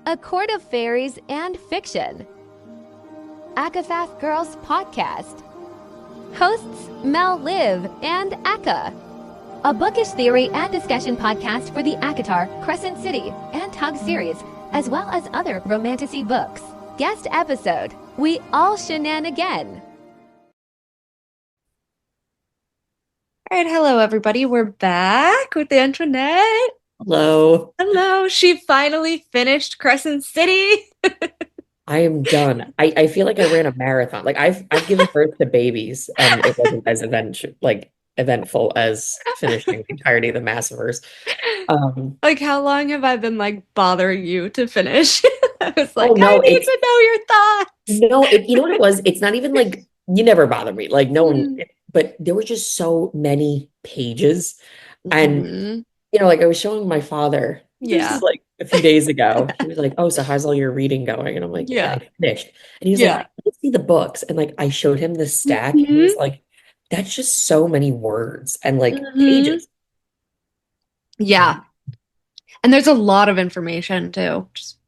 A Court of Fairies and Fiction. Akafaf Girls Podcast. Hosts Mel Liv and Aka. A bookish theory and discussion podcast for the Akatar, Crescent City, and Tug series, as well as other romantasy books. Guest episode, We All Shanan Again. All right, hello everybody. We're back with Antoinette. Hello. Hello. She finally finished Crescent City. I am done. I feel like I ran a marathon. Like I've given birth to babies, and it wasn't as eventful as finishing the entirety of the maasverse. Like, how long have I been like bothering you to finish? I was like, Oh no, I need to know your thoughts. no, you know what it was? It's not even like you never bother me. Like no one, but there were just so many pages, and like I was showing my father. This is like a few days ago. He was like, "Oh, so how's all your reading going?" And I'm like, "Yeah, I finished." And he was like, "Let's see the books." And like I showed him the stack, and he was like, "That's just so many words and like pages." Yeah. And there's a lot of information too. Just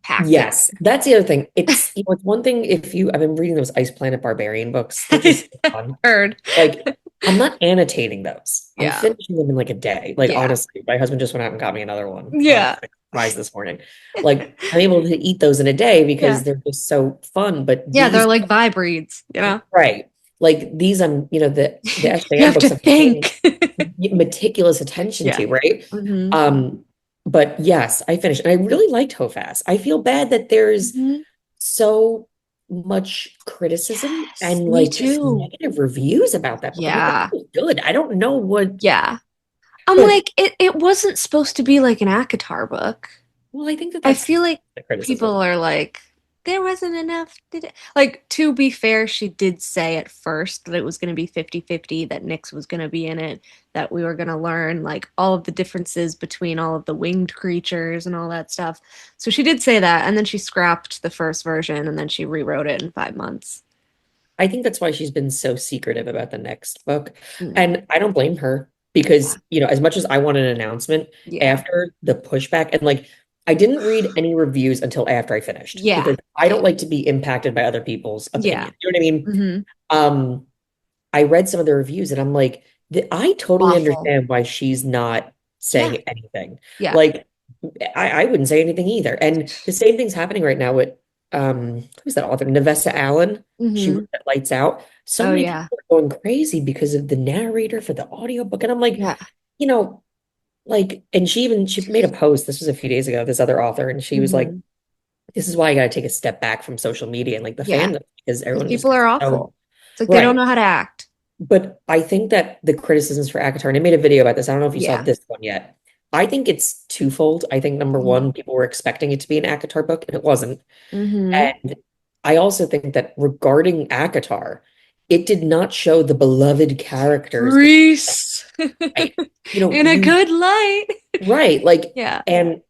packed. Yes, that's the other thing. It's it's one thing if I've been reading those Ice Planet Barbarian books. They're just fun. Heard. Like I'm not annotating those. Yeah. I'm finishing them in like a day. Like honestly, my husband just went out and got me another one. Yeah. Surprise this morning. Like I'm able to eat those in a day because they're just so fun. But they're like vibe reads, right. Like these, the SJM you have books to think meticulous attention to, right? But yes, I finished, and I really liked Hofas. I feel bad that there's so much criticism and like just negative reviews about that book. Yeah, that was good. I don't know what. Yeah, I'm like it wasn't supposed to be like an Akatar book. Well, I think I feel like people are like, there wasn't enough. Like, to be fair, she did say at first that it was going to be 50-50, that Nyx was going to be in it, that we were going to learn like all of the differences between all of the winged creatures and all that stuff. So she did say that, and then she scrapped the first version, and then she rewrote it in 5 months. I think that's why she's been so secretive about the next book. And I don't blame her because, as much as I want an announcement after the pushback, and like, I didn't read any reviews until after I finished. Yeah. Because I don't like to be impacted by other people's opinions. Yeah. You know what I mean? I read some of the reviews and I'm like, I totally understand why she's not saying anything. Yeah. Like, I wouldn't say anything either. And the same thing's happening right now with, who's that author? Navessa Allen. She wrote that Lights Out. So many people are going crazy because of the narrator for the audiobook. And I'm like, like, and she made a post, this was a few days ago, this other author, and she was like, this is why I got to take a step back from social media and like the fandom, because everyone people are awful. It's like they don't know how to act. But I think that the criticisms for Akatar, and I made a video about this, I don't know if you saw this one yet. I think it's twofold. I think number one, people were expecting it to be an Akatar book, and it wasn't. And I also think that regarding Akatar, it did not show the beloved characters. Rhys. Right. In a good light. Right. Like, and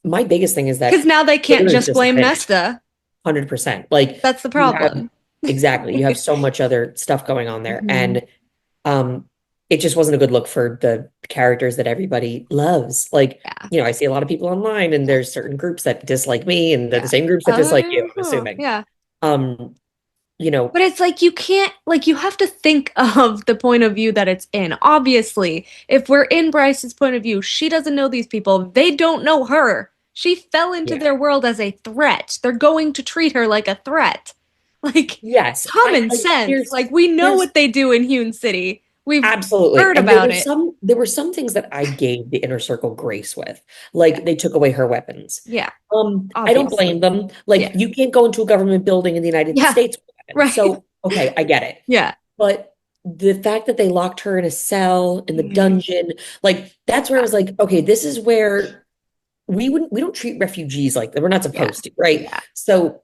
my biggest thing is that because now they can't just blame Nesta. 100%. Like, that's the problem. Exactly. You have so much other stuff going on there. And it just wasn't a good look for the characters that everybody loves. Like, I see a lot of people online, and there's certain groups that dislike me, and the same groups that dislike you, I'm assuming. Yeah. But it's like you can't, like, you have to think of the point of view that it's in. Obviously, if we're in Bryce's point of view, she doesn't know these people. They don't know her. She fell into their world as a threat. They're going to treat her like a threat. Like, common sense. Like, we know what they do in Hewn City. We've absolutely heard about it. There were some things that I gave the Inner Circle grace with. Like, they took away her weapons. Yeah. I don't blame them. Like, you can't go into a government building in the United States. Right. So, okay, I get it. Yeah. But the fact that they locked her in a cell in the dungeon, like, that's where I was like, okay, this is where we don't treat refugees like that. We're not supposed to, right? Yeah. So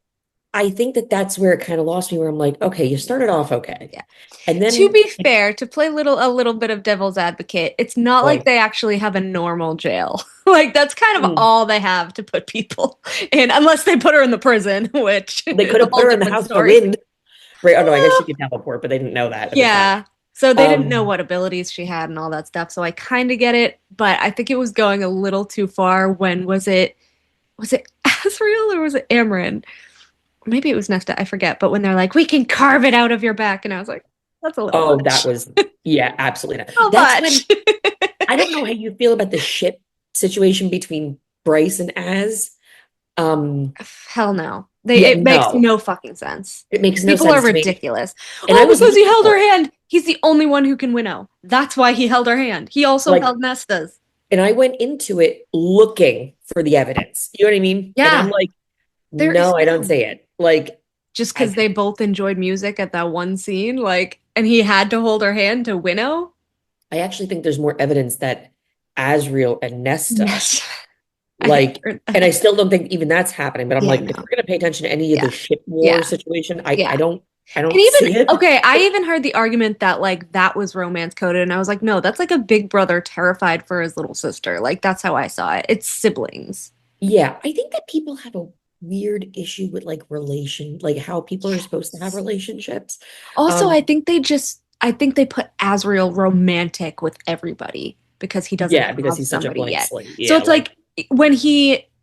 I think that that's where it kind of lost me, where I'm like, okay, you started off okay. Yeah. And then, to be fair, to play a little bit of devil's advocate, it's not like they actually have a normal jail. Like, that's kind of all they have to put people in, unless they put her in the prison, which they could have put her in the House of the Wind. Right. Oh no, I guess she could teleport, but they didn't know that. Yeah. So they didn't know what abilities she had and all that stuff. So I kind of get it, but I think it was going a little too far. When was it? was it Asriel or was it Amryn? Maybe it was Nesta, I forget. But when they're like, we can carve it out of your back. And I was like, that's a little much. That was, yeah, absolutely not. So That's much. when, I don't know how you feel about the ship situation between Bryce and Az. Hell no. Yeah, It makes no. no fucking sense. It makes no People sense are to me. ridiculous. And I was because he held her hand. He's the only one who can winnow. That's why he held her hand. He also held Nesta's. And I went into it looking for the evidence. You know what I mean? Yeah. And I'm like, no, I don't see it. Like, just because they both enjoyed music at that one scene, like, and he had to hold her hand to winnow. I actually think there's more evidence that Asriel and Nesta, like, and I still don't think even that's happening. But I'm like, if we're gonna pay attention to any of the ship war situation, I don't see it. Okay, I even heard the argument that like that was romance coded, and I was like, no, that's like a big brother terrified for his little sister. Like that's how I saw it. It's siblings. Yeah, I think that people have a weird issue with like like how people are supposed to have relationships. Also, I think they put Asriel romantic with everybody because he doesn't because he's such a blank yet. slate. Yeah, so it's like when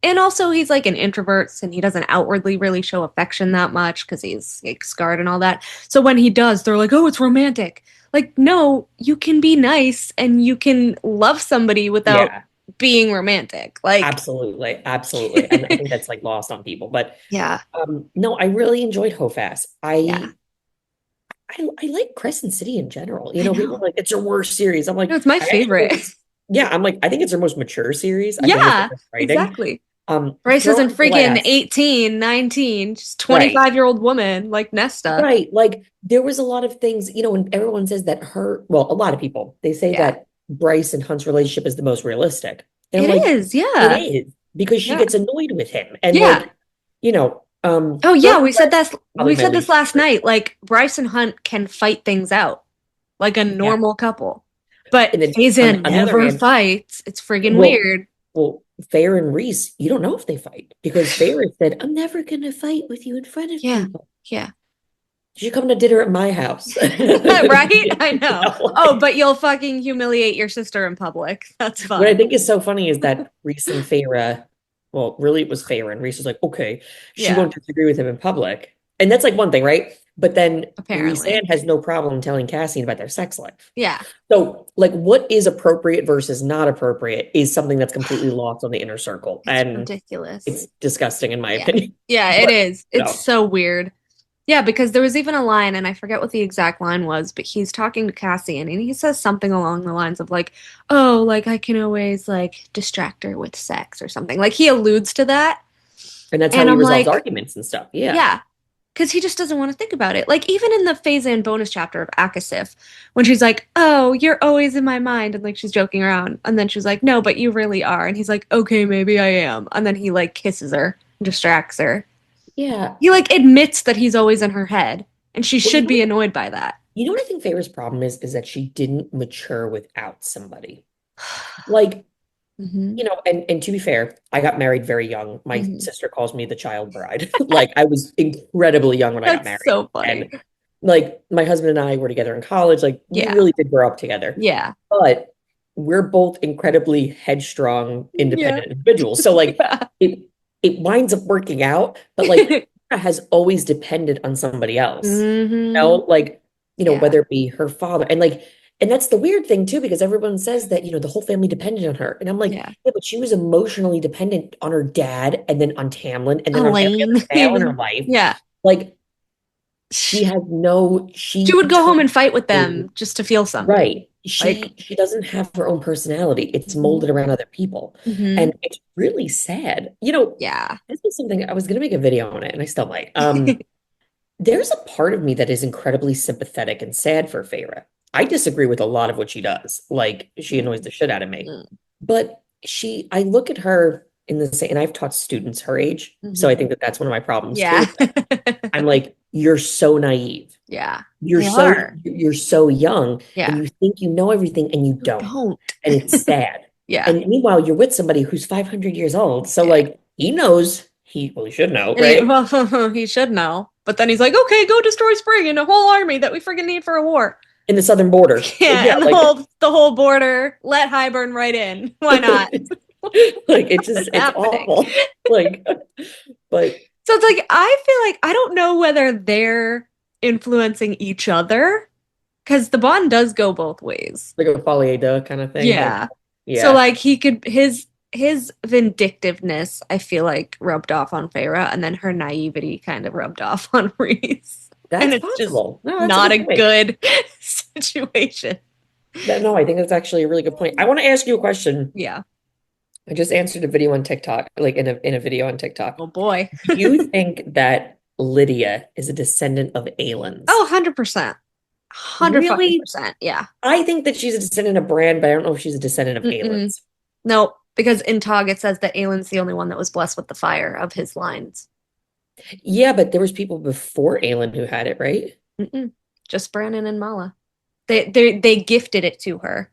and also he's like an introvert and he doesn't outwardly really show affection that much because he's like scarred and all that. So when he does, they're like, oh, it's romantic. Like, no, you can be nice and you can love somebody without being romantic. Like absolutely. And I think that's like lost on people. But yeah. No, I really enjoyed Hofast. I like Crescent City in general. You know, people are like, it's your worst series. I'm like, no, it's my favorite. I'm like, I think it's their most mature series. Exactly. Bryce isn't friggin' 18, 19, just 25-year-old woman like Nesta. Right. Like there was a lot of things, you know, when everyone says that a lot of people, they say that Bryce and Hunt's relationship is the most realistic. And it is, yeah. It is because she gets annoyed with him. And like, you know, we said this last night. Like Bryce and Hunt can fight things out like a normal couple. But Faison never fights. It's friggin' weird. Well, Feyre and Rhys, you don't know if they fight because Feyre said, I'm never going to fight with you in front of people. Yeah. You should come to dinner at my house. Right? I know. But you'll fucking humiliate your sister in public. That's fine. What I think is so funny is that Rhys and Feyre, well, really it was Feyre, and Rhys was like, okay, she won't disagree with him in public. And that's like one thing, right? But then Rhys has no problem telling Cassian about their sex life. Yeah. So, like, what is appropriate versus not appropriate is something that's completely lost on the inner circle. It's ridiculous. It's disgusting, in my opinion. Yeah, it is. It's so weird. Yeah, because there was even a line, and I forget what the exact line was, but he's talking to Cassian, and he says something along the lines of, like, oh, like, I can always, like, distract her with sex or something. Like, he alludes to that. And that's how he resolves arguments and stuff. Yeah. Yeah. Because he just doesn't want to think about it. Like, even in the Faison bonus chapter of Akasif, when she's like, oh, you're always in my mind, and, like, she's joking around. And then she's like, no, but you really are. And he's like, okay, maybe I am. And then he, like, kisses her, distracts her. Yeah. He, like, admits that he's always in her head. And she should be annoyed by that. You know what I think Feyre's problem is that she didn't mature without somebody. Like, you know, and to be fair, I got married very young. My sister calls me the child bride. Like, I was incredibly young when I got married. So funny. And, like, my husband and I were together in college. Like, we really did grow up together. Yeah. But we're both incredibly headstrong, independent individuals. So, like, it winds up working out. But, like, has always depended on somebody else. You know, like, you know, whether it be her father. And, like, and that's the weird thing, too, because everyone says that, you know, the whole family depended on her. And I'm like, yeah, but she was emotionally dependent on her dad and then on Tamlin and then on every other male in her life. Yeah. Like, she has she would go home and fight with them just to feel something. Right. She doesn't have her own personality. It's molded around other people. And it's really sad. You know, this is something I was going to make a video on it and I still might. There's a part of me that is incredibly sympathetic and sad for Feyre. I disagree with a lot of what she does. Like, she annoys the shit out of me. But I look at her in the same, and I've taught students her age. So I think that that's one of my problems. Yeah. Too. I'm like, you're so naive. Yeah. You're so young. Yeah. And you think you know everything and you don't. And it's sad. Yeah. And meanwhile, you're with somebody who's 500 years old. So like, he knows, he should know, right? He should know. But then he's like, okay, go destroy Spring and a whole army that we freaking need for a war. In the southern border. Yeah, and the whole border. Let Hybern right in. Why not? Like What's it's happening? awful. Like, but So it's like I feel like I don't know whether they're influencing each other because the bond does go both ways. like a folie à deux kind of thing. Like, Yeah. So yeah, like he could his vindictiveness I feel like rubbed off on Feyre and then her naivety kind of rubbed off on Reese. And that's it's just possible. No, that's a not good a point. good situation. No, I think that's actually a really good point. I want to ask you a question. Yeah. I just answered a video on TikTok, like in a video on TikTok. Oh boy. Do you think that Lydia is a descendant of Aelin's? Oh, 100%. 100 fucking Really? percent. Yeah. I think that she's a descendant of Bran, but I don't know if she's a descendant of Mm-mm. Aelin's. No, because in Tog it says that Aelin's the only one that was blessed with the fire of his lines. Yeah, but there was people before Aelin who had it, right? Mm-mm. Just Brannon and Mala. They gifted it to her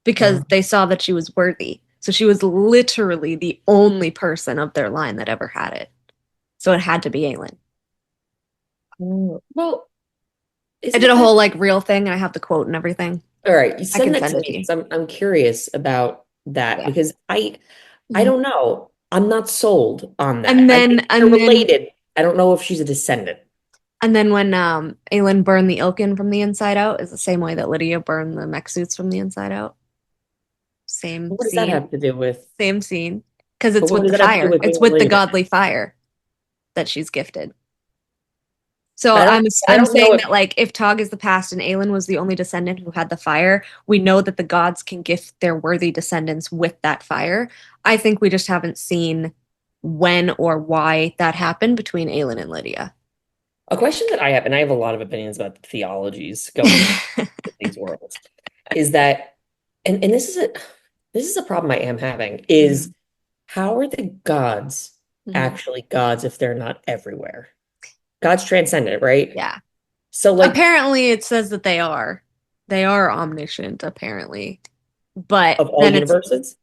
because they saw that she was worthy. So she was literally the only person of their line that ever had it. So it had to be Aelin. Well, I did isn't a that whole like real thing and I have the quote and everything. all right? You I send can that send to it to me you. because I'm curious about that Yeah. because I Mhm. don't know. I'm not sold on that. And I think then they're and then related. I don't know if she's a descendant. and then when Aelin burned the Ilkin from the inside out is the same way that Lydia burned the mech suits from the inside out. Same What does that scene. have to do with? Same scene. Because But it's what with does the that have to do fire. with It's Aelin with the Lydia? godly fire that she's gifted. So I don't. I I'm don't know saying if. that like if Tog is the past and Aelin was the only descendant who had the fire, we know that the gods can gift their worthy descendants with that fire. I think we just haven't seen when or why that happened between Aelin and Lydia. A question that I have, and I have a lot of opinions about the theologies going on in these worlds, is that, and this is a problem I am having, is how are the gods Mhm. actually gods if they're not everywhere? God's transcendent, right? Yeah. So like Apparently it says that they are. They are omniscient, apparently. But of all then it's universes,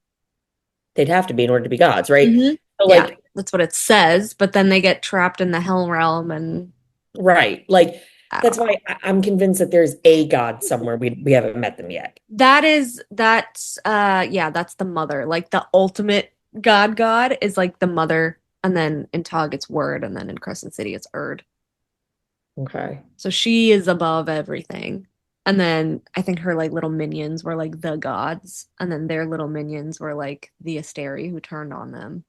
they'd have to be in order to be gods, right? Mhm. So Yeah, like that's what it says, but then they get trapped in the hell realm and right, like I don't that's know. why I'm convinced that there's a god somewhere. We haven't met them yet. That's yeah, that's the mother. Like the ultimate god is like the mother, and then in Tog it's Word, and then in Crescent City it's Erd. Okay. So she is above everything. And then I think her like little minions were like the gods, and then their little minions were like the Asteri who turned on them,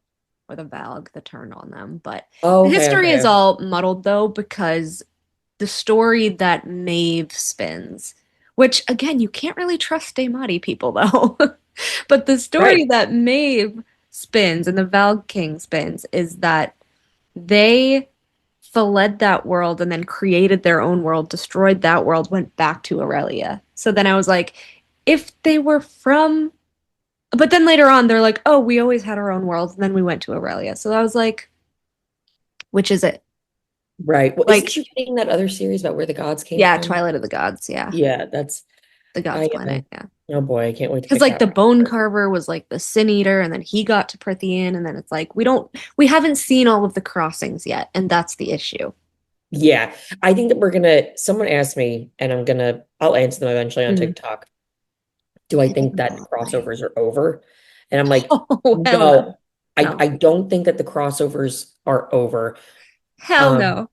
or the Valg that turned on them. But Oh, the okay, history is okay. all muddled though, because the story that Maeve spins, which again, you can't really trust Daemati people though. But the story Right. that Maeve spins and the Valg King spins is that they fled that world and then created their own world, destroyed that world, went back to Aurelia. So then I was like, if they were from, but then later on they're like, oh, we always had our own worlds, and then we went to Aurelia. So I was like, which is it? Right. Well, isn't Like, she reading that other series about where the gods came yeah, from? Twilight of the Gods, yeah, Yeah, that's the Gods I Planet, yeah. oh boy, I can't wait to Because pick like that the one. Bone Carver was like the Sin Eater, and then he got to Prithian, and then it's like we haven't seen all of the crossings yet, and that's the issue. Yeah, I think that we're gonna. Someone asked me, and I'll answer them eventually on Mhm. TikTok. Do I I think think I'm that gonna lie. crossovers are over? And I'm like, Oh hell no, no, no, I don't think that the crossovers are over hell um no.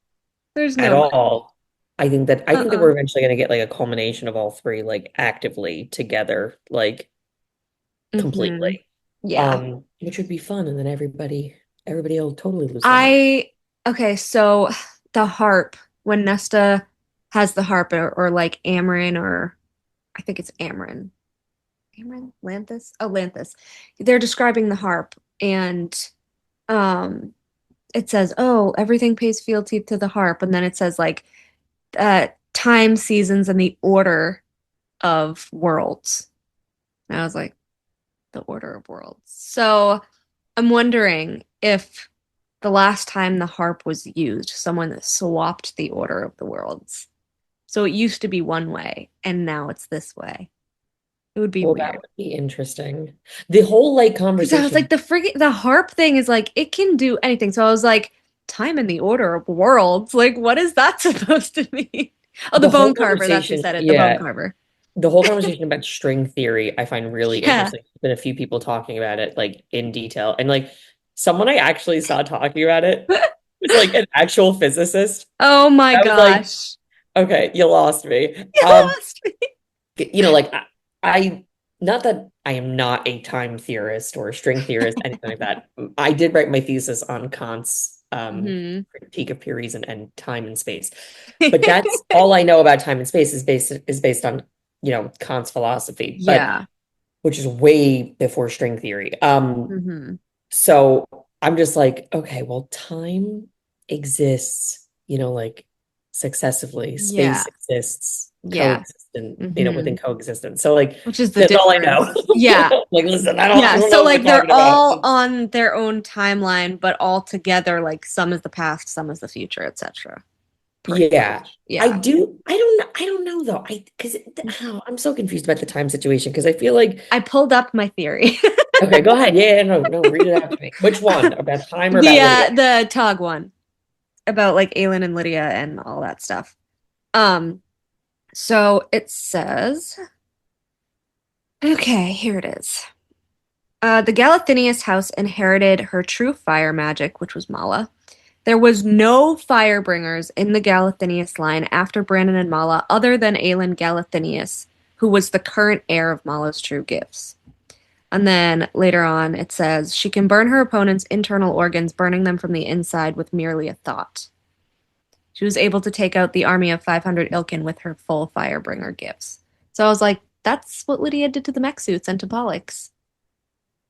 There's at no way. all. I think that Uh-uh. we're eventually gonna get like a culmination of all three, like actively together, like Hmm. completely. Yeah. Which would be fun, and then everybody will totally lose their mind. I okay, so the harp, when Nesta has the harp or like Amarin or I think it's Amarin. Amarin? Lanthus? Oh, Lanthus. They're describing the harp and um it says, "Oh, everything pays fealty to the harp." And then it says like time, seasons, and the order of worlds. And I was like, the order of worlds. So I'm wondering if the last time the harp was used, someone swapped the order of the worlds. So it used to be one way, and now it's this way. It would be Well, that weird. would be interesting. The whole like Because I was like, conversation. the harp thing is like it can do anything. So I was like, time in the order of worlds. Like, what is that supposed to mean? Oh, the The whole bone carver. That's who conversation, said it. The bone yeah, carver. the whole conversation about string theory, I find really Yeah. interesting. There's been a few people talking about it like in detail. And like someone I actually saw talking about it was like an actual physicist. Oh my I was like, gosh. okay, you lost me. You lost me. Like I not that I am not a time theorist or a string theorist, anything like that. I did write my thesis on Kant's Mhm. critique of pure reason and time and space. But that's all I know about time and space is based on, Kant's philosophy, but Yeah. which is way before string theory. Hmm. So I'm just like, okay, well, time exists, like successively. Yeah. Space exists, Yeah. coexistent, Hmm. within coexistence. So like Which is the that's all I difference. know. Yeah. Like, listen, I Yeah. don't So know what we're like they're talking about. all on their own timeline, but all together, like some is the past, some is the future, etc. Pretty Yeah. much. Yeah. I don't know though. Because I'm so confused about the time situation because I feel like, I pulled up my theory. okay, go ahead. Yeah, no, no, read it out to me. Which one? About time or The about Lydia? the Tog one about like Aelin and Lydia and all that stuff. Um, so it says, okay, here it is. The Galathinius house inherited her true fire magic, which was Mala. There was no Firebringers in the Galathinius line after Brandon and Mala other than Aelin Galathinius, who was the current heir of Mala's true gifts. And then later on, it says she can burn her opponent's internal organs, burning them from the inside with merely a thought. She was able to take out the army of 500 Ilkin with her full Firebringer gifts. So I was like, that's what Lydia did to the mech suits and to Pollux.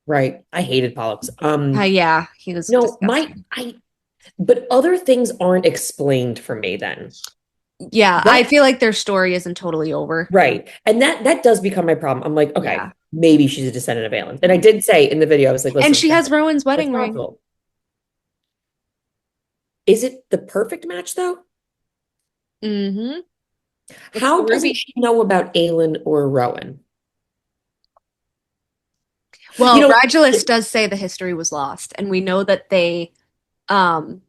Right. I hated Pollux. Yeah, he was No, disgusting. but other things aren't explained for me then. Yeah, I That feel like their story isn't totally over. right. And that does become my problem. I'm like, okay, Yeah. maybe she's a descendant of Aelin. And I did say in the video, I was like, And listen, she has Rowan's that's wedding ring. possible. Is it the perfect match though? Mm-hmm. How doesn't she know about Aelin or Rowan? You Well, know, Radulus does say the history was lost, and we know that they um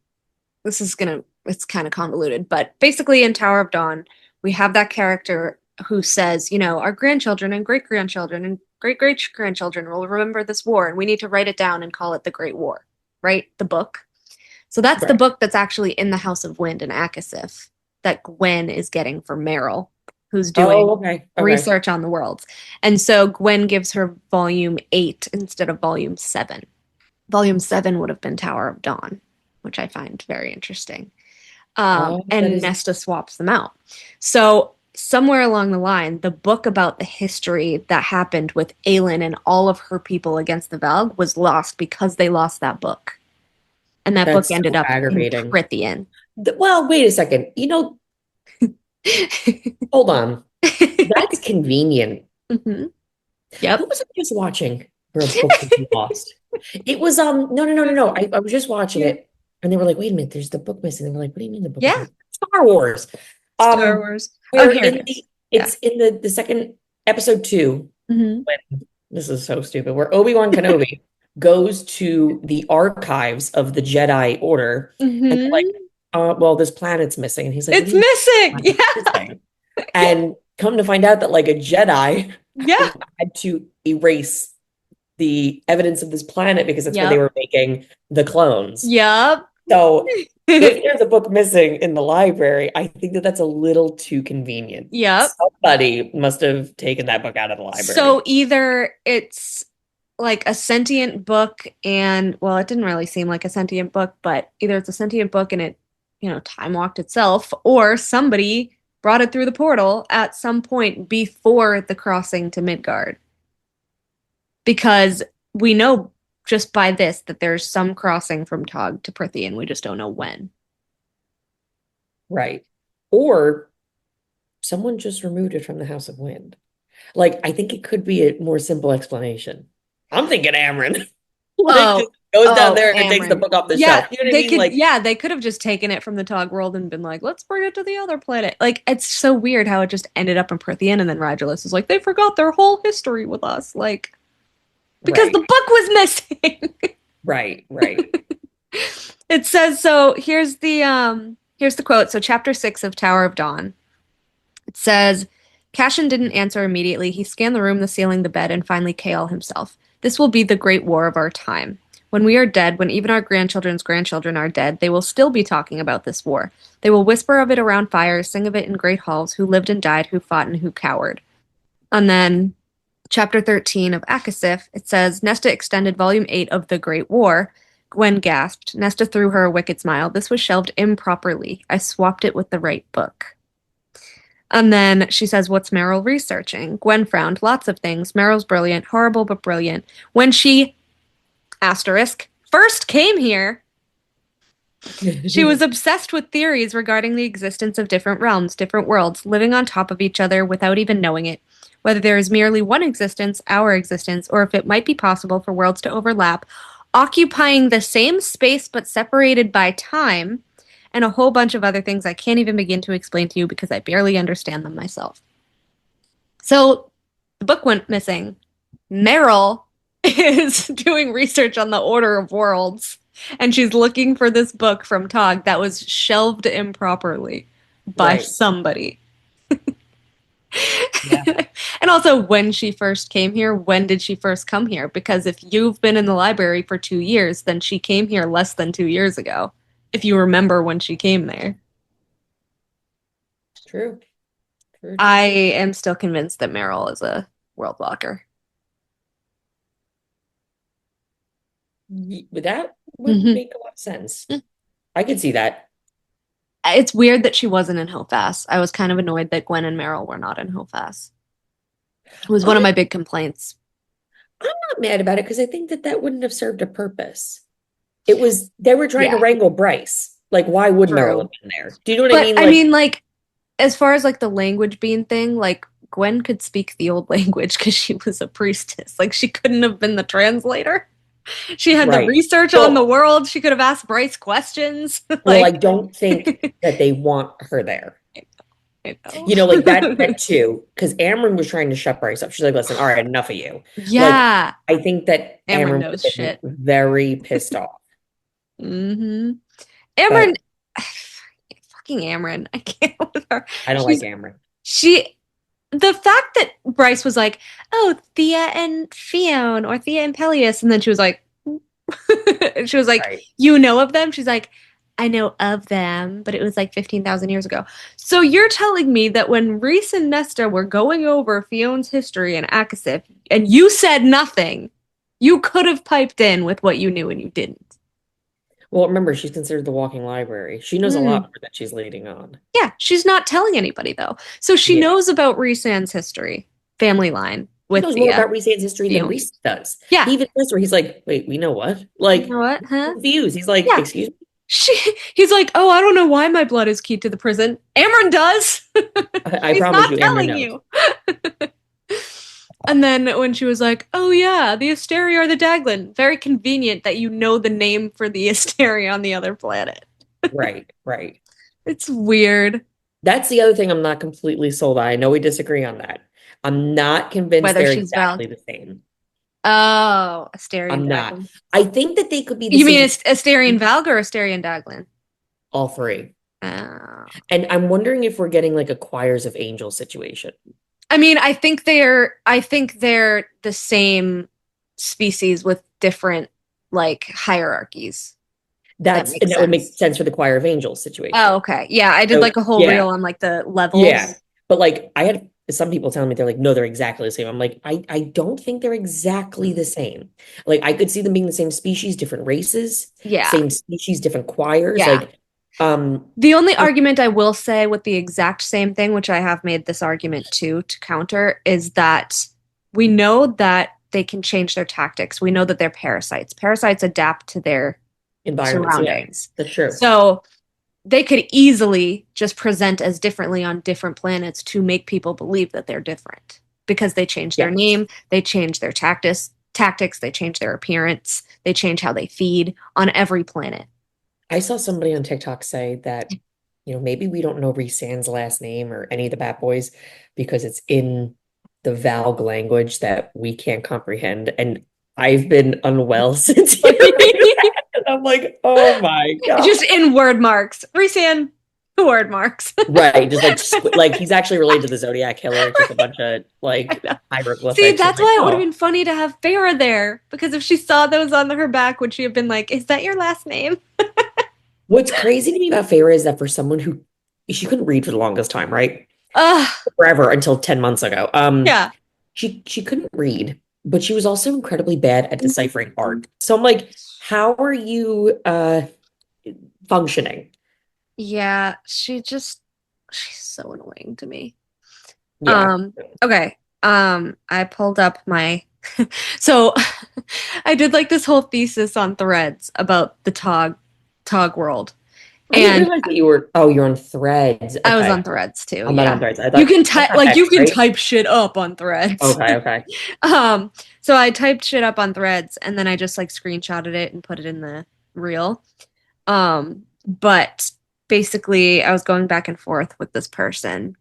it's kind of convoluted, but basically in Tower of Dawn, we have that character who says, our grandchildren and great grandchildren and great great grandchildren will remember this war, and we need to write it down and call it the Great War, right? The book. So that's the right. book that's actually in the House of Wind in Akasif that Gwen is getting from Meryl, who's doing Oh, okay. Okay. research on the worlds. And so Gwen gives her volume 8 instead of volume 7. Volume 7 would have been Tower of Dawn, which I find very interesting. Oh, that And is Nesta swaps them out. So somewhere along the line, the book about the history that happened with Aelin and all of her people against the Valg was lost because they lost that book. And that book that's ended so up in aggravating. Prithian. Well, wait a second. Hold on. That's convenient. Hmm. Yep. What was I just watching where a book was lost? It was no. I was just watching Yeah. it and they were like, wait a minute, there's the book missing. They were like, what do you mean the book is Yeah. missing? Star Wars. Star Wars. Oh, Where here it in is. the Yeah. it's in the second episode 2 Hmm. when this is so stupid, where Obi-Wan Kenobi goes to the archives of the Jedi Order and they're like, Hmm. well, this planet's missing. And he's like, what It's do you mean missing. planet's Yeah. missing? And come to find out that like a Jedi Yeah. had to erase the evidence of this planet because that's where they Yep. were making the clones. Yep. So if there's a book missing in the library, I think that that's a little too convenient. Yep. Somebody must have taken that book out of the library. So either it's like a sentient book and well, it didn't really seem like a sentient book, but either it's a sentient book and it, time walked itself, or somebody brought it through the portal at some point before the crossing to Midgard. Because we know just by this that there's some crossing from Tog to Prithian, we just don't know when. Right. Or someone just removed it from the House of Wind. Like, I think it could be a more simple explanation. I'm thinking Amryn. Like, just goes down there and takes the Amryn. book off the Yeah, shelf. You know what I they mean? could. Like, Yeah, they could have just taken it from the Tog world and been like, "Let's bring it to the other planet." Like, it's so weird how it just ended up in Prithian, and then Radulus is like, "They forgot their whole history with us," like because right, the book was missing. right, right. It says so. Here's the quote. So, chapter 6 of Tower of Dawn. It says, Cashin didn't answer immediately. He scanned the room, the ceiling, the bed, and finally Kael himself. This will be the great war of our time. When we are dead, when even our grandchildren's grandchildren are dead, they will still be talking about this war. They will whisper of it around fires, sing of it in great halls, who lived and died, who fought and who cowered. And then chapter 13 of Akasif, it says, Nesta extended volume 8 of The Great War. Gwen gasped. Nesta threw her a wicked smile. This was shelved improperly. I swapped it with the right book. And then she says, what's Meryl researching? Gwen frowned. Lots of things. Meryl's brilliant, horrible but brilliant. When she, asterisk, first came here, she was obsessed with theories regarding the existence of different realms, different worlds, living on top of each other without even knowing it. Whether there is merely one existence, our existence, or if it might be possible for worlds to overlap, occupying the same space but separated by time, and a whole bunch of other things I can't even begin to explain to you because I barely understand them myself. So the book went missing. Meryl is doing research on the Order of Worlds, and she's looking for this book from Tog that was shelved improperly by somebody. Yeah. And also, when she first came here, when did she first come here? Because if you've been in the library for 2 years, then she came here less than 2 years ago. If you remember when she came there. True. I am still convinced that Meryl is a world walker. That would make a lot of sense. I could see that. It's weird that she wasn't in Hofas. I was kind of annoyed that Gwen and Meryl were not in Hofas. It was one of my big complaints. I'm not mad about it because I think that wouldn't have served a purpose. It was, they were trying to wrangle Bryce. Like, why would Meryl have been there? Do you know what I mean? I mean, like, as far as like the language being thing, like Gwen could speak the old language because she was a priestess. Like, she couldn't have been the translator. She had the research on the world. She could have asked Bryce questions. Well, I don't think that they want her there. I know. You know, like that too, because Amryn was trying to shut Bryce up. She's like, listen, all right, enough of you. Yeah. Like, I think that Amryn knows shit. Very pissed off. Amryn, fucking Amryn. I can't with her. I don't like Amryn. The fact that Bryce was like, oh, Thea and Fiona, or Thea and Peleus, and then she was like, you know of them? She's like, I know of them, but it was like 15,000 years ago. So you're telling me that when Rhys and Nesta were going over Fiona's history in Akasif, and you said nothing, you could have piped in with what you knew and you didn't. Well, remember, she's considered the walking library. She knows a lot more that she's leading on. Yeah, she's not telling anybody, though. So she knows about Rhys-Ann's history, family line. She knows more about Rhys-Ann's history than Rhys does. Yeah. He even says where he's like, wait, we know what? Like, you know what? Huh? Confused. He's like, excuse me? He's like, oh, I don't know why my blood is keyed to the prison. Amryn does. I promise you, Amryn knows. You. And then when she was like, oh yeah, the Asteri are the Daglan. Very convenient that you know the name for the Asteri on the other planet. Right. It's weird. That's the other thing I'm not completely sold on. I know we disagree on that. I'm not convinced whether they're exactly the same. Oh, Asteri and I'm Daglan. not. I think that they could be the same. You mean Asteri and Valga or Asteri and Daglan? All three. Oh. And I'm wondering if we're getting like a Choirs of Angels situation. I mean, I think they're the same species with different like hierarchies. That would make sense for the Choir of Angels situation. Oh, okay. Yeah, I did like a whole reel on like the levels. Yeah. But like I had some people telling me they're like, no, they're exactly the same. I'm like, I don't think they're exactly the same. Like I could see them being the same species, different races. Yeah. Same species, different choirs. Yeah. Like the only argument I will say with the exact same thing, which I have made this argument to counter, is that we know that they can change their tactics. We know that they're parasites. Parasites adapt to their surroundings. Yeah, that's true. So they could easily just present as differently on different planets to make people believe that they're different because they change their name, they change their tactics, they change their appearance, they change how they feed on every planet. I saw somebody on TikTok say that, you know, maybe we don't know Rhys-Ann's last name or any of the Bat Boys because it's in the Valg language that we can't comprehend. And I've been unwell since you read that. And I'm like, oh my God. Just in word marks. Rhys-Ann, word marks. Right, just like he's actually related to the Zodiac Killer. It's just a bunch of like hieroglyphics. See, that's like, why it would have been funny to have Farah there, because if she saw those on her back, would she have been like, "Is that your last name?" What's crazy to me about Farah is that for someone who she couldn't read for the longest time, right? Ugh. Forever until 10 months ago. Yeah. She couldn't read, but she was also incredibly bad at deciphering art. So I'm like, how are you functioning? Yeah, she's so annoying to me. Yeah. Okay. I pulled up my so I did like this whole thesis on Threads about the Tog world. I didn't And realize that you're on Threads. I was Okay. on Threads too. I'm not Yeah. on Threads. I You thought can that's type not like you X, can right? type shit up on Threads. Okay. So I typed shit up on Threads and then I just like screenshotted it and put it in the reel. But basically I was going back and forth with this person.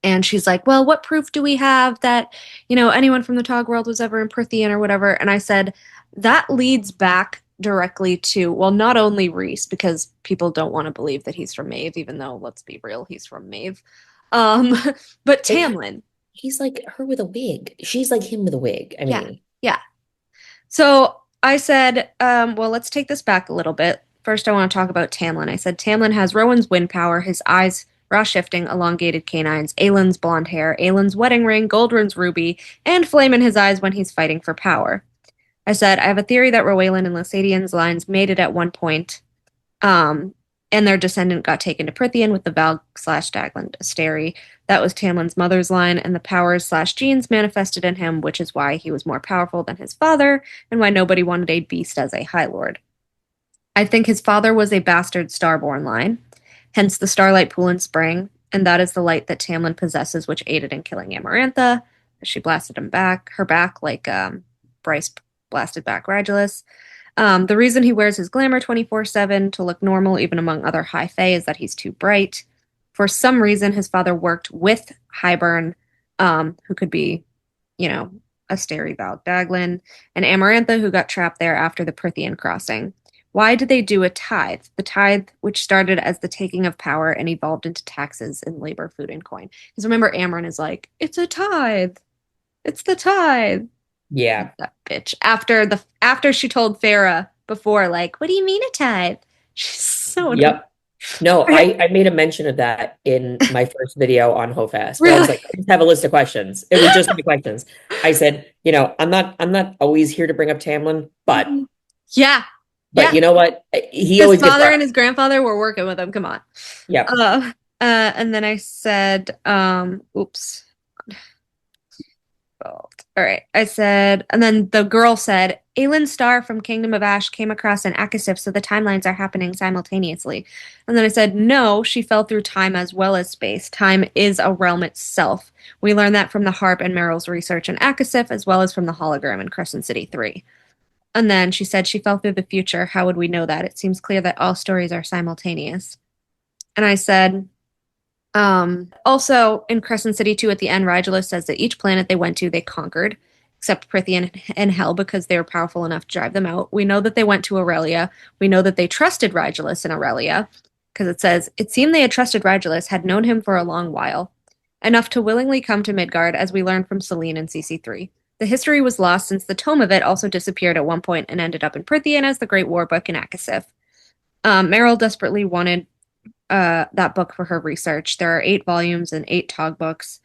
And she's like, "Well, what proof do we have that, anyone from the Tog world was ever in Prithian or whatever?" And I said, that leads back directly to, well, not only Reese, because people don't want to believe that he's from Maeve, even though, let's be real, he's from Maeve. But Tamlin. He's like her with a wig. She's like him with a wig. I mean. Yeah. So I said, well, let's take this back a little bit. First, I want to talk about Tamlin. I said, Tamlin has Rowan's wind power, his eyes raw shifting, elongated canines, Aelin's blonde hair, Aelin's wedding ring, Goldrun's ruby, and flame in his eyes when he's fighting for power. I said, I have a theory that Rowaylan and Lysadian's lines made it at one point, and their descendant got taken to Prithian with the Valg/Dagland Asteri. That was Tamlin's mother's line, and the powers/genes manifested in him, which is why he was more powerful than his father, and why nobody wanted a beast as a High Lord. I think his father was a bastard Starborn line, hence the Starlight Pool in spring, and that is the light that Tamlin possesses, which aided in killing Amarantha. She blasted her back like Bryce blasted back Regulus. The reason he wears his glamour 24/7 to look normal even among other High Fae is that he's too bright. For some reason, his father worked with Hybern, who could be, Asteri Valg Daglin, and Amarantha, who got trapped there after the Prithian crossing. Why did they do a tithe? The tithe, which started as the taking of power and evolved into taxes in labor, food, and coin. Because remember, Amren is like, it's a tithe. It's the tithe. Yeah. That bitch. After she told Farah before, like, what do you mean a tithe? She's so annoying. Yep. No, I made a mention of that in my first video on HoFast. Really? I was like, I just have a list of questions. It was just my questions. I said, I'm not always here to bring up Tamlin, but yeah. But you know what? He his always father and his grandfather were working with him. Come on. Yeah. And then I said, oops. All right. I said, and then the girl said, Aelin Starr from Kingdom of Ash came across an Akasif, so the timelines are happening simultaneously. And then I said, no, she fell through time as well as space. Time is a realm itself. We learned that from the Harp and Meryl's research in Akasif, as well as from the hologram in Crescent City 3. And then she said she fell through the future. How would we know that? It seems clear that all stories are simultaneous. And I said, also in Crescent City 2 at the end, Regulus says that each planet they went to, they conquered, except Prithian and Hell, because they were powerful enough to drive them out. We know that they went to Aurelia. We know that they trusted Regulus in Aurelia, because it says, it seemed they had trusted Regulus, had known him for a long while, enough to willingly come to Midgard, as we learned from Selene in CC3. The history was lost since the tome of it also disappeared at one point and ended up in Prithian as the Great War Book in Akasif. Meryl desperately wanted that book for her research. There are 8 volumes and 8 Tog books.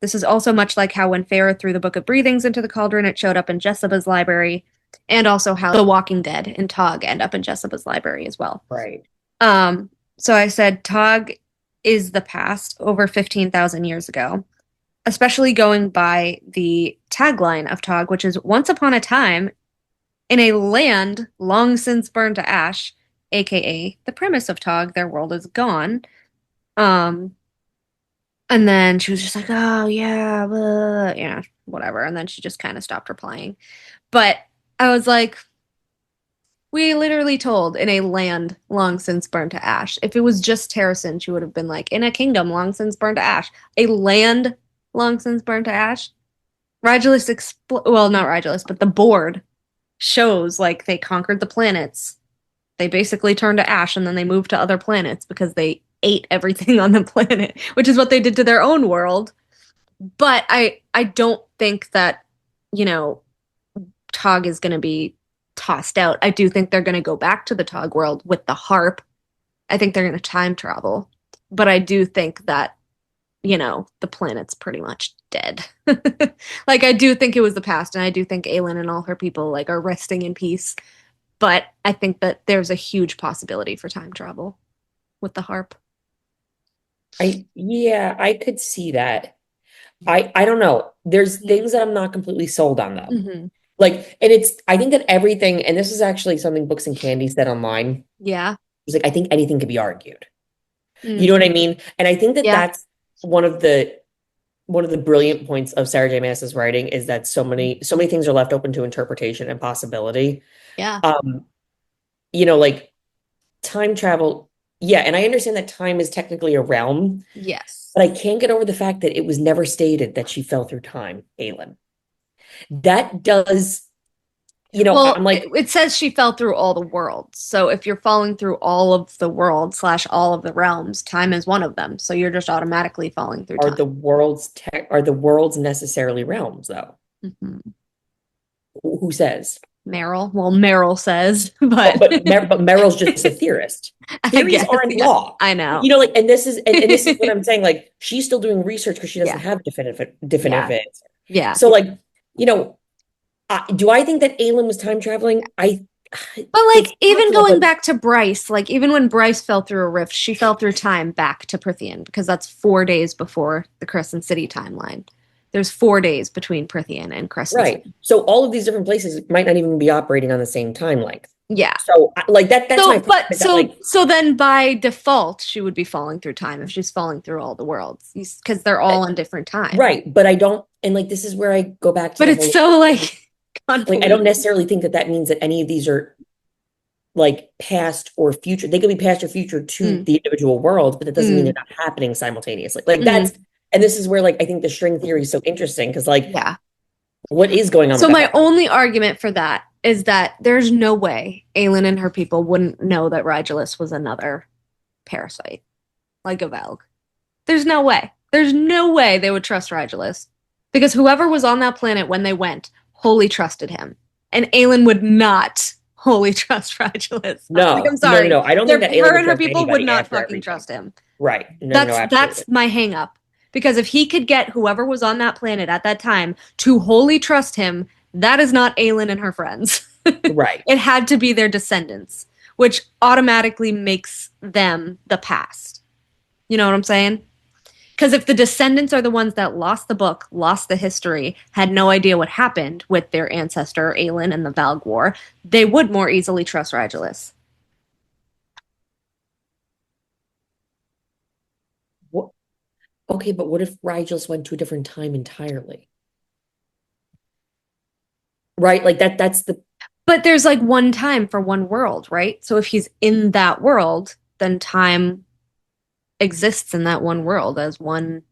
This is also much like how when Farah threw the Book of Breathings into the cauldron, it showed up in Jessica's library, and also how The Walking Dead and Tog end up in Jessica's library as well. Right. So I said Tog is the past, over 15,000 years ago, especially going by the tagline of Tog, which is once upon a time in a land long since burned to ash, aka the premise of Tog, their world is gone. And then she was just like, oh yeah, blah, whatever. And then she just kind of stopped replying. But I was like, we literally told in a land long since burned to ash. If it was just Terrasen, she would have been like, in a kingdom long since burned to ash. A land long since burned to ash. Regulus, well, not Regulus, but the board shows they conquered the planets. They basically turned to ash and then they moved to other planets because they ate everything on the planet, which is what they did to their own world. But I don't think that, Tog is going to be tossed out. I do think they're going to go back to the Tog world with the harp. I think they're going to time travel. But I do think that, the planet's pretty much dead. Like, I do think it was the past, and I do think Aelin and all her people, like, are resting in peace. But I think that there's a huge possibility for time travel with the harp. I could see that. I don't know. There's things that I'm not completely sold on though. Mm-hmm. Like, and I think that everything, and this is actually something Books and Candy said online. Yeah. It's like, I think anything could be argued. You know what I mean? And I think that that's one of the brilliant points of Sarah J. Maas's writing is that so many things are left open to interpretation and possibility. Yeah. Like time travel. Yeah, and I understand that time is technically a realm. Yes. But I can't get over the fact that it was never stated that she fell through time, Aelin. That does, well, I'm like, it says she fell through all the worlds. So if you're falling through all of the worlds / all of the realms, time is one of them. So you're just automatically falling through time. Are the worlds necessarily realms though? Mm-hmm. Who says? Meryl. Well, Meryl says, but Meryl's just a theorist. Theories aren't law. I know. And this is what I'm saying. Like, she's still doing research because she doesn't have definitive answer. Yeah. So, like, do I think that Aelin was time traveling? But like, even going back to Bryce, like even when Bryce fell through a rift, she fell through time back to Prithian because that's 4 days before the Crescent City timeline. There's 4 days between Prithian and Crescent City. Right. So all of these different places might not even be operating on the same time length. Yeah. So like that's my point. So then by default she would be falling through time if she's falling through all the worlds because they're all in different time. Right. But I don't, and like this is where I go back to. But it's so like I don't necessarily think that means that any of these are like past or future. They could be past or future to the individual worlds, but that doesn't mean they're not happening simultaneously. Like that's. And this is where, like, I think the string theory is so interesting because, like, what is going on? So my only argument for that is that there's no way Aelin and her people wouldn't know that Rigelus was another parasite, like a Velg. There's no way. There's no way they would trust Rigelus because whoever was on that planet when they went wholly trusted him, and Aelin would not wholly trust Rigelus. No, like, I'm sorry. No. I don't think that her and her people would not fucking trust him. Right. That's my hang up. Because if he could get whoever was on that planet at that time to wholly trust him, that is not Aelin and her friends. Right. It had to be their descendants, which automatically makes them the past. You know what I'm saying? Because if the descendants are the ones that lost the book, lost the history, had no idea what happened with their ancestor Aelin and the Valg War, they would more easily trust Rigelus. Okay, but what if Rigelus went to a different time entirely? Right? Like that's the. But there's like one time for one world, right? So if he's in that world, then time exists in that one world as one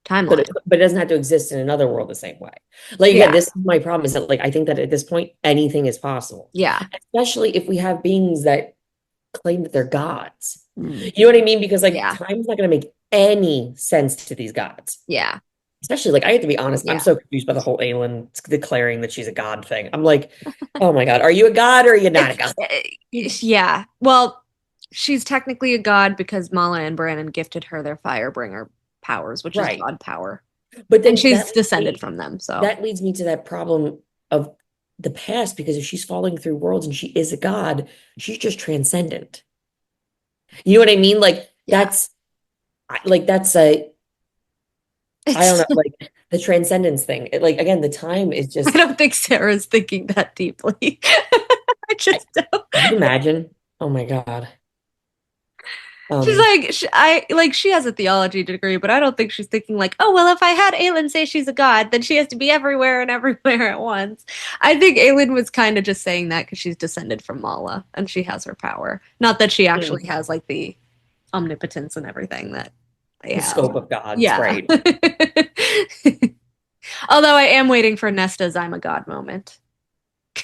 timeline. But it doesn't have to exist in another world the same way. Like, again, this is my problem is that, like, I think that at this point, anything is possible. Yeah. Especially if we have beings that claim that they're gods. You know what I mean? Because, like, time's not going to make any sense to these gods. Yeah. Especially, like, I have to be honest, I'm so confused by the whole Aelin declaring that she's a god thing. I'm like, oh my God, are you a god or are you not a god? Yeah. Well, she's technically a god because Mala and Brannon gifted her their Firebringer powers, which is god power. But then she's descended from them. So that leads me to that problem of the past, because if she's falling through worlds and she is a god, she's just transcendent. You know what I mean? Like, that's a, I don't know, like the transcendence thing. Like, again, the time is just. I don't think Sarah's thinking that deeply. I just don't. Can you imagine? Oh my God. She's like, she has a theology degree, but I don't think she's thinking like, oh, well, if I had Aelin say she's a god, then she has to be everywhere and everywhere at once. I think Aelin was kind of just saying that because she's descended from Mala and she has her power. Not that she actually has like the omnipotence and everything that they have. Scope of gods, right? Although I am waiting for Nesta's I'm a god moment.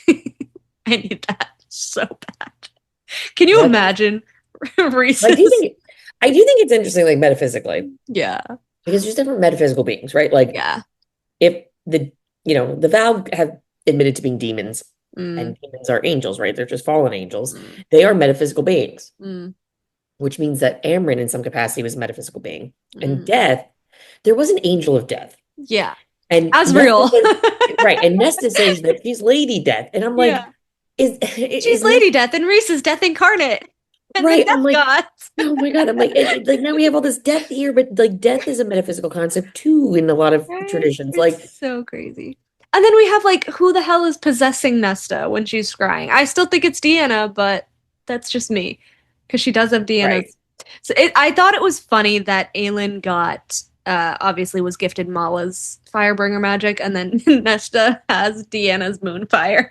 I need that so bad. Can you imagine? Like, I do think it's interesting, like metaphysically, Yeah. because there's different metaphysical beings, right? Like Yeah. if the Vow have admitted to being demons, Mm. and demons are angels, right? They're just fallen angels. Mm. They are metaphysical beings, Mm. which means that Amryn, in some capacity, was a metaphysical being. And Mm. death, there was an angel of death. Yeah. And As Nesta real. says, right. And Nesta says that she's Lady Death. And I'm like, Yeah. is She's Nesta Lady Death and Reese is Death incarnate. And the right? I'm Death like, Gods. oh my God. I'm like, like now we have all this death here, but like death is a metaphysical concept too in a lot of Right? traditions. Like, It's so crazy. And then we have like, who the hell is possessing Nesta when she's scrying? I still think it's Deanna, but that's just me. Because she does have right, Deanna's. So I thought it was funny that Aelin got, obviously was gifted Mala's Firebringer magic, and then Nesta has Deanna's Moonfire.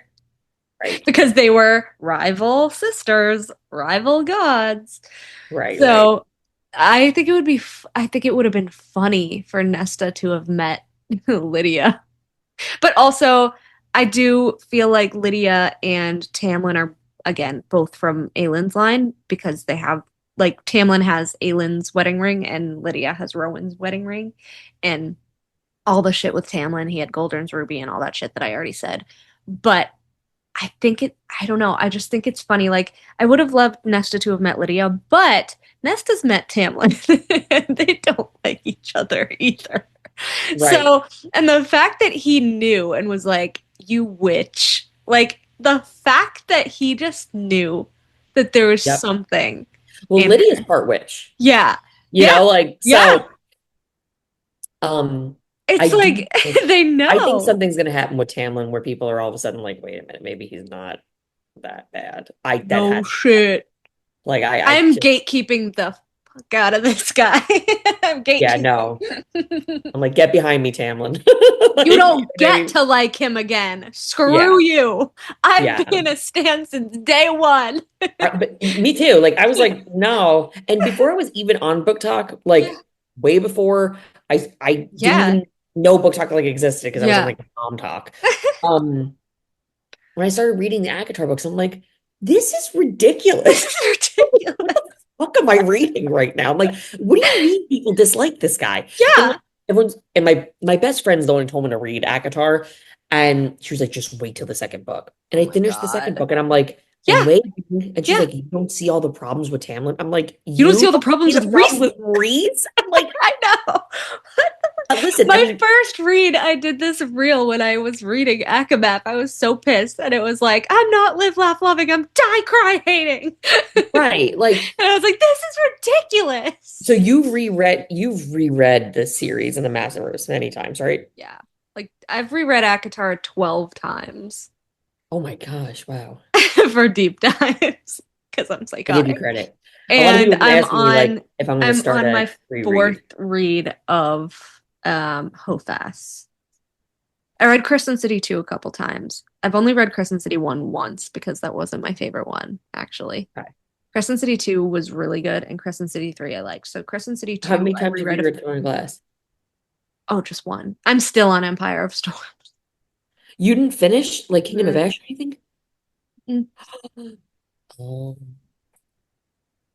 right, Because they were rival sisters, rival gods. right. So I think it would be, I think it would have been funny for Nesta to have met Lydia. But also, I do feel like Lydia and Tamlin are, again, both from Aelin's line because they have, like, Tamlin has Aelin's wedding ring and Lydia has Rowan's wedding ring. And all the shit with Tamlin, he had Goldern's ruby and all that shit that I already said. But I don't know. I just think it's funny. Like, I would have loved Nesta to have met Lydia, but Nesta's met Tamlin. They don't like each other either. Right. So, and the fact that he knew and was like, you witch, like, the fact that he just knew that there was Yep. something. Well, Lydia's part witch. Yeah. You know, like, Yeah. so, It's like they know. I think something's gonna happen with Tamlin where people are all of a sudden like, wait a minute, maybe he's not that bad. No shit. Like I'm gatekeeping the fuck out of this guy. I'm gatekeeping. Yeah, no. I'm like, get behind me, Tamlin. Like, you don't get to like him again. Screw you. I've been a stand since day one. But me too. Like I was like, no. And before I was even on Book Talk, like way before I didn't even know Book Talk like existed because I was on like Mom Talk. When I started reading the ACOTAR books, I'm like, this is ridiculous. This is ridiculous. What the fuck am I reading right now? I'm like, what do you mean people dislike this guy? Yeah. And my best friend's the one who told me to read ACOTAR, and she was like, just wait till the second book. And I finished the second book, and I'm like, wait. And she's like, you don't see all the problems with Tamlin. I'm like, you don't see all the problems with Reese? I'm like, I know. Listen, my first read, I did this reel when I was reading Akamap. I was so pissed, and it was like, I'm not live, laugh, loving. I'm die, cry, hating. Right, like, and I was like, this is ridiculous. So you've reread this series in the maasverse many times, right? Yeah, like I've reread ACOTAR 12 times. Oh my gosh! Wow. For deep dives because I'm psychotic. I give you credit. And I'm on. Me, like, if I'm on my fourth read of Hofas. I read Crescent City 2 a couple times. I've only read Crescent City 1 once because that wasn't my favorite one, actually. Okay. Crescent City 2 was really good, and Crescent City 3 I liked. So Crescent City 2. How many times have you read Throne of Glass? Oh, just one. I'm still on Empire of Storms. You didn't finish like Kingdom of Ash or anything?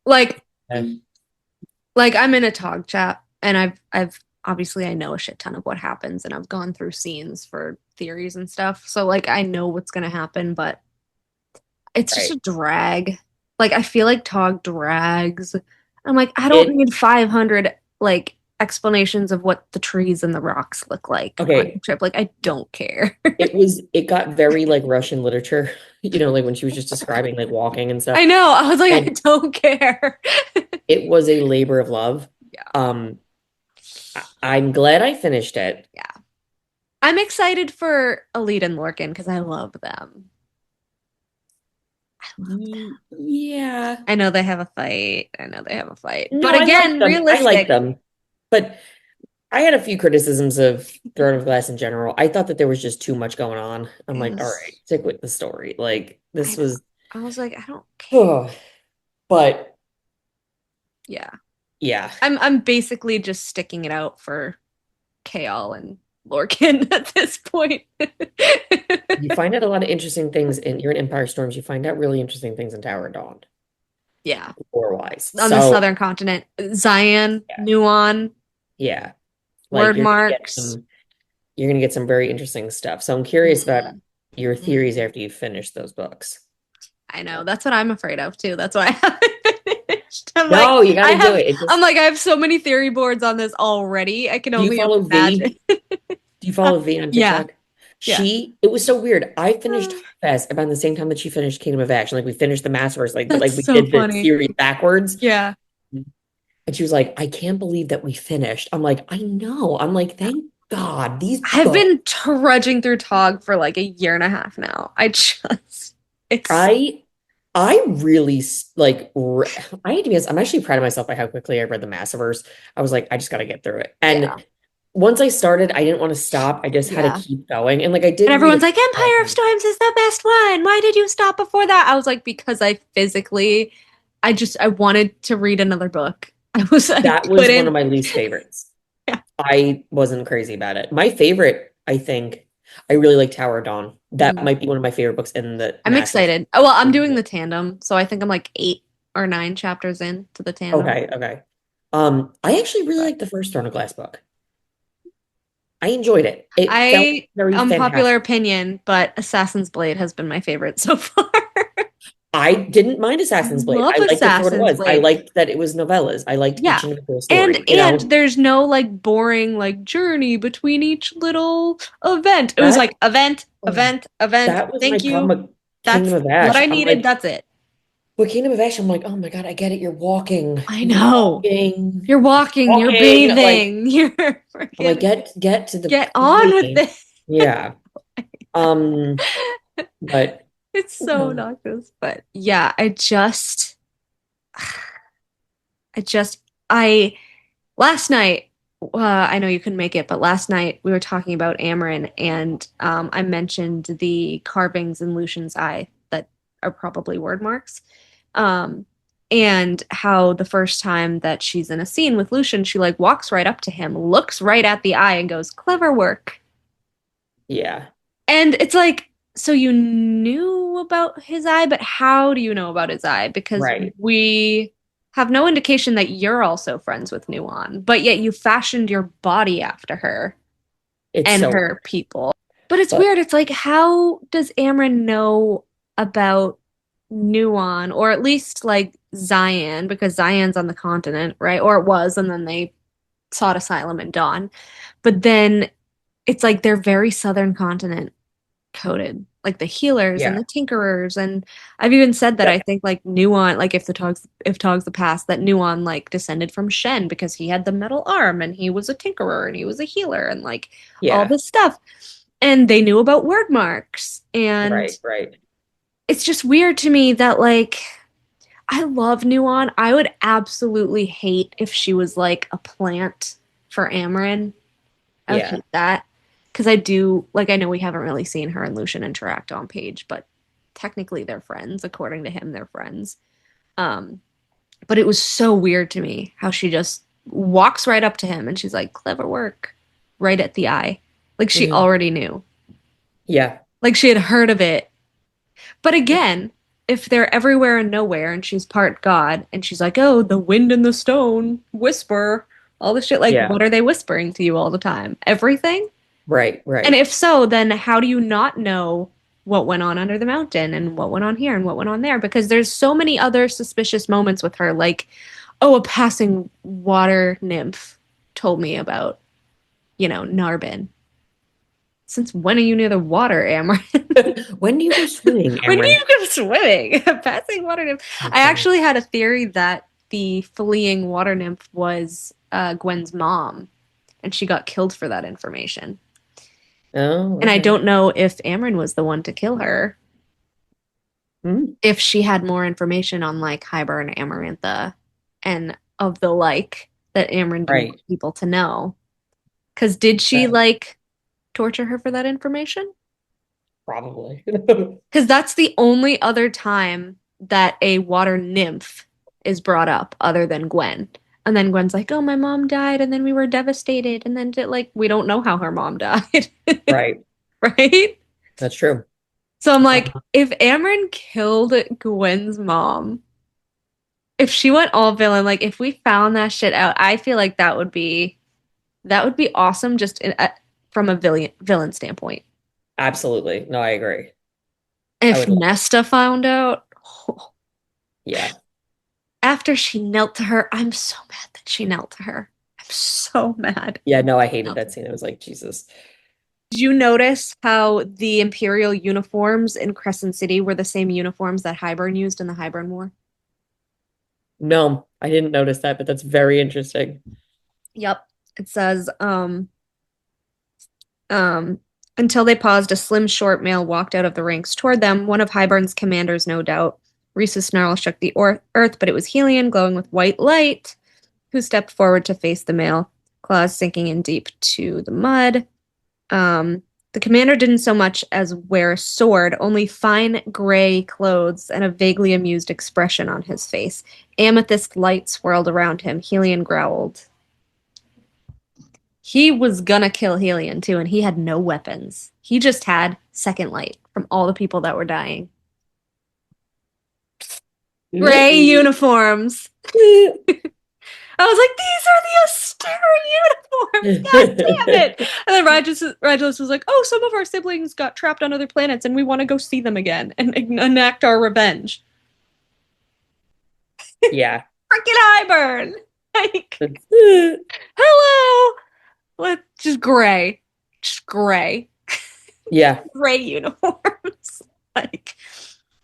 Like I'm in a Tog chat, and I've obviously I know a shit ton of what happens, and I've gone through scenes for theories and stuff. So like I know what's gonna happen, but it's just a drag. Like I feel like Tog drags. I'm like, I don't need 500 like explanations of what the trees and the rocks look like on the trip. Like I don't care. It got very like Russian literature, you know, like when she was just describing like walking and stuff. I know. I was like, I don't care. It was a labor of love. Yeah. I'm glad I finished it. Yeah. I'm excited for Elite and Lorcan because I love them. Yeah. I know they have a fight. No, but again, realistic. I like them. But I had a few criticisms of Throne of Glass in general. I thought that there was just too much going on. I'm like, all right, stick with the story. Like this was I was like, I don't care. But yeah. Yeah. I'm basically just sticking it out for Kaol and Lorcan at this point. You find out a lot of interesting things you're in Empire Storms. You find out really interesting things in Tower of Dawn. Yeah. lore-wise. On the southern continent. Zion, Nuon. Yeah. Like Word marks. You're gonna get some very interesting stuff. So I'm curious about your theories after you finish those books. I know. That's what I'm afraid of too. That's why I haven't finished. You gotta do it. I'm like, I have so many theory boards on this already. I can only imagine. Do you follow V on TikTok? It was so weird. I finished Fest about the same time that she finished Kingdom of Action. Like we finished the maasverse, we did the series backwards. Yeah. And she was like, I can't believe that we finished. I'm like, I know. I'm like, thank God. I've been trudging through Tog for like a year and a half now. I really like I hate to be honest, I'm actually proud of myself by how quickly I read the maasverse. I was like, I just got to get through it. And once I started, I didn't want to stop. I just had to keep going. And like I did. And everyone's like, Empire of Storms is the best one. Why did you stop before that? I was like, because I wanted to read another book. That was one of my least favorites. I wasn't crazy about it. My favorite, I think, I really like Tower of Dawn. That might be one of my favorite books in the I'm excited. Well, I'm doing the tandem, so I think I'm like 8 or 9 chapters into the tandem. Okay. I actually really like the first Throne of Glass book. I enjoyed it. It felt very unpopular opinion, but Assassin's Blade has been my favorite so far. I didn't mind Assassin's Blade. I liked it for what it was. I liked that it was novellas. I liked each individual story. And there's no like boring like journey between each little event. It was like event. That was Thank my you. problem with That's Kingdom of Ash. what I needed. That's it. With Kingdom of Ash, I'm like, oh my God, I get it. You're walking. I know. You're walking. You're bathing. You're freaking... I'm like, get to the get on with it. Yeah. But it's so obnoxious. But yeah, last night, I know you couldn't make it, but last night we were talking about Amren, and I mentioned the carvings in Lucian's eye that are probably word marks. And how the first time that she's in a scene with Lucian, she like walks right up to him, looks right at the eye, and goes, "Clever work." Yeah. And it's like, so you knew about his eye, but how do you know about his eye? Because we have no indication that you're also friends with Nuon, but yet you fashioned your body after her her people. But it's weird. It's like, how does Amren know about Nuon, or at least like Zion, because Zion's on the continent, right? Or it was, and then they sought asylum in Dawn. But then it's like they're very southern continent coded, like the healers and the tinkerers. And I've even said that I think like Nuon, like if Tog's the past, that Nuon like descended from Shen because he had the metal arm and he was a tinkerer and he was a healer and like all this stuff. And they knew about word marks. And right. It's just weird to me that like I love Nuon. I would absolutely hate if she was like a plant for Amren. I would hate that. Because I do, like, I know we haven't really seen her and Lucian interact on page, but technically they're friends. According to him, they're friends. But it was so weird to me how she just walks right up to him and she's like, "Clever work," right at the eye. Like she already knew. Yeah. Like she had heard of it. But again, if they're everywhere and nowhere and she's part god and she's like, "Oh, the wind and the stone whisper," all this shit. Like, what are they whispering to you all the time? Everything? Right. And if so, then how do you not know what went on under the mountain and what went on here and what went on there? Because there's so many other suspicious moments with her, like, oh, a passing water nymph told me about, Narbin. Since when are you near the water, Amren? When do you go swimming, Amren? When do you go swimming? A passing water nymph. I actually had a theory that the fleeing water nymph was Gwen's mom, and she got killed for that information. Oh, okay. And I don't know if Amren was the one to kill her. If she had more information on like Hyber and Amarantha and of the like that Amren didn't want people to know. Because did she like torture her for that information? Probably. Because that's the only other time that a water nymph is brought up other than Gwen. And then Gwen's like, "Oh, my mom died, and then we were devastated." And then, we don't know how her mom died. Right. Right? That's true. So I'm like, if Amren killed Gwen's mom, if she went all villain, like if we found that shit out, I feel like that would be awesome just from a villain standpoint. Absolutely. No, I agree. If Nesta found out. Yeah. After she knelt to her, I'm so mad that she knelt to her. I'm so mad. Yeah, no, I hated that scene. I was like, Jesus. Did you notice how the Imperial uniforms in Crescent City were the same uniforms that Hybern used in the Hybern War? No, I didn't notice that, but that's very interesting. Yep. It says, until they paused, a slim, short male walked out of the ranks toward them, one of Hybern's commanders, no doubt. Reese's snarl shook the earth, but it was Helion, glowing with white light, who stepped forward to face the male, claws sinking in deep to the mud. The commander didn't so much as wear a sword, only fine gray clothes and a vaguely amused expression on his face. Amethyst light swirled around him. Helion growled. He was gonna kill Helion too, and he had no weapons. He just had second light from all the people that were dying. Gray uniforms. I was like, these are the Astera uniforms! God damn it! And then Regulus was like, oh, some of our siblings got trapped on other planets and we want to go see them again and enact our revenge. Yeah. Freaking Hybern! Like, hello! Just gray. Just gray. Yeah. Gray uniforms. Like,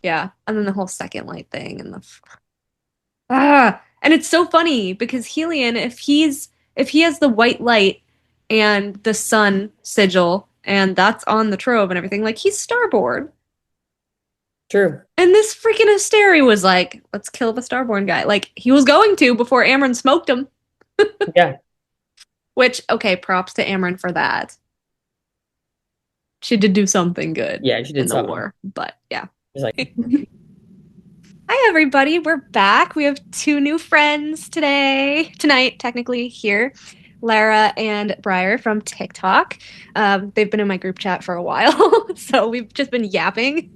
yeah. And then the whole second light thing and the... And it's so funny because Helion, if he has the white light and the sun sigil and that's on the trove and everything, like he's Starborn. True. And this freaking Asteri was like, let's kill the Starborn guy. Like he was going to before Amren smoked him. Yeah. Which, okay, props to Amren for that. She did do something good. Yeah, she did in the war, but yeah. She's like. Hi, everybody. We're back. We have 2 new friends tonight, technically here. Lara and Briar from TikTok. They've been in my group chat for a while, so we've just been yapping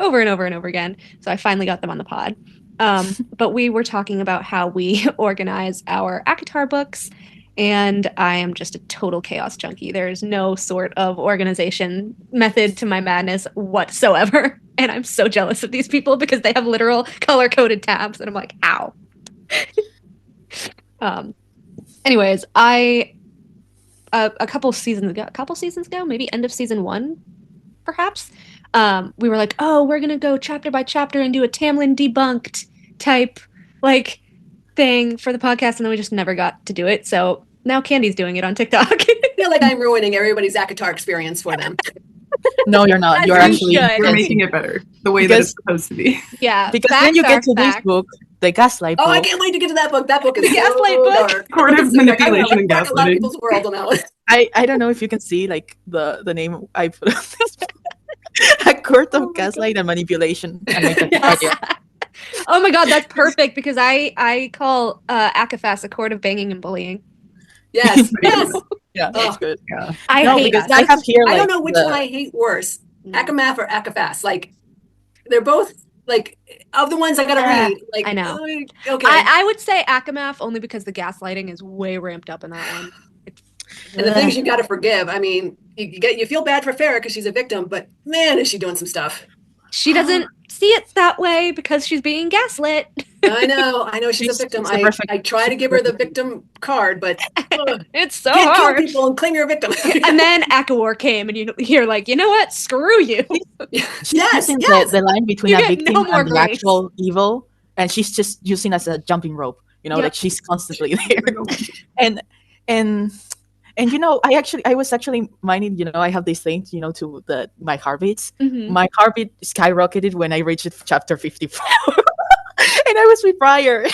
over and over and over again. So I finally got them on the pod. But we were talking about how we organize our ACOTAR books, and I am just a total chaos junkie. There is no sort of organization method to my madness whatsoever. And I'm so jealous of these people because they have literal color-coded tabs. And I'm like, ow. Anyways, a couple seasons ago, maybe end of season 1, perhaps, we were like, oh, we're going to go chapter by chapter and do a Tamlin debunked type, like, thing for the podcast. And then we just never got to do it. So now Candy's doing it on TikTok. I feel like I'm ruining everybody's ACOTAR experience for them. No, you're not. You're making it better the way that it's supposed to be. Yeah. Because when you get to this book, the Gaslight book. Oh, I can't wait to get to that book. That book is the Gaslight book. Dark. Court of Manipulation and Gaslighting. A lot of people's world on that one. I don't know if you can see like the name I put on this. A Court of Gaslight and Manipulation. Oh my god, that's perfect because I call ACOFAS a court of banging and bullying. Yes, yes. Yeah, that's good. Yeah. I hate that. I have here. I don't know which one I hate worse, ACOMAF or ACOFAS. Like, they're both like of the ones I gotta read. Like, I know. Okay. I would say ACOMAF only because the gaslighting is way ramped up in that one. And the things you gotta forgive. I mean, you feel bad for Farrah because she's a victim, but man, is she doing some stuff. She doesn't see it that way because she's being gaslit. I know she's a victim. I try to give her the victim card, but it's so can't hard. kill people and cling her a victim. And then ACOWAR came, and you're like, you know what? Screw you. Yes. The line between a victim and the grace. actual evil, and she's just using as a jumping rope. You know, like she's constantly there. And you know, I was actually minding, you know, I have this thing, you know, to my heartbeats. Mm-hmm. My heartbeat skyrocketed when I reached chapter 54. And I was with Briar.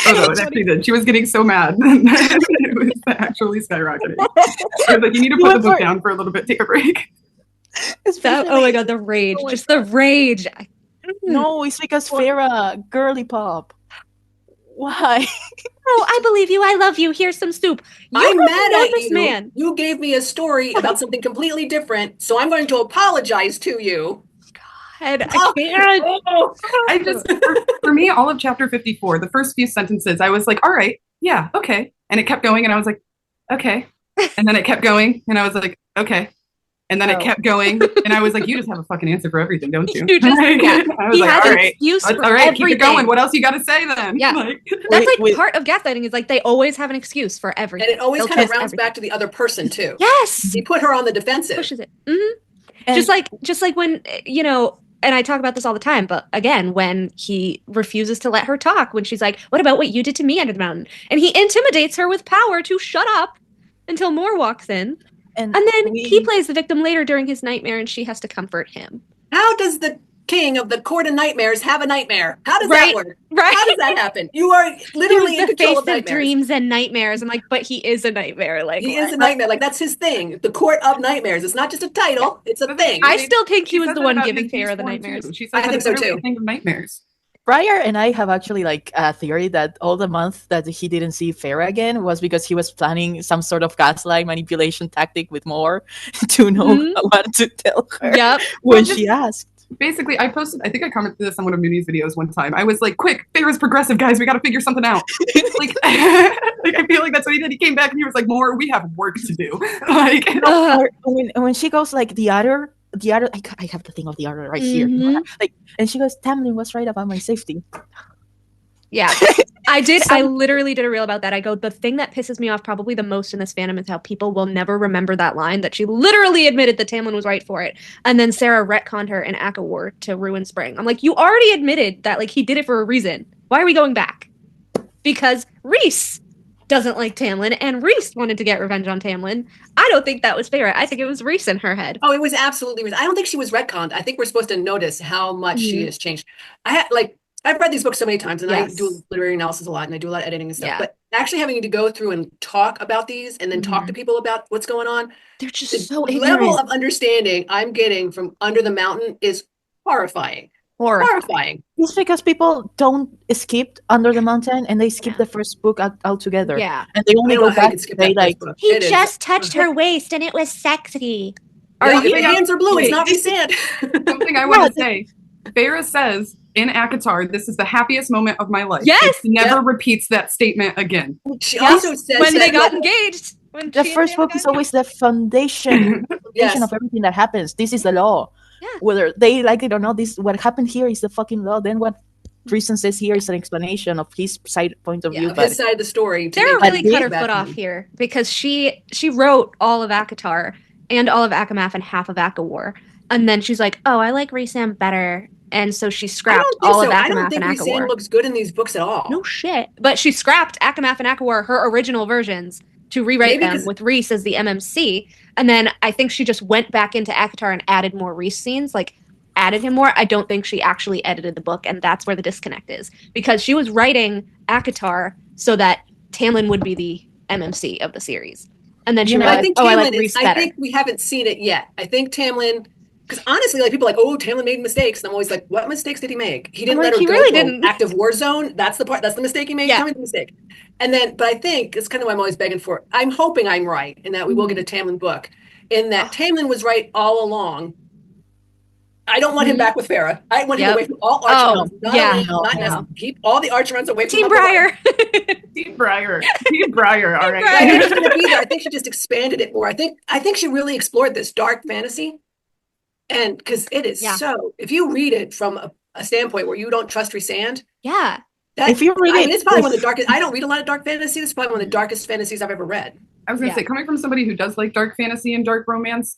Oh no, it actually did. She was getting so mad it was actually skyrocketing. I was like, you need to put the book down for a little bit, take a break. Oh my god, the rage. Just the rage. No, it's because Farrah, girly pop. Why? Oh, I believe you. I love you. Here's some soup. I'm mad at this you. Man. You gave me a story about something completely different, so I'm going to apologize to you. head. I can't. I just, for me, all of chapter 54, the first few sentences, I was like, all right, yeah, okay. And it kept going, and I was like, okay. And then it kept going, and I was like, okay. And then it kept going, and I was like, you just have a fucking answer for everything, don't you? You just, I was he like, has all an right, excuse for all right, everything. keep it going. What else you got to say then? Yeah. That's like part of gaslighting is like they always have an excuse for everything. And it always kind of rounds back to the other person too. Yes. He put her on the defensive. Pushes it. Just like when, and I talk about this all the time, but again, when he refuses to let her talk, when she's like, what about what you did to me under the mountain? And he intimidates her with power to shut up until Moore walks in. And then he plays the victim later during his nightmare, and she has to comfort him. How does the king of the court of nightmares have a nightmare? How does that work? Right. How does that happen? You are literally in control of nightmares. Dreams and nightmares. I'm like, but he is a nightmare. Like he is a nightmare. Like that's his thing. The court of nightmares. It's not just a title. It's a thing. I still think he was the one giving Feyre the nightmares. I think so too. Think of nightmares. Briar and I have actually like a theory that all the months that he didn't see Feyre again was because he was planning some sort of gaslight manipulation tactic with Moore to know what to tell her when she asked. Basically, I think I commented this on one of Mooney's videos one time. I was like, quick, Feyre's progressive, guys. We got to figure something out. Like I feel like that's what he did. He came back and he was like, Moore, we have work to do. Like when she goes like the other I have the thing of the other right here. Like, and she goes, Tamlin was right about my safety. Yeah. I literally did a reel about that. I go, the thing that pisses me off probably the most in this fandom is how people will never remember that line that she literally admitted that Tamlin was right for it. And then Sarah retconned her in Aka War to ruin Spring. I'm like, you already admitted that like he did it for a reason. Why are we going back? Because Rhys doesn't like Tamlin, and Rhys wanted to get revenge on Tamlin. I don't think that was Feyre. I think it was Rhys in her head. Oh, it was absolutely Rhys. I don't think she was retconned. I think we're supposed to notice how much she has changed. I've read these books so many times, and I do literary analysis a lot, and I do a lot of editing and stuff. Yeah. But actually having to go through and talk about these, and then talk to people about what's going on, they're just so ignorant. The level of understanding I'm getting from Under the Mountain is horrifying. Horrifying. It's because people don't skip Under the Mountain, and they skip the first book altogether. Yeah, and they only go back to say like, he just touched her waist, and it was sexy. Your hands are blue. It's not sand. Something I want to say. Feyre says in ACOTAR, this is the happiest moment of my life. Yes. She never repeats that statement again. She also says when they got engaged. The first book is always the foundation of everything that happens. This is the law. Yeah. Whether they like it or not, what happened here is the fucking law. Then what Reason says here is an explanation of his point of view. But his side of the story. Sarah really cut her foot off here because she wrote all of ACOTAR and all of ACOMAF and half of Aka War. And then she's like, oh, I like Rhysand better. And so she scrapped all of ACOMAF and Aka War. I don't think Rhysand looks good in these books at all. No shit. But she scrapped ACOMAF and Aka War, her original versions, to rewrite them with Rhys as the MMC. And then I think she just went back into ACOTAR and added more Rhys scenes, like added him more. I don't think she actually edited the book, and that's where the disconnect is. Because she was writing ACOTAR so that Tamlin would be the MMC of the series. And then she realized, I like Rhys better. I think we haven't seen it yet. I think Tamlin, because honestly, like people are like, oh, Tamlin made mistakes. And I'm always like, what mistakes did he make? He didn't let her go to an active war zone. That's the part. That's the mistake he made. Tell me the mistake. And then, but I think it's kind of what I'm always begging for. I'm hoping I'm right in that we will get a Tamlin book. In that Tamlin was right all along. I don't want him back with Feyre. I want him away from all Archer. Keep all the Archer runs away from Team Briar. Team Briar. Team Briar. All right. I think she's going to be there. I think she just expanded it more. I think she really explored this dark fantasy. And because it is so, if you read it from a standpoint where you don't trust Rhysand, if you read it, it's probably one of the darkest. I don't read a lot of dark fantasy. This is probably one of the darkest fantasies I've ever read. I was going to say, coming from somebody who does like dark fantasy and dark romance,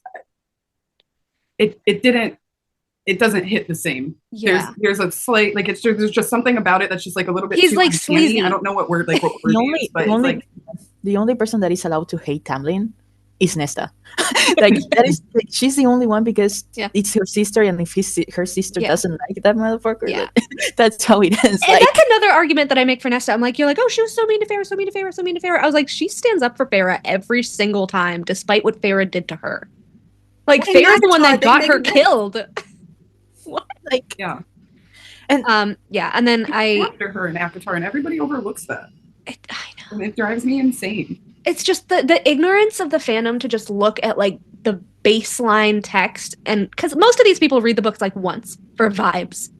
it doesn't hit the same. Yeah. There's a slight, like there's just something about it that's just like a little bit. He's too like uncanny. sleazy. I don't know what word but the only person that is allowed to hate Tamlin is Nesta. She's the only one because it's her sister, and if her sister doesn't like that motherfucker, that's how it ends. And that's another argument that I make for Nesta. I'm like, you're like, oh, she was so mean to Feyre, so mean to Feyre, so mean to Feyre. I was like, she stands up for Feyre every single time, despite what Feyre did to her. Like, Feyre's the one that got her killed. What? Like, and and then after her in ACOTAR, and everybody overlooks that. I know. And it drives me insane. It's just the ignorance of the fandom to just look at like the baseline text, and because most of these people read the books like once for vibes,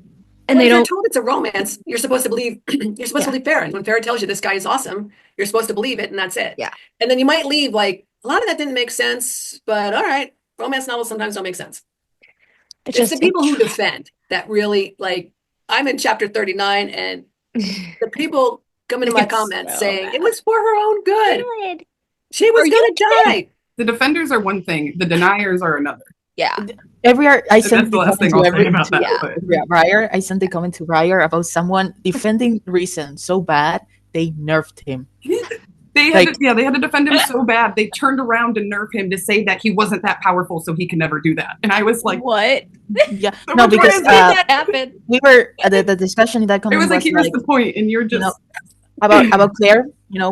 and they don't. You're told it's a romance. You're supposed to believe. You're supposed to believe Farrah. When Farrah tells you this guy is awesome, you're supposed to believe it, and that's it. Yeah. And then you might leave like a lot of that didn't make sense, but all right, romance novels sometimes don't make sense. It's the people who defend that really like. I'm in chapter 39, and the people come into my comments saying it was for her own good. She was going to die. The defenders are one thing. The deniers are another. Yeah. Every I sent the last thing I'll say about that. Ryer, I sent a comment to Ryer about someone defending Reason so bad they nerfed him. They had to defend him so bad they turned around and nerf him to say that he wasn't that powerful, so he can never do that. And I was like, "What? Yeah, no, because that happened. We were the discussion in that comment. It was like, here's the point, and you're just about Claire.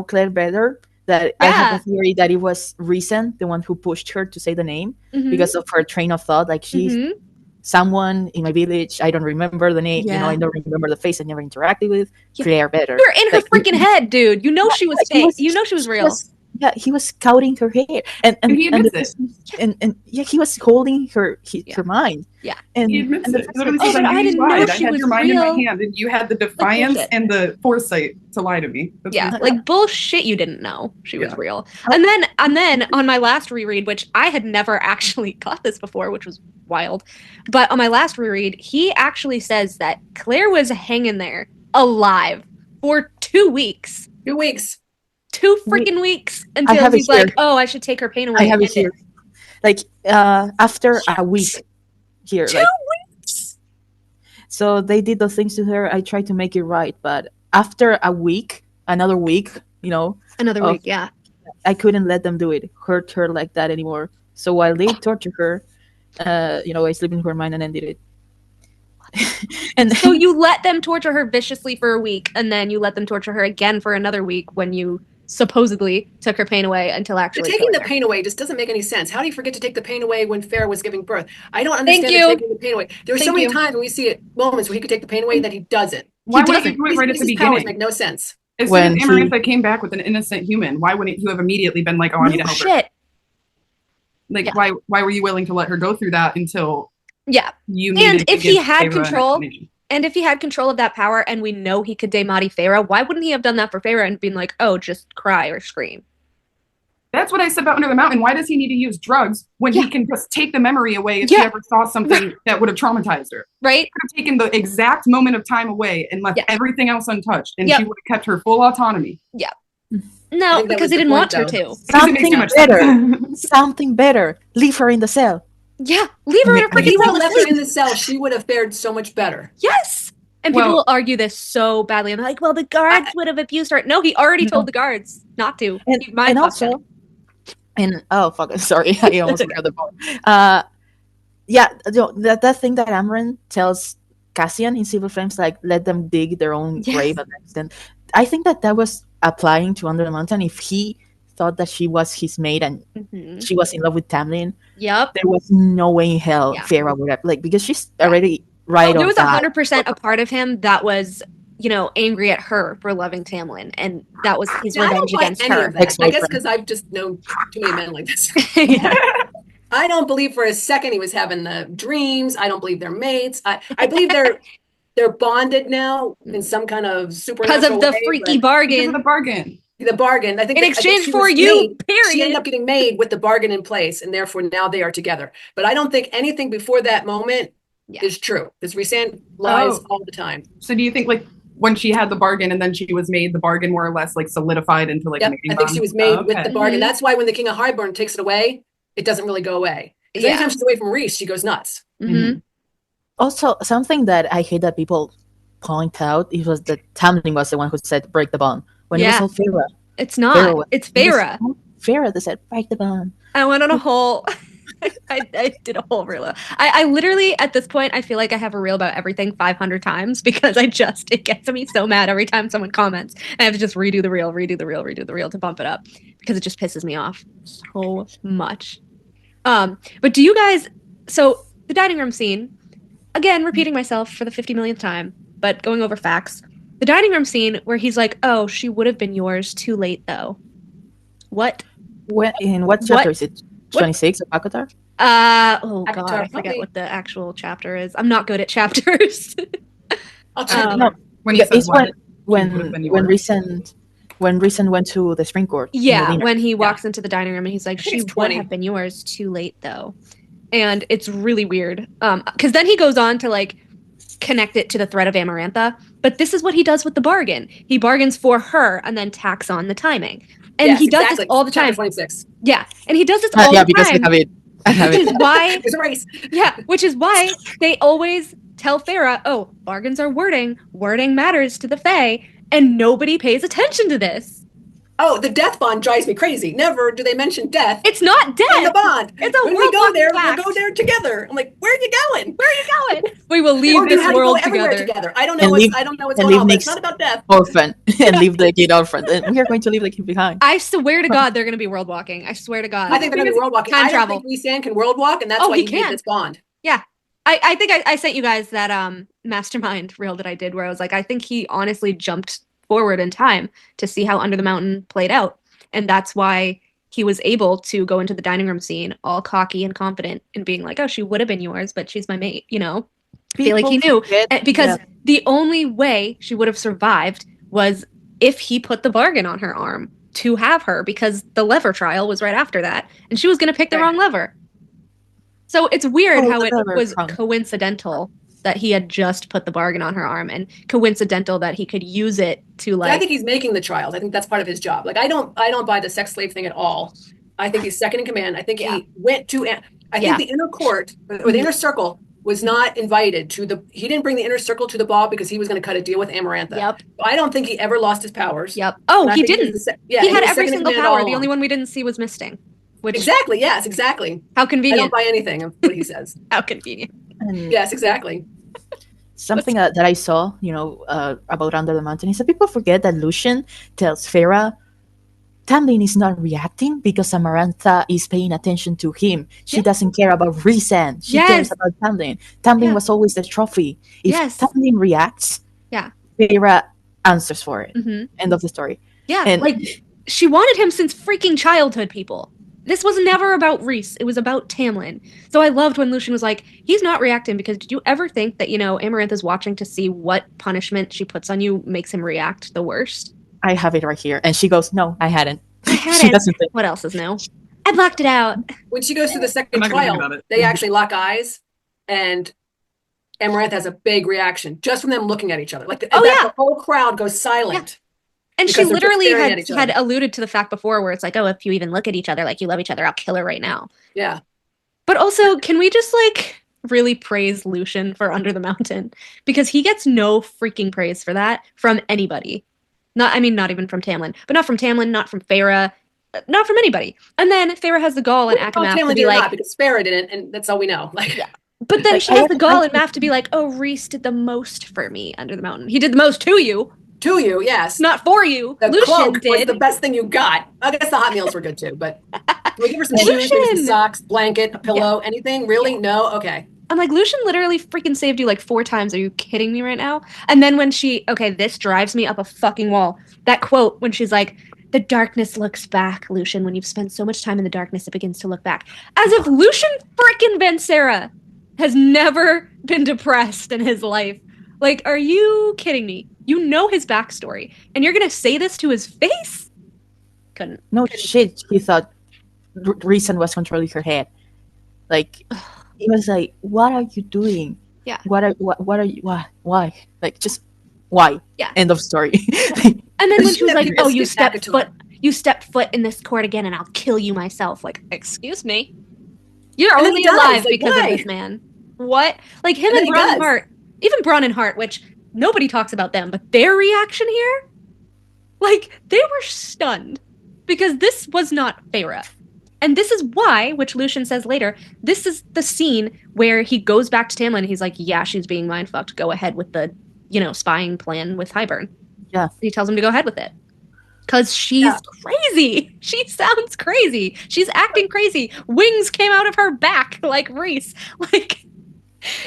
Claire Better. That I have a theory that it was Reason, the one who pushed her to say the name because of her train of thought. Like she's someone in my village. I don't remember the name. Yeah. I don't remember the face. I never interacted with Claire Better. You're in her freaking head, dude. You know she was fake. You know she was real. He was scouting her hair, and he admits it. And he was holding her mind. Yeah, and he admits it. But I didn't know she I had was your mind real. in my hand, and you had the defiance and the foresight to lie to me. Like bullshit. You didn't know she was real. And then on my last reread, which I had never actually got this before, which was wild, but on my last reread, he actually says that Claire was hanging there alive for 2 weeks. 2 weeks. 2 freaking weeks until he's like, "Oh, I should take her pain away." I have it here. Like after a week here. 2 weeks. So they did those things to her. I tried to make it right, but after a week, another week, another week, yeah. I couldn't let them do it, hurt her like that anymore. So while they tortured her, I slipped into her mind and ended it. And so you let them torture her viciously for a week, and then you let them torture her again for another week when you supposedly took her pain away until actually taking the pain away just doesn't make any sense. How do you forget to take the pain away when Farrah was giving birth? I don't understand taking the pain away. There are so many times when we see moments where he could take the pain away that he doesn't. Why wouldn't he do it right at the beginning? Make no sense. As soon as Amarantha came back with an innocent human, why wouldn't you have immediately been like, "Oh, I need to help her"? Like, why were you willing to let her go through that until you needed and if he had control? And if he had control of that power and we know he could demati Farrah, why wouldn't he have done that for Farrah and been like, "Oh, just cry or scream"? That's what I said about Under the Mountain. Why does he need to use drugs when he can just take the memory away if she ever saw something that would have traumatized her? Right? He could have taken the exact moment of time away and left everything else untouched, and she would have kept her full autonomy. Yeah. No, because he didn't want her to. Something better. Leave her in the cell. Yeah, leave her in her freaking cell. Left her in the cell, she would have fared so much better. Yes. And people will argue this so badly. I'm like, well, the guards would have abused her. No, he already told the guards not to. And also, oh fuck, sorry, I almost forgot the phone. That thing that Amren tells Cassian in Silver Flames, like, let them dig their own grave at next. And I think that was applying to Under the Mountain. If he thought that she was his mate and she was in love with Tamlin, there was no way in hell Farrah would have, because she's already there was 100% a part of him that was, angry at her for loving Tamlin, and that was his revenge against her. I guess because I've just known too many men like this. I don't believe for a second he was having the dreams. I don't believe they're mates. I believe they're bonded now in some kind of supernatural because of the freaky bargain. Because of the bargain. The bargain. I think in exchange for you, period. She ended up getting made with the bargain in place, and therefore now they are together. But I don't think anything before that moment is true. Because Rhysand lies all the time. So do you think when she had the bargain and then she was made, the bargain more or less solidified into a mating I think she was made with the bargain. That's why when the King of Highborn takes it away, it doesn't really go away. Because anytime she's away from Rhys, she goes nuts. Also, something that I hate that people point out, it was that Tamlin was the one who said break the bond. When it was all Farrah. It's not. It's Farrah. Farrah that said break the bond. I went on a whole... I did a whole reel. I literally, at this point, I feel like I have a reel about everything 500 times because it gets me so mad every time someone comments. I have to just redo the reel to bump it up because it just pisses me off so much. But do you guys... So, the dining room scene, again, repeating myself for the 50 millionth time, but going over facts. The dining room scene where he's like, "Oh, she would have been yours. Too late, though." What? In what chapter is it? 26 of Akatar? Oh god, I forget what the actual chapter is. I'm not good at chapters. I'll check. No, when Risen went to the Spring Court. Yeah, when he walks into the dining room and he's like, "She would have been yours too late, though," and it's really weird. Because then he goes on to like connect it to the threat of Amarantha, but this is what he does with the bargain. He bargains for her and then tacks on the timing, and he does this all the time. 26. Yeah, and he does this all the time. Because we have it. Which is why there's a race. Yeah, which is why they always tell Farah, "Oh, bargains are wording. Wording matters to the Fae," and nobody pays attention to this. Oh, the death bond drives me crazy. Never do they mention death. It's not death. In the bond. It's a when we go there, we'll go there together. I'm like, where are you going? Where are you going? We will leave this world together. I don't know what's going on, but it's not about death. Orphan and leave the kid orphan. And we are going to leave the kid behind. I swear to God, they're going to be world walking. I swear to God. I think they're going to be world walking. Time travel. I don't think Lisanne can world walk, and that's why he needs this bond. Yeah. I think I sent you guys that mastermind reel that I did where I was like, I think he honestly jumped forward in time to see how Under the Mountain played out. And that's why he was able to go into the dining room scene all cocky and confident and being like, "Oh, she would have been yours, but she's my mate," you know? I feel like he knew. Because the only way she would have survived was if he put the bargain on her arm to have her, because the lever trial was right after that. And she was going to pick the wrong lever. So it's weird how it was coincidental that he had just put the bargain on her arm, and coincidental that he could use it to like. I think he's making the child. I think that's part of his job. Like I don't buy the sex slave thing at all. I think he's second in command. I think he went to. I think the inner court or the inner circle was not invited to the. He didn't bring the inner circle to the ball because he was going to cut a deal with Amarantha. Yep. I don't think he ever lost his powers. Yep. Oh, he didn't. He had every single power. The only one we didn't see was Misting. Which, exactly. Yes. Exactly. How convenient. I don't buy anything of what he says. How convenient. Yes. Exactly. Something that I saw, about Under the Mountain is that people forget that Lucian tells Farah, Tamlin is not reacting because Amarantha is paying attention to him. She doesn't care about Risen. She cares about Tamlin. Tamlin was always the trophy. If Tamlin reacts, Farah answers for it. Mm-hmm. End of the story. Yeah, and she wanted him since freaking childhood, people. This was never about Rhys. It was about Tamlin. So I loved when Lucian was like, he's not reacting because did you ever think that, Amarantha's watching to see what punishment she puts on you makes him react the worst? I have it right here. And she goes, no, I hadn't. She doesn't think. What else is new? I blocked it out. When she goes through the second trial, they actually lock eyes and Amarantha has a big reaction just from them looking at each other. Like the whole crowd goes silent. Yeah. And she literally had alluded to the fact before where it's like, oh, if you even look at each other like you love each other, I'll kill her right now. Yeah. But also, can we just really praise Lucian for Under the Mountain? Because he gets no freaking praise for that from anybody. Not even from Tamlin. But not from Tamlin, not from Farah, not from anybody. And then Farah has the gall and Akamath to be like... not because Farah didn't, and that's all we know. But then she has the gall and Math to be like, oh, Rhys did the most for me Under the Mountain. He did the most to you. To you, yes. Not for you. The Lucian cloak did. Was the best thing you got. I guess the hot meals were good too, but can we give her some shoes, maybe some socks, blanket, a pillow, anything? Really? No? Okay. I'm like, Lucian literally freaking saved you 4 times. Are you kidding me right now? And then when this drives me up a fucking wall. That quote when she's like, the darkness looks back, Lucian. When you've spent so much time in the darkness, it begins to look back. As if Lucian freaking Vansera has never been depressed in his life. Are you kidding me? You know his backstory, and you're gonna say this to his face? Couldn't. No shit. He thought Rhys was controlling her head. He was like, "What are you doing? Yeah. What are you? Why? Just why? Yeah. End of story." And then when she was like, "Oh, you stepped foot in this court again, and I'll kill you myself." Excuse me. You're only alive because of this man. What? Him and Bronn and Hart. Even Bronn and Hart, which nobody talks about them, but their reaction here, they were stunned because this was not Farah. And this is why, which Lucian says later, this is the scene where he goes back to Tamlin and he's like, yeah, she's being mind-fucked. Go ahead with the, spying plan with Hybern. Yeah. He tells him to go ahead with it. Because she's crazy. She sounds crazy. She's acting crazy. Wings came out of her back like Rhys.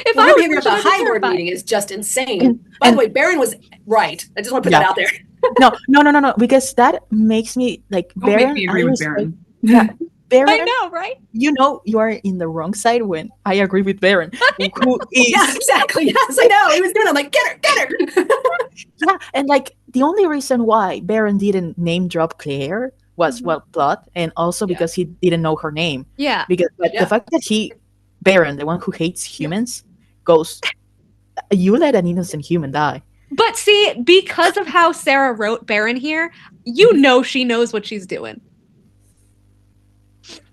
If I was the Hybern meeting is just insane. By the way, Baron was right. I just want to put that out there. No. Because that makes me Baron. Make me agree with Baron. Baron, I know, right? You know you are in the wrong side when I agree with Baron, who is yeah, exactly. Yes, I know. He was doing it. I'm like, get her. Yeah, and like the only reason why Baron didn't name drop Claire was plot, and also because he didn't know her name. Yeah. Because the fact that Baron, the one who hates humans, goes, you let an innocent human die. But see, because of how Sarah wrote Baron here, you know she knows what she's doing.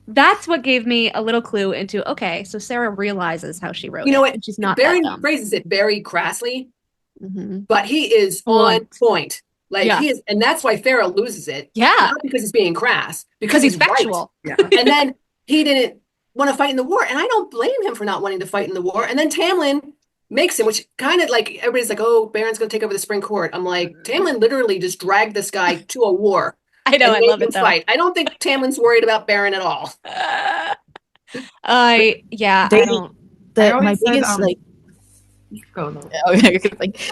That's what gave me a little clue into, okay, so Sarah realizes how she wrote You know what? And she's not Baron phrases it very crassly, but he is on point. Like he is, and that's why Farrah loses it. Yeah. Not because he's being crass, because he's factual. Right. Yeah. And then he didn't want to fight in the war. And I don't blame him for not wanting to fight in the war. And then Tamlin makes him, which kind of like everybody's like, oh, Baron's going to take over the Spring Court. I'm like, Tamlin literally just dragged this guy to a war. I know, I love it though. Fight. I don't think Tamlin's worried about Baron at all. I don't. My biggest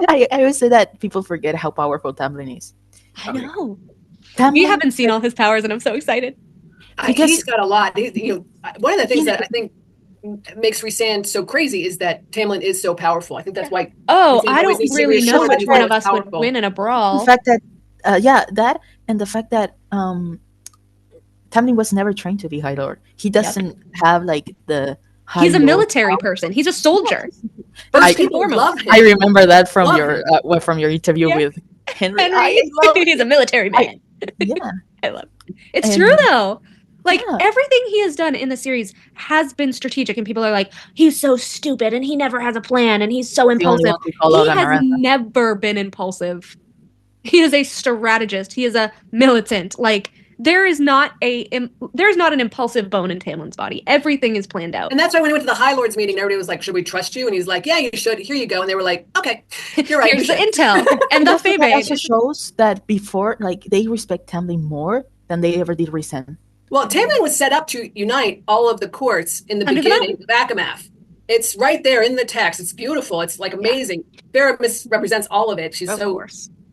I always say that people forget how powerful Tamlin is. I know. We haven't seen all his powers, and I'm so excited. Because he's got a lot. One of the things that I think makes Rhysand so crazy is that Tamlin is so powerful. I think that's why. I don't really know which one of us would win in a brawl. The fact that, that and the fact that Tamlin was never trained to be High Lord. He doesn't have like the. He's a military person. He's a soldier. First people love him. I remember that from your interview with Henry. He's a military man. I love it. It's true though. Like everything he has done in the series has been strategic, and people are like, he's so stupid and he never has a plan and he's so impulsive. He has never been impulsive. He is a strategist. He is a militant. Like there's not an impulsive bone in Tamlin's body. Everything is planned out. And that's why when he went to the High Lords meeting, everybody was like, should we trust you? And he's like, yeah, you should. Here you go. And they were like, okay, you're right. Here's the intel. And the Fae Babe also shows that before, like, they respect Tamlin more than they ever did Rhysand. Well, Tamlin was set up to unite all of the courts in the beginning of Akamath. It's right there in the text. It's beautiful. It's like amazing. Farrah misrepresents all of it. She's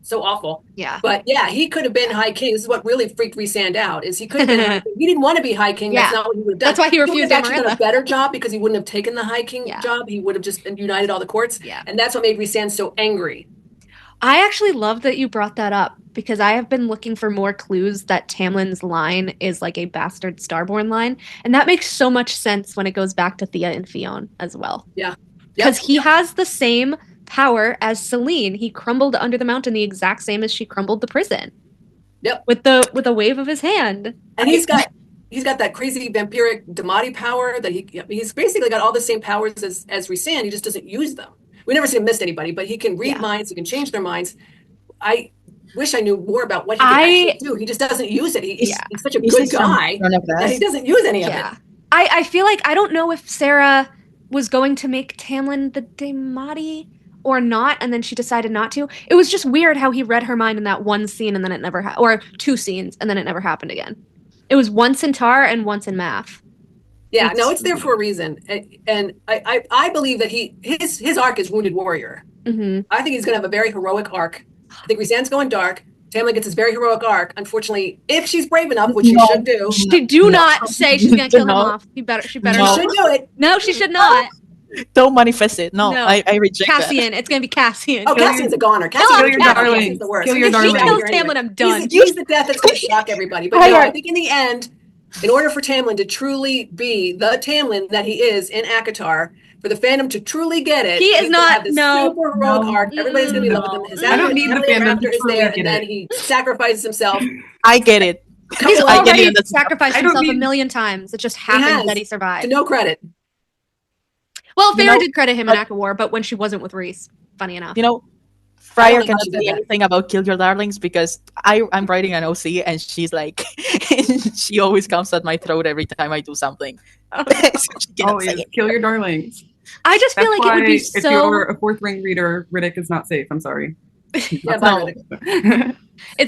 so awful. Yeah. But yeah, he could have been High King. This is what really freaked Rhysand out. Is he could have been High King. He didn't want to be High King. That's not what he would have done. That's why he refused. He would have actually done a better job because he wouldn't have taken the High King job. He would have just united all the courts. Yeah. And that's what made Rhysand so angry. I actually love that you brought that up because I have been looking for more clues that Tamlin's line is like a bastard Starborn line. And that makes so much sense when it goes back to Thea and Fionn as well. Yeah. Because he has the same power as Selene. He crumbled under the mountain the exact same as she crumbled the prison. Yep. With a wave of his hand. And he's got that crazy vampiric Damati power that he's basically got all the same powers as Rhysand. He just doesn't use them. We never see him miss anybody, but he can read minds. He can change their minds. I wish I knew more about what he can actually do. He just doesn't use it. He's such a good guy that he doesn't use any of it. I feel like I don't know if Sarah was going to make Tamlin the Damati or not, and then she decided not to. It was just weird how he read her mind in that one scene, and then it never or two scenes, and then it never happened again. It was once in Tar and once in Math. Yeah, it's there for a reason, and I believe that his arc is Wounded Warrior. Mm-hmm. I think he's going to have a very heroic arc. I think Rhysand's going dark. Tamlin gets his very heroic arc. Unfortunately, if she's brave enough, which she should do. She do not say she's going to kill him off. She should do it. No, she should not. Don't manifest it. No. I reject Cassian. It's going to be Cassian. Oh, Cassian's a goner. Cassian's the worst. Kill your darling. If she kills Tamlin, I'm done. He's the death that's going to shock everybody. But I think in the end, in order for Tamlin to truly be the Tamlin that he is in ACOTAR, for the fandom to truly get it, he is not. Super heroic arc. Everybody's going to be loving him. His I don't need the fandom to is truly there, get and then it. he sacrifices himself. I get it. He's already sacrificed himself a million times. It just happened that he survived. To no credit. Well, Farrah did credit him in Act of War, but when she wasn't with Rhys, funny enough. Fryer cannot say anything about Kill Your Darlings because I'm writing an OC and she's like, she always comes at my throat every time I do something. Always kill your darlings. I just feel like it would be so. If you're a fourth ring reader, Riddick is not safe. I'm sorry. It's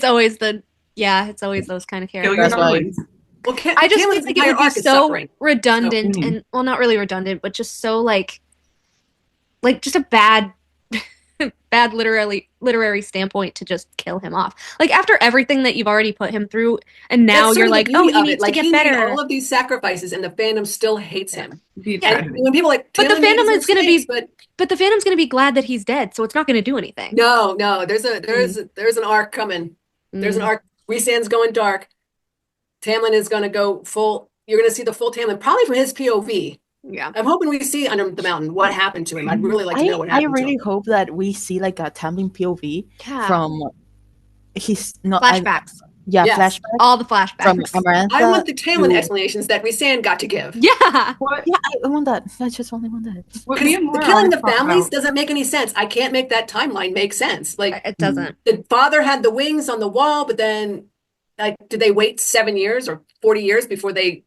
always it's always those kind of characters. Kill your darlings. Well, I just feel like it would be so redundant and not really redundant, but just so like just a bad bad literary standpoint to just kill him off. Like after everything that you've already put him through, and now you're like, oh, he needs to get better. He made all of these sacrifices, and the fandom still hates him. Yeah. And when people like, but the fandom is going to be, but the fandom's going to be glad that he's dead, so it's not going to do anything. No, there's an arc coming. There's an arc. Rhysand's going dark. Tamlin is going to go full. You're going to see the full Tamlin, probably from his POV. Yeah, I'm hoping we see under the mountain what happened to him. I'd really like to know what happened. I really hope that we see like a Tamlin POV from his not flashbacks. Flashbacks. All the flashbacks from Amarantha. I want the Tamlin explanations that Rhysand got to give. Yeah, what? Yeah, I want that. I just only want that. The killing the families doesn't make any sense. I can't make that timeline make sense. Like it doesn't. The father had the wings on the wall, but then like did they wait 7 years or 40 years before they,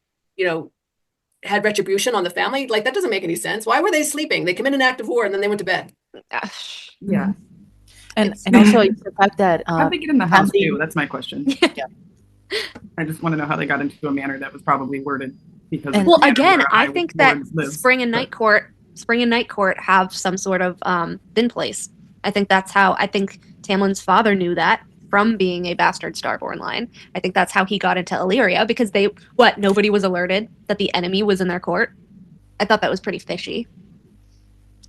had retribution on the family? Like that doesn't make any sense. Why were they sleeping? They committed an act of war and then they went to bed. Yeah. And also it's the fact that how'd they get in the house too? That's my question. Yeah. I just want to know how they got into a manor that was probably worded because I think that Spring and Night Court have some sort of thin place. I think that's how Tamlin's father knew that from being a bastard Starborn line. I think that's how he got into Illyria, because nobody was alerted that the enemy was in their court. I thought that was pretty fishy.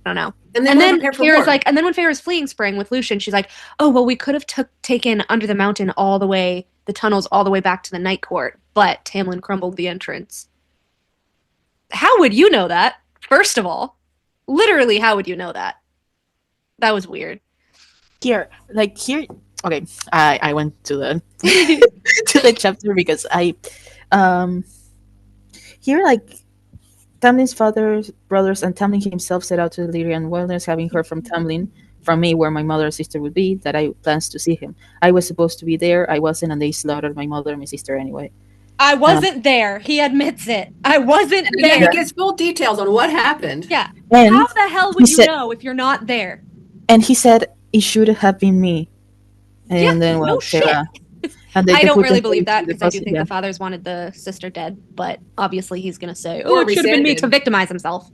I don't know. And then Feyre's like, and then when Feyre's fleeing Spring with Lucian, she's like, oh, well, we could have taken Under the Mountain the tunnels all the way back to the Night Court, but Tamlin crumbled the entrance. How would you know that? First of all, literally, how would you know that? That was weird. Here. Okay, I went to the to the chapter because Tamlin's father, brothers, and Tamlin himself set out to the Illyrian wilderness, having heard from Tamlin, from me, where my mother and sister would be, that I plans to see him. I was supposed to be there. I wasn't, and they slaughtered my mother and my sister anyway. I wasn't there. He admits it. I wasn't there. He gives full details on what happened. Yeah. And how the hell would you know if you're not there? And he said it should have been me. And then Sarah. And I don't really believe that, because I do think the fathers wanted the sister dead, but obviously he's going to say, oh, it should have been me, to victimize himself.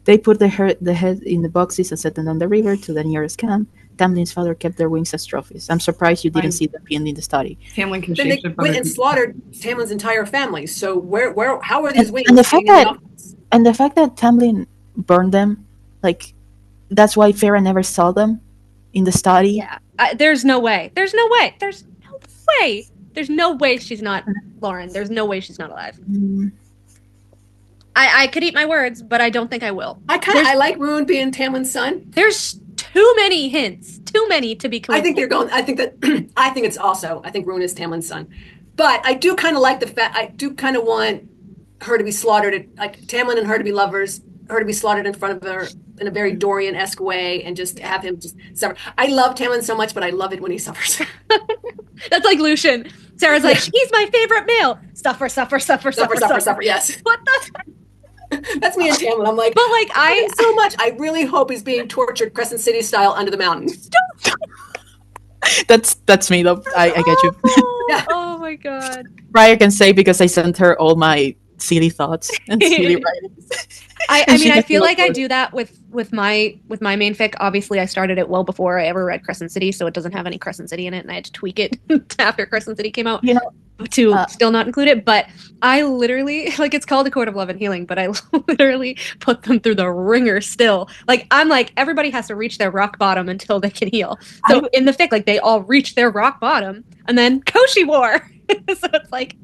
They put the head in the boxes and set them on the river to the nearest camp. Tamlin's father kept their wings as trophies. I'm surprised you didn't see them pinned in the study. Tamlin can then they went and slaughtered Tamlin's entire family. So how are these wings? And the fact that Tamlin burned them, like, that's why Feyre never saw them in the study. Yeah, there's no way. There's no way she's not Lauren. There's no way she's not alive. I could eat my words, but I don't think I will. I like Rune being Tamlin's son. There's too many hints. Too many to be clear. I think Rune is Tamlin's son. But I do kind of like the fact, I do kind of want her to be slaughtered, like Tamlin and her to be lovers, her to be slaughtered in front of her in a very Dorian-esque way, and just have him just suffer. I love Tamlin so much, but I love it when he suffers. That's like Lucian. Sarah's like, he's my favorite male. Suffer. Yes. What the? That's me and Tamlin. I'm like, but like so much. I really hope he's being tortured Crescent City style under the mountain. That's me though. I get you. Yeah. Oh my god. Raya can say, because I sent her all my silly thoughts and silly writings. I mean, I feel like I do that with my main fic. Obviously, I started it well before I ever read Crescent City, so it doesn't have any Crescent City in it, and I had to tweak it after Crescent City came out to still not include it. But I literally, like, it's called A Court of Love and Healing, but I literally put them through the ringer still. Like, I'm like, everybody has to reach their rock bottom until they can heal. So in the fic, like, they all reach their rock bottom, and then Koshi War. So it's like,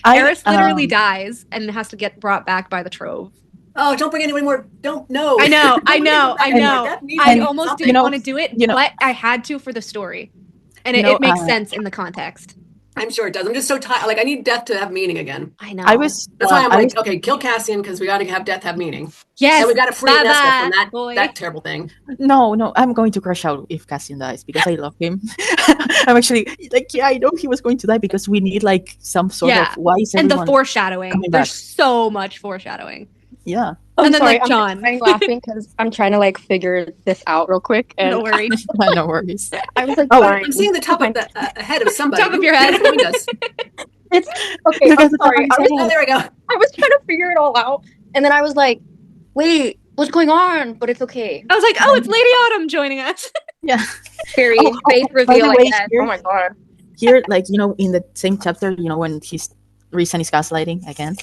Eris literally dies and has to get brought back by the Trove. Oh, don't bring anyone more. Don't know. I know. I almost didn't want to do it, but I had to for the story. And it makes sense in the context. I'm sure it does. I'm just so tired. Like, I need death to have meaning again. I know. That's why I'm like, okay, kill Cassian, because we got to have death have meaning. Yes. And we got to free Nesta from that terrible thing. No, I'm going to crash out if Cassian dies, because I love him. I'm actually like, I know he was going to die, because we need like some sort of why is and the foreshadowing. There's so much foreshadowing. Yeah. And then like John. I'm laughing because I'm trying to like figure this out real quick. And no worries. No worries. I was like, I'm seeing the top of the head of somebody. Top of your head. It's okay. I'm sorry. There we go. I was trying to figure it all out, and then I was like, wait, what's going on? But it's okay. I was like, oh, it's Lady Autumn joining us. Yeah. Very faith reveal, I guess. Here, oh my god. Here, like, in the same chapter, when Reason is gaslighting again.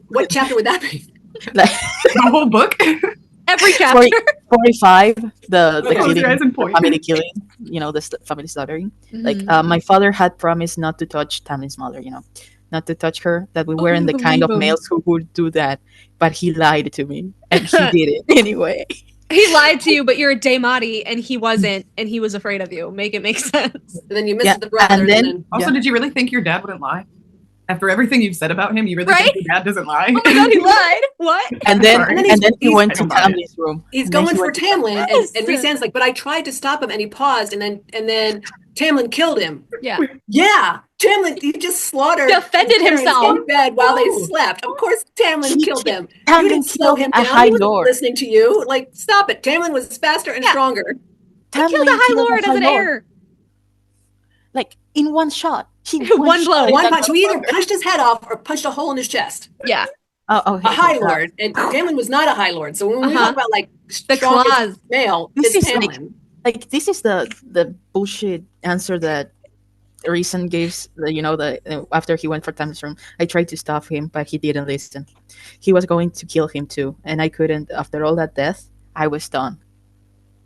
What chapter would that be? Like, the whole book? Every chapter. 45, the killing, family killing, the family slaughtering. Like, my father had promised not to touch Tamlin's mother, not to touch her, that we weren't the kind of males who would do that. But he lied to me, and he did it anyway. He lied to you, but you're a Daimati, and he wasn't, and he was afraid of you. Make it make sense. And then you missed the brother. And then also, did you really think your dad wouldn't lie? After everything you've said about him, you really think your dad doesn't lie? Oh my god, he lied. What? And then he went to Tamlin's room. He's going for Tamlin, and Rhysand's like, but I tried to stop him, and he paused, and then Tamlin killed him. Yeah. Yeah. Tamlin, he just slaughtered. Defended himself in bed while they slept. Of course, Tamlin killed him. Tamlin You didn't slow him down. High He wasn't Lord. listening to you. Like, stop it. Tamlin was faster and stronger. He killed a High Lord as an heir. Like, in one shot. One blow. One punch. We either punched his head off or punched a hole in his chest. Yeah. Oh, a High Lord. And Tamlin was not a High Lord. So when we talk about, like, the claws, male, it's Tamlin. Like, this is the bullshit answer that Reason gives, after he went for Tamlin's room. I tried to stop him, but he didn't listen. He was going to kill him too, and I couldn't. After all that death, I was done.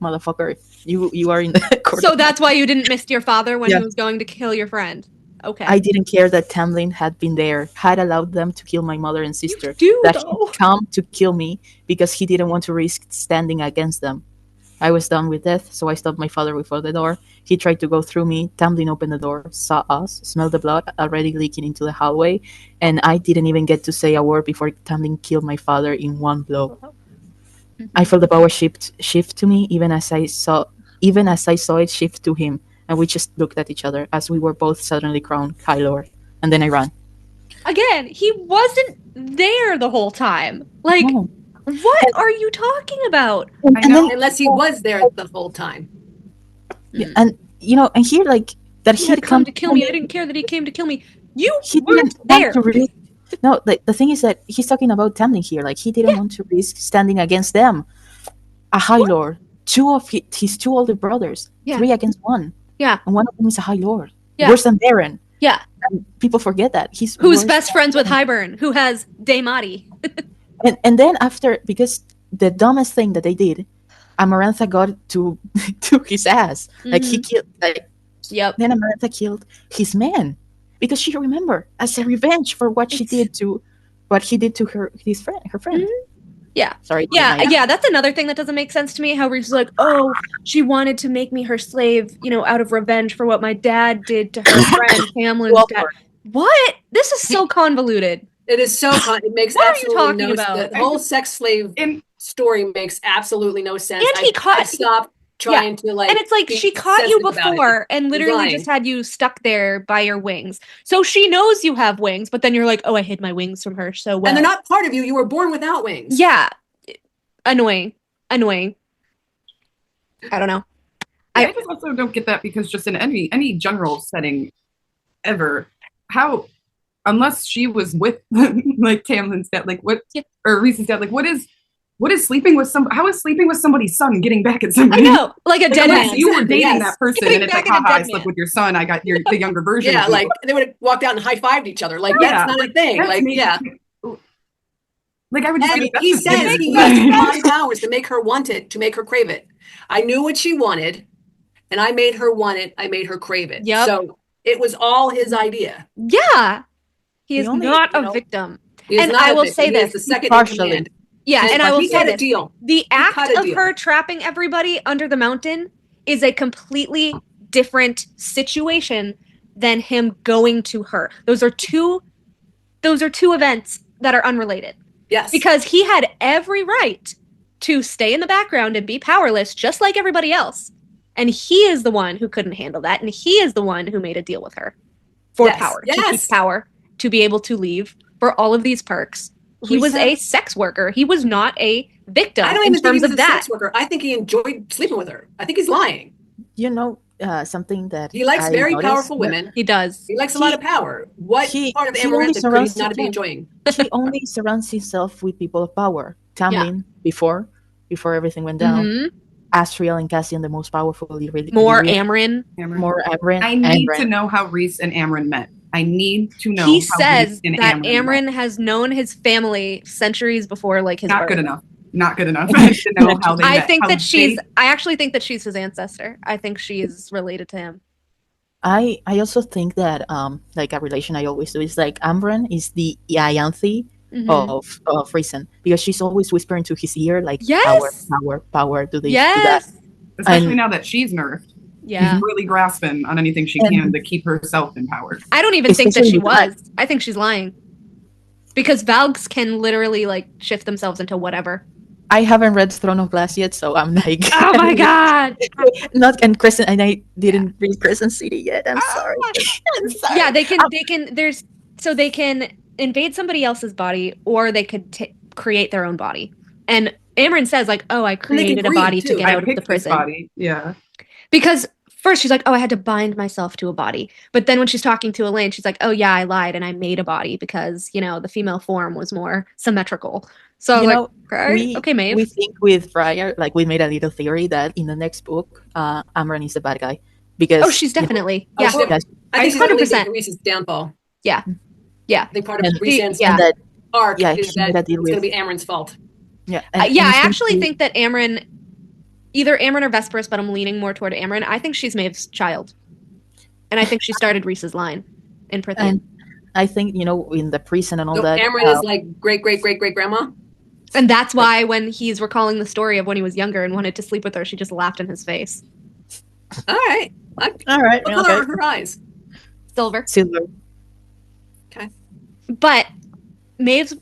Motherfucker, you are in the court. So that's why you didn't miss your father when he was going to kill your friend. Okay. I didn't care that Tamlin had been there, had allowed them to kill my mother and sister. He'd come to kill me because he didn't want to risk standing against them. I was done with death, so I stopped my father before the door. He tried to go through me. Tamlin opened the door, saw us, smelled the blood already leaking into the hallway, and I didn't even get to say a word before Tamlin killed my father in one blow. I felt the power shift to me, even as I saw it shift to him, and we just looked at each other as we were both suddenly crowned High Lord. And then I ran. Again, he wasn't there the whole time. Like, what are you talking about? Unless he was there the whole time. Yeah, and and here, like, that he had come to kill me. I didn't care that he came to kill me. He weren't there. No, like, the thing is that he's talking about Tamlin here. Like, he didn't want to risk standing against them. A High Lord, two of his two older brothers, 3 against 1. Yeah, and one of them is a High Lord. Yeah. Worse than Baron. Yeah, and people forget that who's best friends with Hybern, who has Daimati. and then after, because the dumbest thing that they did, Amarantha got to his ass. Like, he killed. Like, Then Amarantha killed his man. Because she remembered, as a revenge for what he did to her friend. Yeah. Sorry. Yeah, that's another thing that doesn't make sense to me. How Reese's like, oh, she wanted to make me her slave, out of revenge for what my dad did to her friend, Tamlin's dad. What? This is so convoluted. It is so it makes what absolutely are you talking no about? sense. The whole sex slave story makes absolutely no sense. And I stopped trying to, like, and it's like, she caught you before and literally just had you stuck there by your wings. So she knows you have wings, but then you're like, oh, I hid my wings from her so well. And they're not part of you. You were born without wings. Yeah. Annoying. I don't know. I just also don't get that, because just in any general setting ever, how, unless she was with like Tamlin's dad, like what, or Reese's dad, like what is sleeping with how is sleeping with somebody's son getting back at somebody? I know, like a dead man. You were dating that person, and it's like, haha, I slept with your son. I got the younger version. Yeah, like they would have walked out and high-fived each other. Like, that's not a thing. Like, like, I would just. And he says he used my powers to make her want it, to make her crave it. I knew what she wanted, and I made her want it. I made her crave it. Yep. So it was all his idea. Yeah, he is not a victim. And I will say this: the second in command. Yeah, and I will say this: deal. The act of her trapping everybody under the mountain is a completely different situation than him going to her. Those are two events that are unrelated. Yes. Because he had every right to stay in the background and be powerless just like everybody else. And he is the one who couldn't handle that. And he is the one who made a deal with her for power. Yes. To keep power, to be able to leave, for all of these perks. He was a sex worker. He was not a victim. I don't even think he was a sex worker. I think he enjoyed sleeping with her. I think he's lying. Something that he likes very powerful women. He does. He likes a lot of power. What part of Amarantha could he not be enjoying? He only surrounds himself with people of power. Tamlin before everything went down. Mm-hmm. Asriel and Cassian, the most powerful. More Amren. More Amren. I need to know how Rhys and Amren met. I need to know. He says that Amren has known his family centuries before, like his. Not good enough. Not good enough. I need to know how they met. I actually think that she's his ancestor. I think she's related to him. I also think that like a relation I always do is like Amren is the Ianthe of Rhys, because she's always whispering to his ear like power, do this, do that. Especially now that she's nerfed. Yeah. She's really grasping on anything she can to keep herself in power. I don't even think that she was. I think she's lying. Because Valgs can literally like shift themselves into whatever. I haven't read Throne of Glass yet, so I'm like, oh my god! I didn't read Crescent City yet. I'm sorry. Yeah, they can invade somebody else's body, or they could create their own body. And Amren says like, "Oh, I created a body to get out of the prison." Body. Yeah. Because first she's like, "Oh, I had to bind myself to a body," but then when she's talking to Elaine, she's like, "Oh yeah, I lied and I made a body because the female form was more symmetrical." So okay, Maeve. We think with Friar, like we made a little theory that in the next book, Amren is the bad guy because she's definitely I think she's 100% Rhys's downfall. Yeah. I think part of Rhys's arc is that it's going to be Amren's fault. Yeah, I actually think that Amren, either Amren or Vesperus, but I'm leaning more toward Amren. I think she's Maeve's child, and I think she started Rhys's line in Prythian. And I think in the prison and all that. Amren is like great grandma. And that's why when he's recalling the story of when he was younger and wanted to sleep with her, she just laughed in his face. All right. What color are her eyes? Silver. Okay. But Maeve's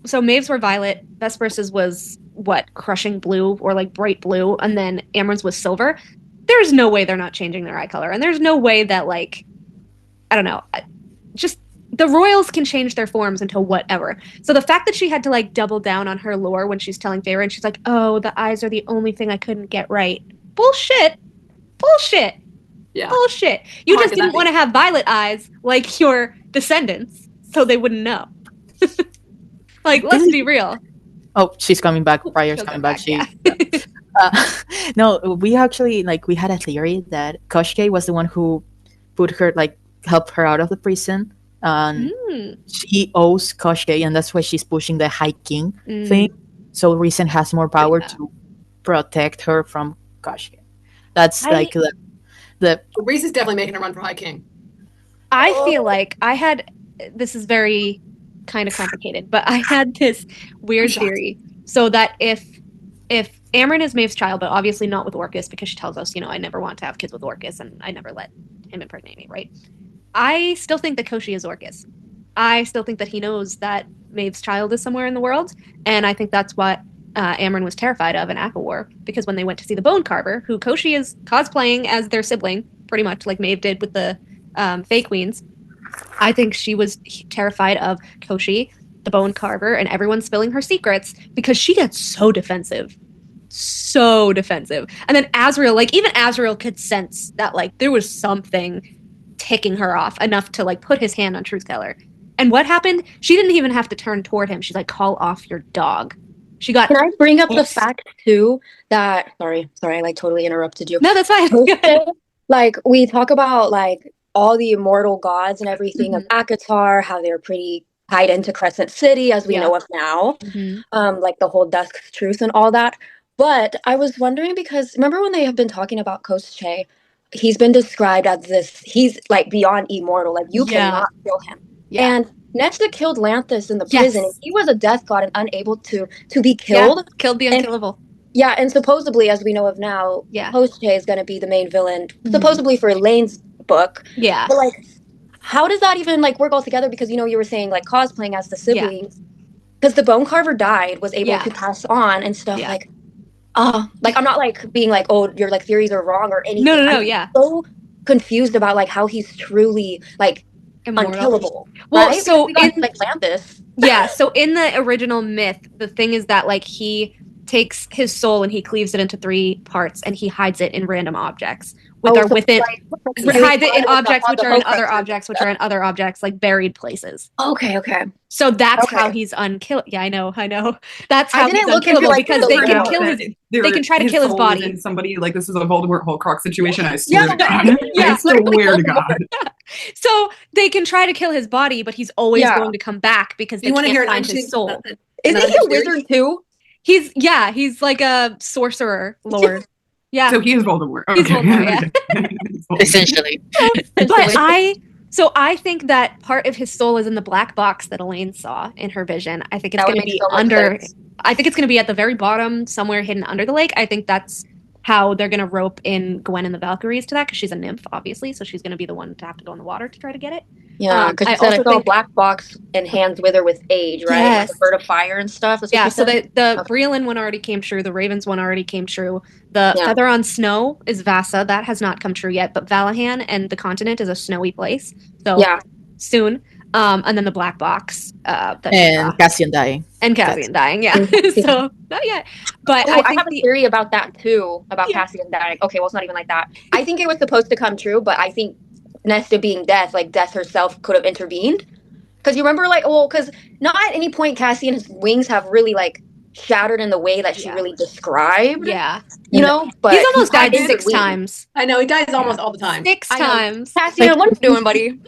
were violet. Vesperus's was crushing blue or like bright blue, and then Amren's was silver. There's no way they're not changing their eye color, and there's no way that like, I don't know, just. The royals can change their forms into whatever. So the fact that she had to like double down on her lore when she's telling Feyre, and she's like, "Oh, the eyes are the only thing I couldn't get right." Bullshit. Yeah. Bullshit. You just didn't want to have violet eyes like your descendants, so they wouldn't know. Like, let's be real. Oh, she's coming back. Friar's coming back. No, we actually we had a theory that Koshke was the one who put her helped her out of the prison. She owes Koshke, and that's why she's pushing the High King thing. So Rhys has more power to protect her from Koshke. That's the Rhys is definitely making a run for High King. I feel like this is very kind of complicated, but I had this weird theory. So that if Amren is Maeve's child, but obviously not with Orcus, because she tells us, I never want to have kids with Orcus, and I never let him impregnate me, right? I still think that Koshi is Orcus. I still think that he knows that Maeve's child is somewhere in the world, and I think that's what Amren was terrified of in ACOWAR, because when they went to see the Bone Carver, who Koshi is cosplaying as their sibling, pretty much like Maeve did with the Fae Queens, I think she was terrified of Koshi, the Bone Carver, and everyone spilling her secrets, because she gets so defensive. And then Azriel, even Azriel could sense that there was something ticking her off enough to put his hand on Truthkeller. And what happened? She didn't even have to turn toward him. She's like, "Call off your dog." She got. Can I bring up the fact too that sorry, I totally interrupted you. No, that's fine. We talk about all the immortal gods and everything of ACOTAR, how they're pretty tied into Crescent City as we know of now. The whole Dusk's Truth and all that. But I was wondering, because remember when they have been talking about Koschei, he's been described as this, he's beyond immortal, you cannot kill him. And Nesta killed Lanthus in the prison, and he was a death god and unable to be killed. Killed the unkillable. And supposedly, as we know of now, Koschei is going to be the main villain, supposedly for Elaine's book. But how does that even work all together? Because you were saying cosplaying as the siblings, because the Bone Carver died, was able to pass on and stuff I'm not being oh, your theories are wrong or anything. No, I'm so confused about how he's truly unkillable. Well, right? so in Lanthus. So in the original myth, the thing is that he takes his soul and he cleaves it into 3 parts and he hides it in random objects. Hides it in objects which are in other objects, which are in other objects, like buried places. Okay. So that's how he's unkillable. Yeah, I know. That's how he's unkillable because they can kill his. They can try to kill his body. Somebody like this is a Voldemort Horcrux situation. I swear to God. I swear to God. So they can try to kill his body, but he's always going to come back because they can't find his soul. Isn't he a wizard too? He's like a sorcerer lord. Yeah. So he is Voldemort. Okay. He's Voldemort, yeah. Essentially. But I think that part of his soul is in the black box that Elaine saw in her vision. I think it's going to be I think it's going to be at the very bottom, somewhere hidden under the lake. I think that's how they're going to rope in Gwen and the Valkyries to that, because she's a nymph, obviously, so she's going to be the one to have to go in the water to try to get it. Yeah, because I saw a black box and hands wither with age, right? Yes. Like a bird of fire and stuff. Yeah, so the Breelyn one already came true. The Ravens one already came true. The Feather on Snow is Vasa. That has not come true yet. But Valahan and the continent is a snowy place. So soon. And then the black box. And Cassian dying. And Cassian dying, yeah. So, not yet. But I have a theory about that, too, about Cassian dying. Okay, well, it's not even like that. I think it was supposed to come true, but I think Nesta being Death, like Death herself could have intervened. Because you remember, because not at any point Cassian's wings have really, shattered in the way that she really described. Yeah. You know? But he's almost died 6 times. I know, he dies almost all the time. 6 times. Cassian, what are you doing, buddy?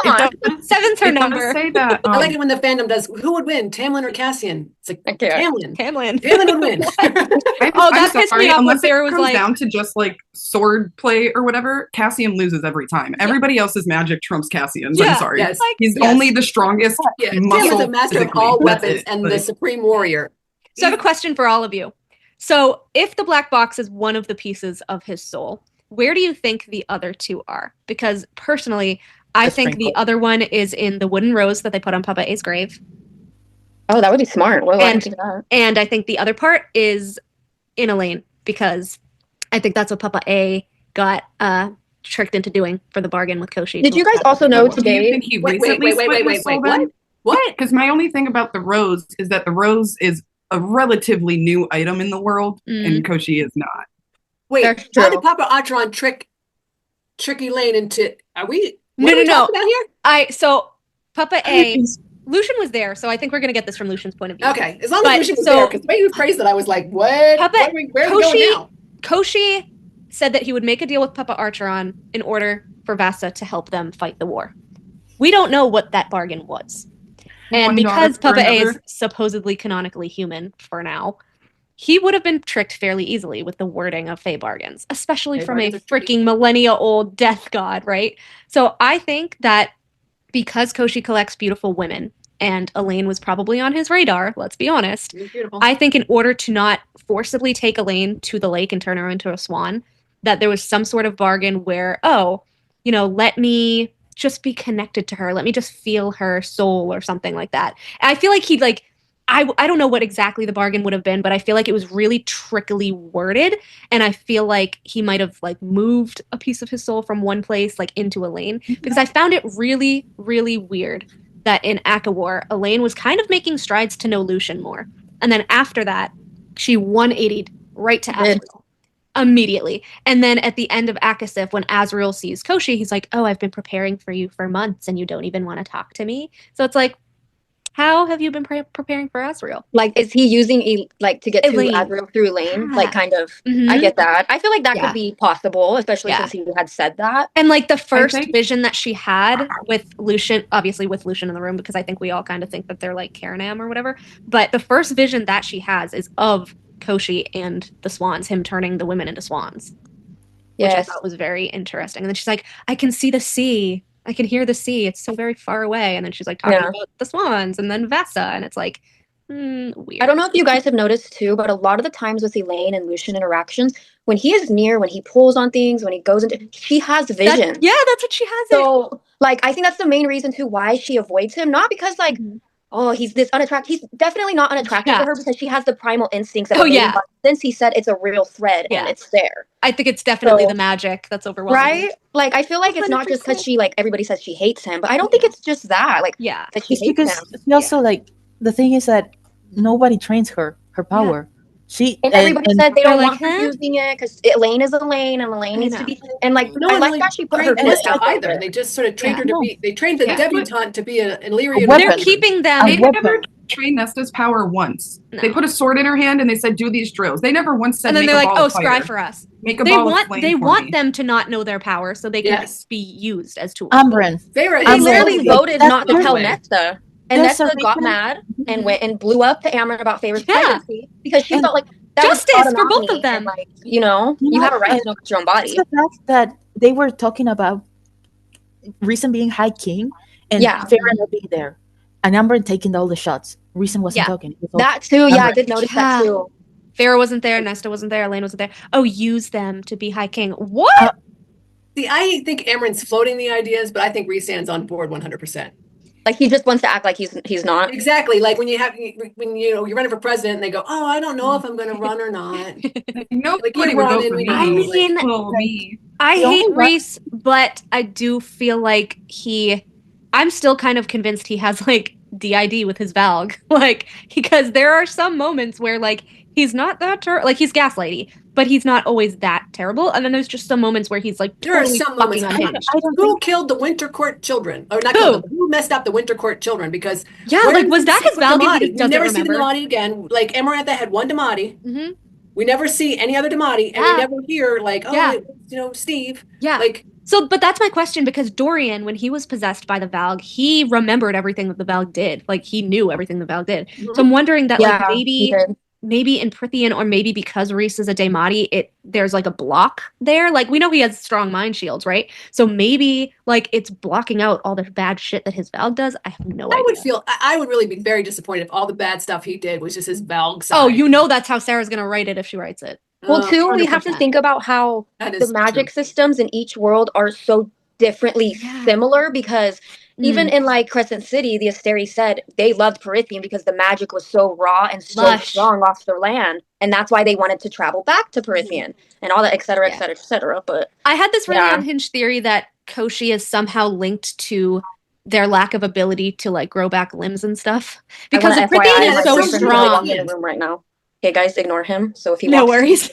Come on. 7's her number. Say that, I like it when the fandom does, who would win, Tamlin or Cassian? It's like, Tamlin. Tamlin would win. That pissed me off when Sarah was like... down to just, sword play or whatever, Cassian loses every time. Everybody else's magic trumps Cassian's. I'm sorry. Yes. He's only the strongest muscle. Tamlin's a master of all weapons and the supreme warrior. So I have a question for all of you. So if the black box is one of the pieces of his soul, where do you think the other 2 are? Because personally, I think the other one is in the wooden rose that they put on Papa A's grave. Oh, that would be smart. And I think the other part is in Elaine, because I think that's what Papa A got tricked into doing for the bargain with Koshi. Did you guys also know today? Wait. What? Because my only thing about the rose is that the rose is a relatively new item in the world, and Koshi is not. Wait, how did Papa Atron trick Elaine into? Are we? What are we talking about here? So Papa A, Lucian was there, so I think we're gonna get this from Lucian's point of view. Okay, as long as Lucian was there, because the way you phrased it, I was like, what? Where are we going now? Koshi said that he would make a deal with Papa Archeron in order for Vasa to help them fight the war. We don't know what that bargain was. And because Papa A is supposedly canonically human for now, he would have been tricked fairly easily with the wording of Fey bargains, especially from a freaking millennia-old death god, right? So I think that because Koshi collects beautiful women, and Elaine was probably on his radar, let's be honest, I think in order to not forcibly take Elaine to the lake and turn her into a swan, that there was some sort of bargain where, let me just be connected to her. Let me just feel her soul or something like that. And I feel like he'd I don't know what exactly the bargain would have been, but I feel like it was really trickily worded. And I feel like he might have moved a piece of his soul from one place into Elaine, because I found it really, really weird that in Akawar, Elaine was kind of making strides to know Lucian more. And then after that, she 180'd right to Azrael immediately. And then at the end of Akasif, when Azrael sees Koshi, he's like, oh, I've been preparing for you for months and you don't even want to talk to me. So it's like, how have you been preparing for Azrael? Is he using to get Elaine. To Azrael through Elaine? Yeah. I get that. I feel like that could be possible, especially since he had said that. And the first vision that she had with Lucian, obviously with Lucian in the room, because I think we all kind of think that they're like Karanam or whatever. But the first vision that she has is of Koshi and the swans, him turning the women into swans. Which I thought was very interesting. And then she's like, I can see the sea. I can hear the sea. It's so very far away. And then she's talking about the swans and then Vasa. And it's weird. I don't know if you guys have noticed too, but a lot of the times with Elaine and Lucian interactions, when he is near, when he pulls on things, when he goes into, she has vision. That's what she has. So I think that's the main reason too why she avoids him. Not because he's this unattractive. He's definitely not unattractive to her because she has the primal instincts. But since he said it's a real thread and it's there. I think it's definitely the magic that's overwhelming. Right? I feel like it's not just because she, everybody says she hates him, but I don't think it's just that. That she hates him. She also, the thing is that nobody trains her power. And everybody said they don't want her using it because Elaine is Elaine and Elaine needs to be. And like, no I like really that she put her foot out either. there. They just sort of trained her to be. They trained the debutante to be an Illyrian. They're keeping them. They never trained Nesta's power once. No. They put a sword in her hand and they said, "Do these drills." They never once said, and then make they're a like, ball "Oh, of fire. scry for us." Make a ball of flame. They want them to not know their power so they can be used as tools. Umbran. They literally voted not to tell Nesta. And Nesta got mad and went and blew up to Amryn about Feyre's pregnancy because she felt like that justice for both of them. And like, you have a right to know your own body. The fact that they were talking about Reason being High King and Feyre not being there, and Amber taking all the shots. Reason wasn't talking. That too, I did notice that too. Feyre wasn't there, Nesta wasn't there, Elaine wasn't there. Oh, use them to be High King. What? See, I think Amryn's floating the ideas, but I think Rhysand's on board 100%. Like he just wants to act like he's not. Exactly. Like when you're running for president and they go, "Oh, I don't know if I'm going to run or not." Nobody would vote for me. I hate Rhys, but I do feel like I'm still kind of convinced he has like DID with his Valg, like because there are some moments where like he's not that like he's gaslighty, but he's not always that terrible. And then there's just some moments where he's like there are some moments unhinged. Who killed the Winter Court children, or not killed them? Who messed up the Winter Court children? Because was that his Valg? We never see the Damati again. Like Amarantha had one Damati. Mm-hmm. We never see any other Damati, and we never hear like, Steve. Yeah. Like. So, but that's my question, because Dorian, when he was possessed by the Valg, he remembered everything that the Valg did. Like, he knew everything the Valg did. Mm-hmm. So I'm wondering that, like, maybe in Prythian, or maybe because Rhys is a Daemati, there's, like, a block there. Like, we know he has strong mind shields, right? So maybe, like, it's blocking out all the bad shit that his Valg does. I have no idea. I would really be very disappointed if all the bad stuff he did was just his Valg side. Oh, that's how Sarah's going to write it if she writes it. Well, too, we have to think about how the magic systems in each world are so differently similar, because even in like Crescent City, the Asteri said they loved Prythian because the magic was so raw and so strong off their land, and that's why they wanted to travel back to Prythian and all that, et cetera, et cetera, et cetera. But I had this really unhinged theory that Koshi is somehow linked to their lack of ability to like grow back limbs and stuff, because Prythian is so strong. In the room right now. Okay, guys, ignore him. So if he no worries,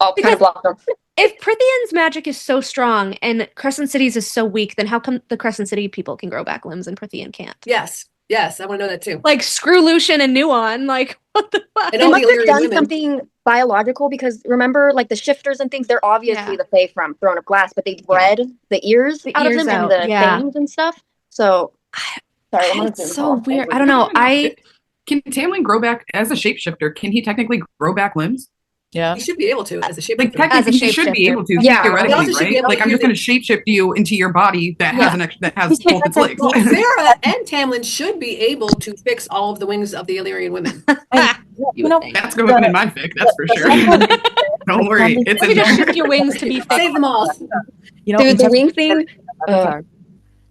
I'll kind of block him. If Prythian's magic is so strong and Crescent City's is so weak, then how come the Crescent City people can grow back limbs and Prythian can't? Yes, I want to know that too. Like, screw Lucian and Nuon. Like, what the fuck? They must have done something biological, because remember, like the shifters and things, they're obviously the Fae from Throne of Glass, but they bred the ears out of them and the fangs and stuff. So, sorry, it's so weird. I don't know. Can Tamlin grow back as a shapeshifter? Can he technically grow back limbs? Yeah, he should be able to as a shapeshifter. Like technically, he should be able to. Yeah, theoretically, right? Like I'm just going to shapeshift you into your body that has both its legs. Well, Sarah and Tamlin should be able to fix all of the wings of the Illyrian women. That's going in my fic. That's for sure. Don't worry, it's in just shift your wings to be fixed. Save them all. Dude, the wing thing.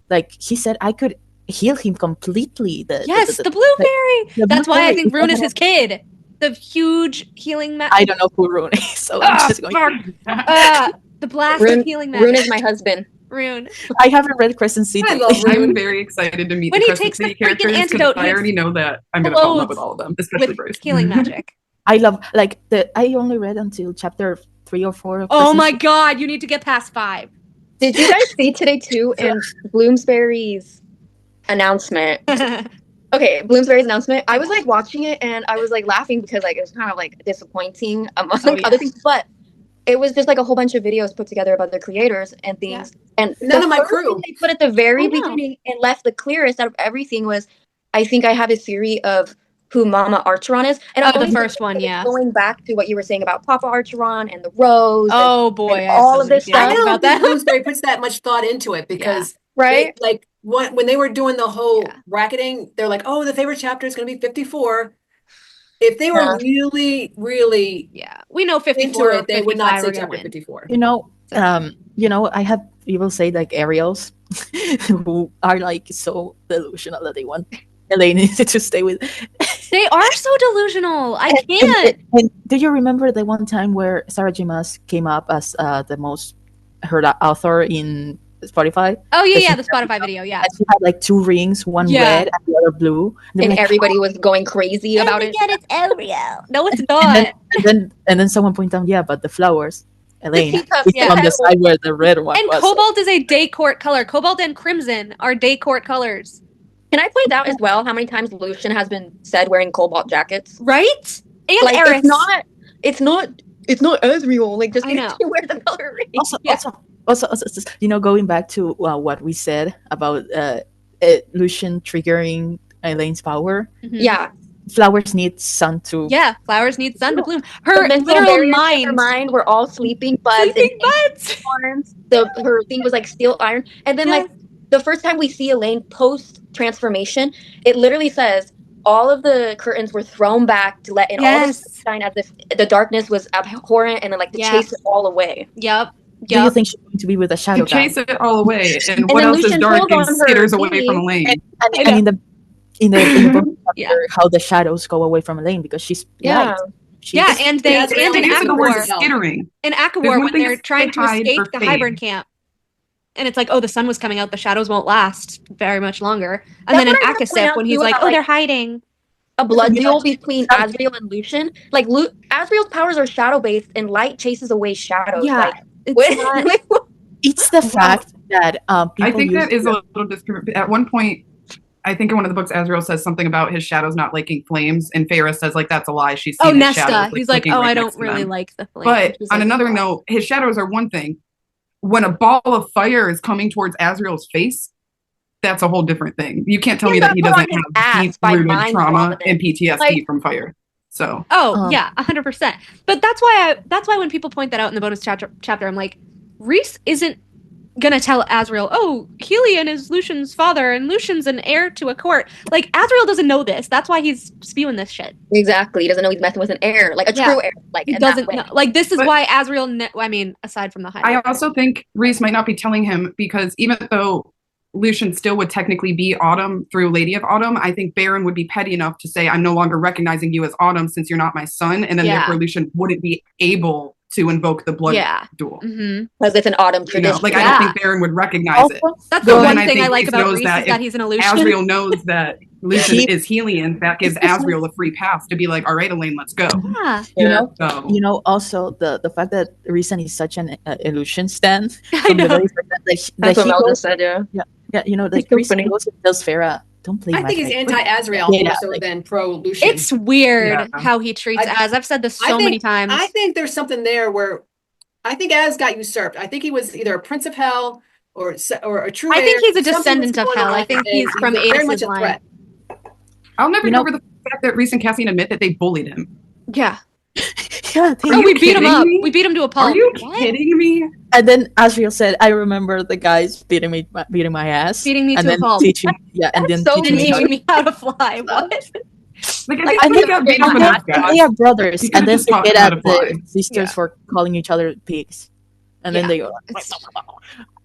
Like he said, I could heal him completely. The blueberry. That's why I think Rune is his kid. The huge healing magic. I don't know who Rune is, so I'm just going. The blast of healing magic. Rune is my husband. Rune. I haven't read Crescent City. I'm very excited to meet the Crescent City characters, because I already know that I'm going to fall in love with all of them, especially Bruce. Healing magic. I love I only read until chapter 3 or 4. Of oh my god, you need to get past 5. Did you guys see today too in Bloomsbury's announcement? Okay, Bloomsbury's announcement. I was like watching it and I was like laughing because like it was kind of like disappointing among other things, but it was just like a whole bunch of videos put together by the creators and things. And none of my crew they put at the very beginning and left the clearest out of everything was, I think I have a theory of who Mama Archeron is. And the first one, going back to what you were saying about Papa Archeron and the rose. Oh boy, and all of this stuff. I don't think Bloomsbury puts that much thought into it because when they were doing the whole bracketing, they're like, oh, the favorite chapter is going to be 54. If they were really, really, we know 54. They would not say chapter 54. I have people say like Ariels who are like so delusional that they want Elaine to stay with. They are so delusional. I can't. And do you remember the one time where Sarah J. Maas came up as the most heard author in Spotify. Oh yeah, the Spotify video. Yeah, and she had like 2 rings, one red and the other blue, and like, everybody was going crazy about it. Yeah, it's Ariel. No, it's not. And then someone pointed out, yeah, but the flowers, Elaine, it's on the side where the red one and was. cobalt is a day court color. Cobalt and crimson are day court colors. Can I point out as well how many times Lucian has been said wearing cobalt jackets? Right? And like, Eris. It's not Ezreal. Like, just because you wear the color ring. Also, going back to what we said about Lucian triggering Elaine's power. Mm-hmm. Yeah. Flowers need sun to... Yeah, flowers need sun to bloom. Her literal mind... We're all sleeping buds. Her thing was like steel iron. And then like the first time we see Elaine post-transformation, it literally says all of the curtains were thrown back to let in all the sunshine as if the darkness was abhorrent and then like to chase it all away. Yep. Do you think she's going to be with a shadow guy? Chase it all away. And what else is dark and skitters away from Elaine? And in the book, how the shadows go away from Elaine because she's light. And they and in skittering. In Akawar when they're trying to escape the Hybern camp. And it's like, oh, the sun was coming out, the shadows won't last very much longer. And then in Akasif, when he's like, oh, they're hiding. A blood duel between Azriel and Lucian. Like, Azriel's powers are shadow-based, and light chases away shadows. Yeah, like, it's the fact that I think that is a little discriminatory. At one point, I think in one of the books, Azriel says something about his shadows not liking flames, and Feyre says, like, that's a lie. She's seen his shadows. Like, he's like, oh, I don't really like the flames. But on another note, his shadows are one thing. When a ball of fire is coming towards Azriel's face, that's a whole different thing. You can't tell me that he doesn't have deep-rooted trauma and PTSD from fire. So. Oh, yeah, 100%. But that's why when people point that out in the bonus chapter, I'm like, Rhys isn't gonna tell Azriel, oh, Helion is Lucian's father and Lucian's an heir to a court. Like, Azriel doesn't know this. That's why he's spewing this shit. Exactly. He doesn't know he's messing with an heir, like a true heir. Like, he doesn't know. Like, this is why Azriel, aside from the high. I also think Rhys might not be telling him because even though Lucian still would technically be Autumn through Lady of Autumn, I think Baron would be petty enough to say, I'm no longer recognizing you as Autumn since you're not my son. And then therefore Lucian wouldn't be able to invoke the blood duel. Because it's an Autumn tradition. I don't think Baron would recognize it. That's the one thing I like about Rhys is that he's an illusion. Azriel knows that Lucian is Helion. That gives Azriel a free pass to be like, all right, Elaine, let's go. Also the fact that Rhys is such an illusion stan. I know. That's what Mel just said, like Rhys goes and tells Feyre, don't play. I think he's anti-Azriel more so than pro-Lucian. It's weird how he treats Az. I've said this many times. I think there's something there where I think Az got usurped. I think he was either a prince of hell or a true heir. I think he's a descendant of hell. I think he's from very much a threat. I'll never get over the fact that Rhys and Cassian admit that they bullied him. Yeah. We beat him up. We beat him to a pulp. Are you kidding me? And then Azriel said, I remember the guys beating my ass. Beating me and to a pulp. Teaching me how to fly. What? I think they are brothers. And then they get at the sisters for calling each other pigs. And then they go.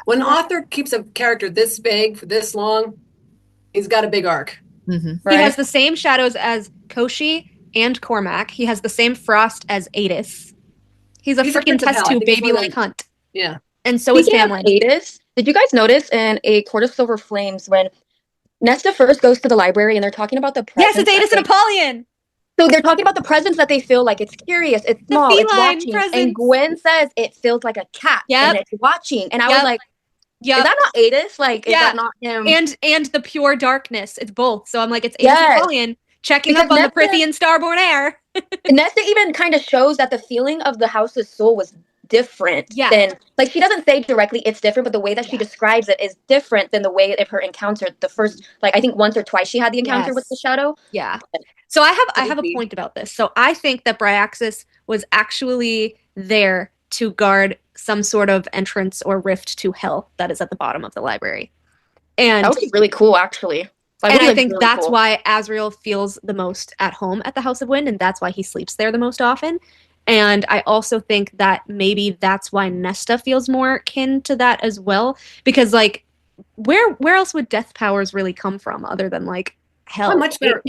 When an author keeps a character this big for this long, he's got a big arc. Mm-hmm. Right? He has the same shadows as Koshi and Cormac. He has the same frost as Adis. He's a freaking test tube baby like Hunt. Yeah. And so is Tamlin. Adis, did you guys notice in A Court of Silver Flames when Nesta first goes to the library and they're talking about the presents? Yes, it's Adis and Apollyon. So they're talking about the presents that they feel like it's curious, it's small, it's watching. Presents. And Gwen says it feels like a cat and it's watching. And I was like, is that not Adis? Like, is that not him? And the pure darkness. It's both. So I'm like, it's Adis and Apollyon. Checking up on the Prithian starborn heir. Nesta even kind of shows that the feeling of the House's soul was different than, like, she doesn't say directly it's different, but the way that she describes it is different than the way of her encounter. The first, like, I think once or twice she had the encounter with the shadow. Yeah. So I have a point about this. So I think that Bryaxis was actually there to guard some sort of entrance or rift to hell that is at the bottom of the library. And that would be really cool, actually. I think really that's why Azriel feels the most at home at the House of Wind, and that's why he sleeps there the most often. And I also think that maybe that's why Nesta feels more kin to that as well, because like, where else would death powers really come from other than like hell? Not much better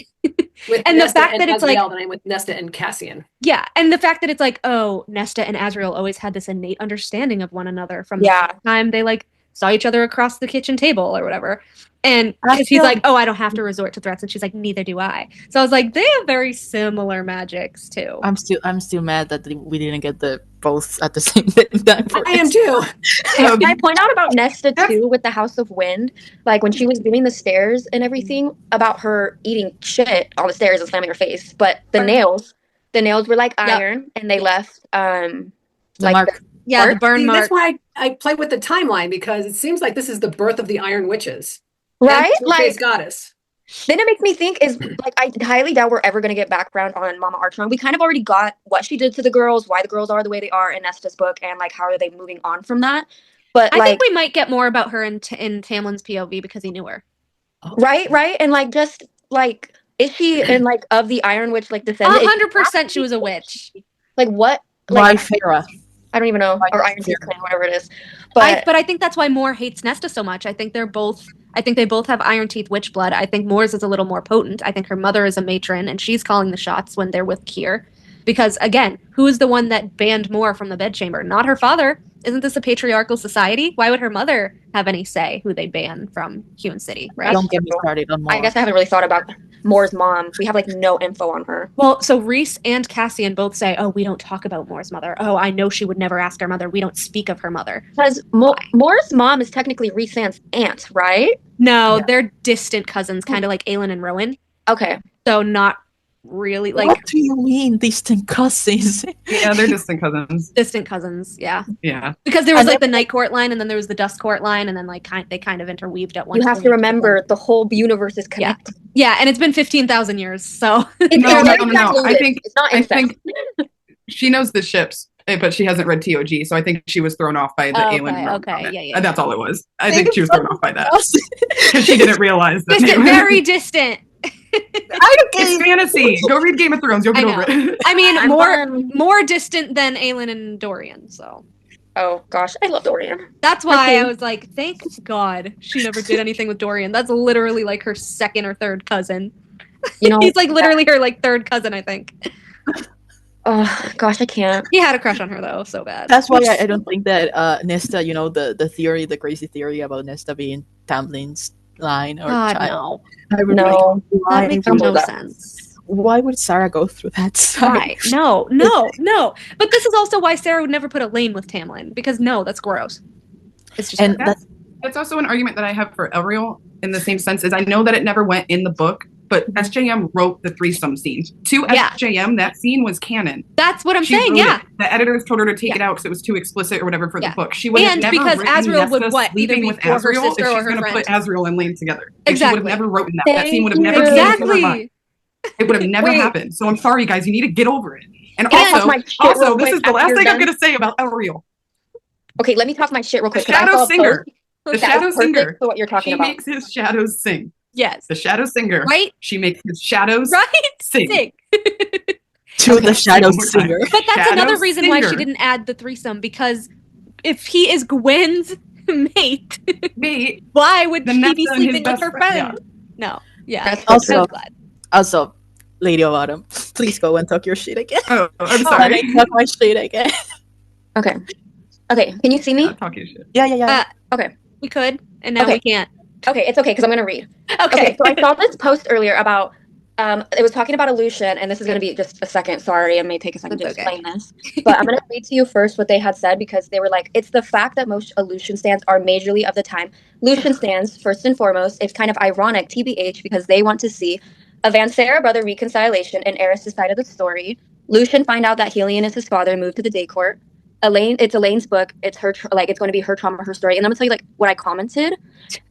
with and Nesta the fact that it's like than I am with Nesta and Cassian. Yeah, and the fact that it's like, oh, Nesta and Azriel always had this innate understanding of one another from the time they like saw each other across the kitchen table or whatever. And he's like, oh, I don't have to resort to threats. And she's like, neither do I. So I was like, they have very similar magics too. I'm still mad that we didn't get the both at the same time. I am too. Can I point out about Nesta too with the House of Wind? Like when she was doing the stairs and everything, about her eating shit on the stairs and slamming her face. But the nails were like iron, and they left the mark. The burn mark. That's why I play with the timeline, because it seems like this is the birth of the Iron Witches. Right? Like goddess. Then it makes me think I highly doubt we're ever going to get background on Mama Archeron. We kind of already got what she did to the girls, why the girls are the way they are in Nesta's book, and like how are they moving on from that. But I think we might get more about her in Tamlin's POV because he knew her. Right, and like just like is she in like of the Iron Witch like descendant? 100% she was a witch. Like what? Like Farah. I don't even know, or Iron Teeth Clan, whatever it is. But I think that's why Moore hates Nesta so much. I think they both have Iron Teeth witch blood. I think Moore's is a little more potent. I think her mother is a matron, and she's calling the shots when they're with Kier. Because, again, who is the one that banned Moore from the bedchamber? Not her father. Isn't this a patriarchal society? Why would her mother have any say who they ban from Human City, right? Don't get me started on Moore. I guess I haven't really thought about Moore's mom. We have, like, no info on her. Well, so Rhys and Cassian both say, oh, we don't talk about Moore's mother. Oh, I know she would never ask our mother. We don't speak of her mother. Because Moore's mom is technically Rhys Sand's aunt, right? No, they're distant cousins, kind of like Aelin and Rowan. Okay. So not really like. What do you mean distant cousins? Yeah, they're distant cousins. Distant cousins, yeah. Yeah. Because there was like the Night Court line, and then there was the Dust Court line, and then like they kind of interweaved at once. You have to remember the whole universe is connected. Yeah, and it's been 15,000 years, so. No. I think she knows the ships, but she hasn't read TOG, so I think she was thrown off by the Aelin. Okay, yeah. That's all it was. I think she was thrown off by that because she didn't realize that. Very distant. It's fantasy. Go read Game of Thrones. You'll get over it. I mean, more distant than Aelin and Dorian. So. Oh gosh, I love Dorian. That's why I was like, thank God she never did anything with Dorian. That's literally like her second or third cousin. You know, he's like literally her like third cousin, I think. Oh gosh, I can't. He had a crush on her though, so bad. That's why I don't think that Nesta, you know, the crazy theory about Nesta being Tamlin's line or child. No, that makes no sense. Why would Sarah go through that? Why? No. But this is also why Sarah would never put Elaine with Tamlin, because that's gross. It's just that's also an argument that I have for Elriel in the same sense is I know that it never went in the book, but SJM wrote the threesome scene. To SJM, that scene was canon. That's what I'm saying, yeah. The editors told her to take it out because it was too explicit or whatever for the book. She would have never because written Azriel would sleeping with her Azriel sister if or she's going to put Azriel and Lane together. Exactly. She would have never written that. That scene would have never came into her mind. It would have never happened. So I'm sorry, guys. You need to get over it. And also, this is the last thing I'm going to say about Elriel. Okay, let me talk my shit real quick. The Shadow Singer. The Shadow Singer. What you're talking about. She makes his shadows sing. Yes. The Shadow Singer. Right? She makes his shadows sing. To the Shadow Singer. But that's another reason why she didn't add the threesome, because if he is Gwen's mate, why would she be sleeping with her friend? No. Yeah. That's also, Lady of Autumn, please go and talk your shit again. Oh, I'm sorry. Talk my shit again. Okay. Can you see me? Talk your shit. Yeah. Okay. We could, and now we can't. Okay, it's okay because I'm going to read. Okay, so I saw this post earlier about, it was talking about illusion, and this is going to be just a second. Sorry, it may take a second to explain this. But I'm going to read to you first what they had said, because they were like, it's the fact that most illusion stands are majorly of the time. Lucian stands, first and foremost, it's kind of ironic, TBH, because they want to see a Vansera brother reconciliation and Eris' side of the story. Lucian find out that Helion is his father, moved to the day court. It's Elaine's book. It's her, it's going to be her trauma, her story. And I'm going to tell you, what I commented.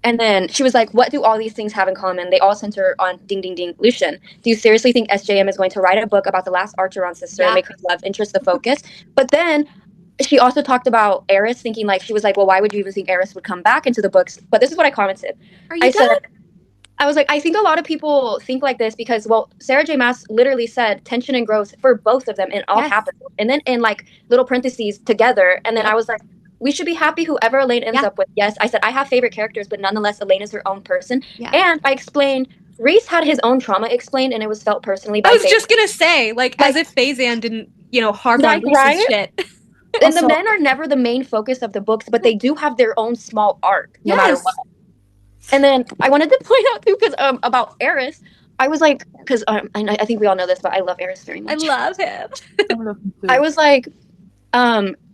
And then she was like, what do all these things have in common? They all center on ding, ding, ding, Lucian. Do you seriously think SJM is going to write a book about the last Archeron sister and make her love interest the focus? But then she also talked about Eris, thinking she was like, well, why would you even think Eris would come back into the books? But this is what I commented. I was like, I think a lot of people think like this because, Sarah J. Maas literally said tension and growth for both of them in all capitals. And then in little parentheses together. And then I was like, we should be happy whoever Elaine ends up with. Yes, I said, I have favorite characters, but nonetheless, Elaine is her own person. Yeah. And I explained, Rhys had his own trauma explained, and it was felt personally by I was just going to say, as if Phazan didn't, harp on Rhys's shit. And the men are never the main focus of the books, but they do have their own small arc, no matter what. And then I wanted to point out too, because about Eris, I was like, because I think we all know this, but I love Eris very much. I love him. I was like,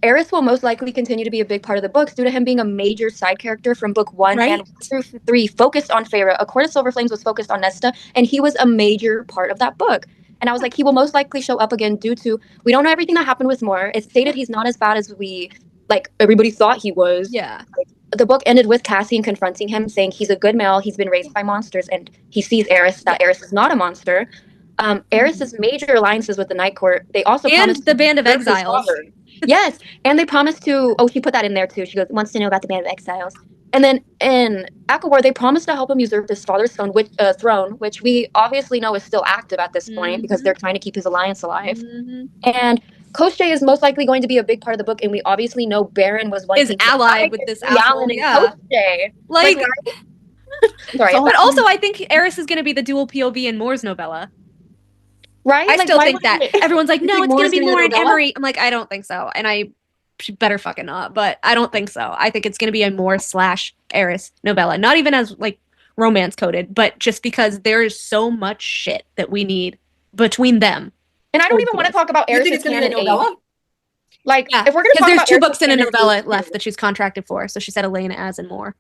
Eris will most likely continue to be a big part of the books due to him being a major side character from book 1 and 1-3, focused on Feyre. A Court of Silver Flames was focused on Nesta, and he was a major part of that book. And I was like, he will most likely show up again due to, we don't know everything that happened with Moore. It's stated he's not as bad as everybody thought he was. Yeah. The book ended with Cassian confronting him, saying he's a good male, he's been raised by monsters, and he sees Eris, that Eris is not a monster. Eris's major alliances with the Night Court, they also promised the Band of Exiles. Yes, and they promised to, she put that in there too. She goes, wants to know about the Band of Exiles. And then in Aquawar, they promised to help him usurp his father's throne, which we obviously know is still active at this point because they're trying to keep his alliance alive. And Koschei is most likely going to be a big part of the book, and we obviously know Baron was allied with this asshole. Yeah. Like, sorry, but also I think Eris is going to be the dual POV in Moore's novella. Right? I still think that. Everyone's like, no, it's going to be Moore and Emery. I'm like, I don't think so. And I better fucking not, but I don't think so. I think it's going to be a Moore/Eris novella. Not even as, like, romance coded, but just because there is so much shit that we need between them. And I don't even want to talk about Eris' canon novella. Like, if we're going to talk about, there's 2 books in a novella left that she's contracted for. So she said Elena, Az, and Moore.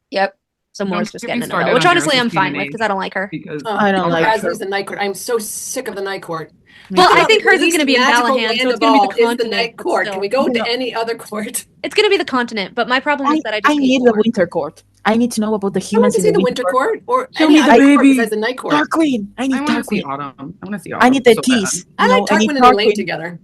Yep. So Moore's just getting a novella, which honestly I'm fine with because I don't like her. I don't like her. As the Night Court. I'm so sick of the Night Court. Well, I think hers is going to be in Ballahan, so it's going to be the continent. The Night Court. Can we go to any other court? It's going to be the continent, but my problem is that I need the Winter Court. I need to know about the humans in the Winter Court or show any me other the court besides the Night Court. Tarquin. I need Tarquin. Autumn. I want to see Autumn. I need the keys. I like Tarquin and Elaine together.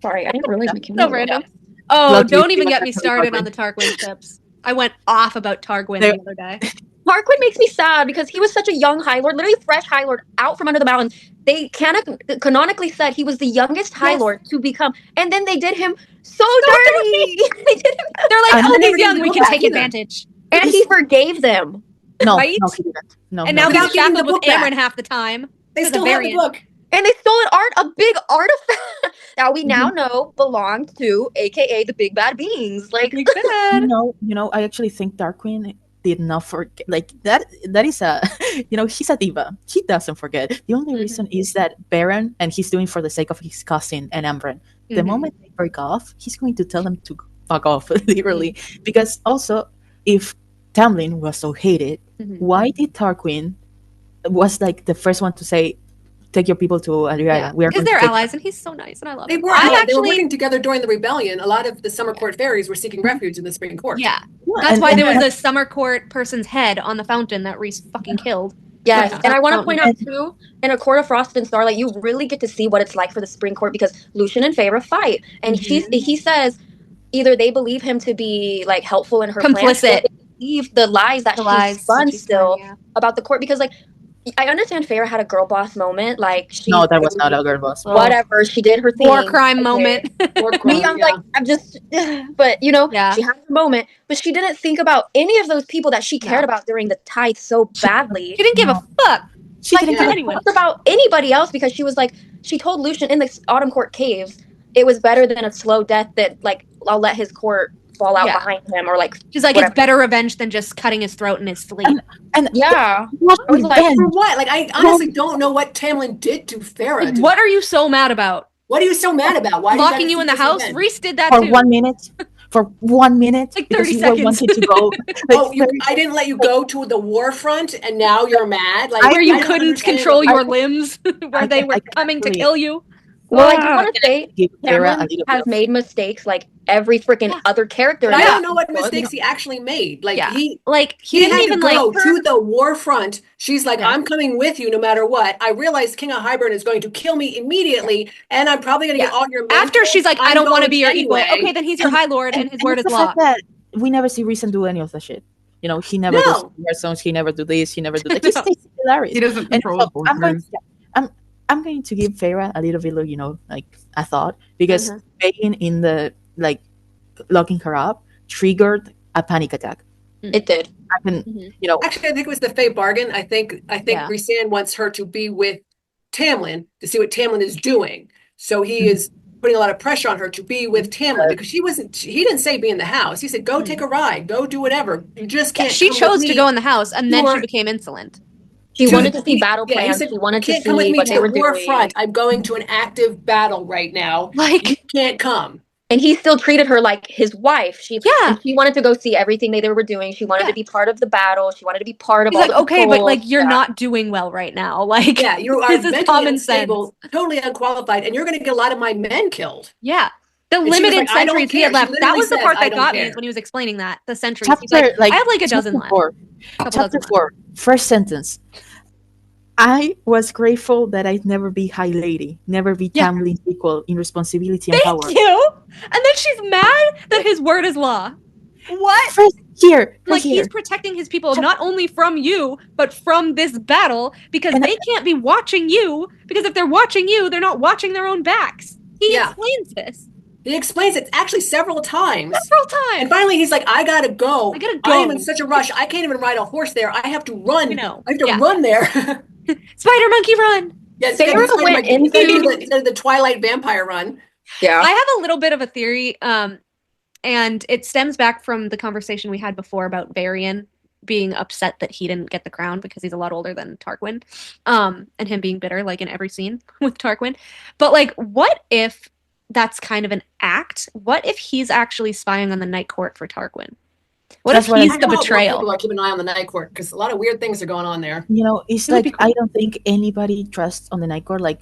Sorry, I didn't realize so random. Oh, don't even get me started on the Tarquin ships. I went off about Tarquin the other day. Tarquin makes me sad because he was such a young High Lord, literally fresh High Lord out from under the mountain. They canonically said he was the youngest High Lord to become, and then they did him so dirty. They did him. They're like, oh, he's young, we can take advantage. And he forgave them. No, right? No, he didn't. No, and now he's shackled with Amryn half the time. They still have the book. And they stole a big artifact that we now know belonged to, aka the Big Bad Beings. Like, you know, I actually think Tarquin did not forget. Like that is a, he's a diva. He doesn't forget. The only reason is that Baron, and he's doing for the sake of his cousin and Amryn. The moment they break off, he's going to tell them to fuck off, literally. Because also, if Tamlin was so hated, why did Tarquin was like the first one to say, take your people to Adriana. Because they're allies, and he's so nice, and I love him. They were working together during the rebellion. A lot of the Summer Court fairies were seeking refuge in the Spring Court. Yeah. That's why there was the Summer Court person's head on the fountain that Rhys fucking killed. Yes, and I want to point out, too, in A Court of Frost and Starlight, you really get to see what it's like for the Spring Court, because Lucien and Feyre fight, and he says either they believe him to be, like, helpful in her complicit, plans, or they believe the lies that she spun still about the court, because, like, I understand Feyre had a girl boss moment, like no, that was not a girl boss. Whatever, she did her thing. War crime moment. Me, I'm like, I'm just, but she had a moment, but she didn't think about any of those people that she cared about during the tithe so badly. She didn't give a fuck. She didn't give a fuck about anybody else, because she was like, she told Lucien in the Autumn Court caves, it was better than a slow death that, like, I'll let his court fall out behind him, or like she's like, it's better revenge than just cutting his throat in his sleep. And I was like, for what? Like, I honestly don't know what Tamlin did to Feyre. Like, what are you so mad about? What are you so mad about? Why locking you in the house? Rhys did that for too. 1 minute. For 1 minute, like 30 seconds. Wanted to go. I didn't let you go to the war front, and now you're mad. Like, where you couldn't control your limbs, where they were coming to kill you. Well, I do want to say, Tamlin has made mistakes like every freaking other character. But I don't know what mistakes he actually made. Like he didn't even go to the war front. She's like, I'm coming with you no matter what. I realize King of Hybern is going to kill me immediately, and I'm probably going to get all your men. After she's like, I don't want to be your equal. Okay, then he's your High Lord, and his word is law. We never see Rhys do any of that shit. He never does songs. He never do this. He never do that. He stays hilarious. He doesn't control I'm going to give Feyre a little bit of, like a thought, because being in the, like, locking her up triggered a panic attack. It did. Actually, I think it was the Fae bargain. I think Rhysand wants her to be with Tamlin to see what Tamlin is doing. So he is putting a lot of pressure on her to be with Tamlin because he didn't say be in the house. He said, go take a ride, go do whatever. You just can't. She chose to go in the house, and then she became insolent. She wanted to see battle plans. She wanted to see come with me what to they were the war doing. front. I'm going to an active battle right now. Like, you can't come. And he still treated her like his wife. She wanted to go see everything they were doing. She wanted to be part of the battle. She wanted to be part of all the okay, but like you're not doing well right now. Like, you are mentally unstable, totally unqualified, and you're going to get a lot of my men killed. Yeah. The limited centuries he had left. That was the part that got me is when he was explaining that. The centuries. Chapter, I have like a dozen left. Chapter 4, first sentence. I was grateful that I'd never be High Lady, never be Tamlin's equal in responsibility and power. Thank you. And then she's mad that his word is law. What? He's protecting his people not only from you, but from this battle because they can't be watching you. Because if they're watching you, they're not watching their own backs. He explains this. He explains it actually several times. And finally, he's like, I gotta go. I am in such a rush. I can't even ride a horse there. I have to run. I have to run there. Spider monkey run. Yes, instead of the Twilight vampire run. Yeah. I have a little bit of a theory, and it stems back from the conversation we had before about Varian being upset that he didn't get the crown because he's a lot older than Tarquin, and him being bitter, like in every scene with Tarquin. But like, what if that's kind of an act? What if he's actually spying on the Night Court for Tarquin? What if he's the betrayal? People are keeping an eye on the Night Court because a lot of weird things are going on there. You know, it's like cool. I don't think anybody trusts on the Night Court. Like,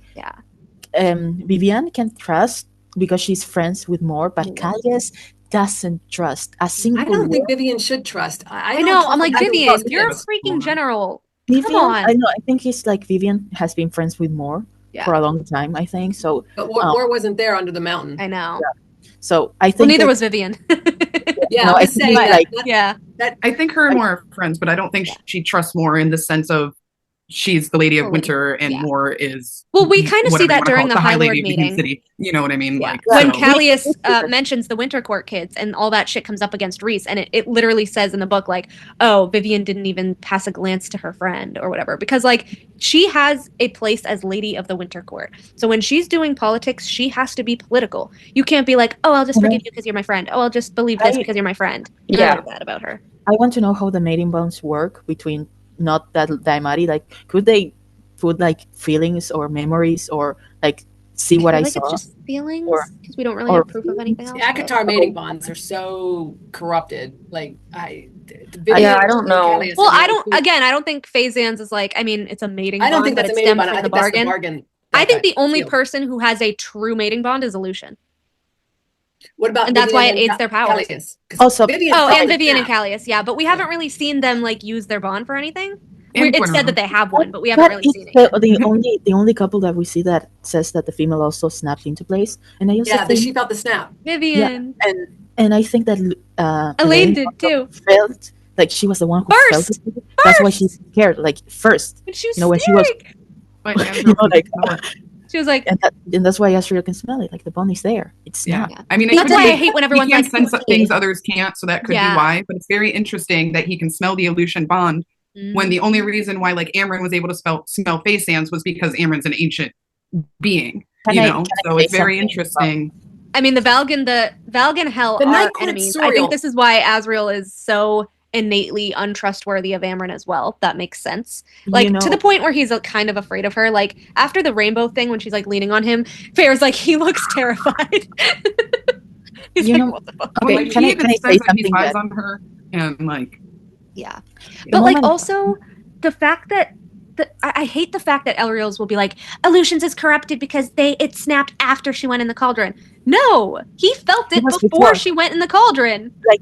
Vivian can trust because she's friends with Moore, but Callias doesn't trust a single. I don't think Vivian should trust. I know. I'm like, Vivian, you're a freaking general. Vivian, come on. I know. I think it's like Vivian has been friends with Moore for a long time. I think so. But Moore wasn't there under the mountain. I know. Yeah. So I think neither was Vivian. I think I think her and Moore are friends, but I don't think she trusts Moore in the sense of she's the Lady of Winter and Moore is. Well, we kind of see that during the High Lord meeting. City. You know what I mean? Yeah. Like, when Callias mentions the Winter Court kids and all that shit comes up against Rhys, and it literally says in the book, like, oh, Vivian didn't even pass a glance to her friend or whatever. Because, like, she has a place as Lady of the Winter Court. So when she's doing politics, she has to be political. You can't be like, oh, I'll just forgive you because you're my friend. Oh, I'll just believe this because you're my friend. I love that about her. I want to know how the mating bonds work between not that Daimari. Like, could they put like feelings or memories or like see what I saw? It's just feelings because we don't really have proof of anything else. The Akatar mating bonds are so corrupted. Like I don't know. Well, I don't think Phazan's is like. I mean, it's a mating bond. I don't think that's a mating bond. I think that's the bargain. I think the only person who has a true mating bond is Aleutian. What about? And that's why it aids their powers. Also, and Vivian and Callias, but we haven't really seen them like use their bond for anything. It's said that they have one, but we haven't really seen it. The only couple that we see that says that the female also snaps into place, and I also think she felt the snap. Vivian, and I think that Elaine did too. Felt like she was the one who felt it. That's why she's scared. Like first, when she was when she was, she was like, and that's why Asriel can smell it. Like the bond is there. It's not. I mean, that's why I hate when everyone's like, sense things others can't. So that could be why. But it's very interesting that he can smell the Aleutian bond. When the only reason why like Amryn was able to smell Phazan's was because Amryn's an ancient being, so it's very interesting. I mean, the Valgan Hell are enemies. I think this is why Asriel is so innately untrustworthy of Amryn as well. That makes sense. Like to the point where he's kind of afraid of her. Like after the rainbow thing, when she's like leaning on him, Fair's like he looks terrified. He's like, what the fuck? Okay, can I say something? Eyes on her and like. Yeah. But like also the fact that I hate the fact that Elreals will be like, Aleutians is corrupted because it snapped after she went in the cauldron. No, he felt it before she went in the cauldron. Like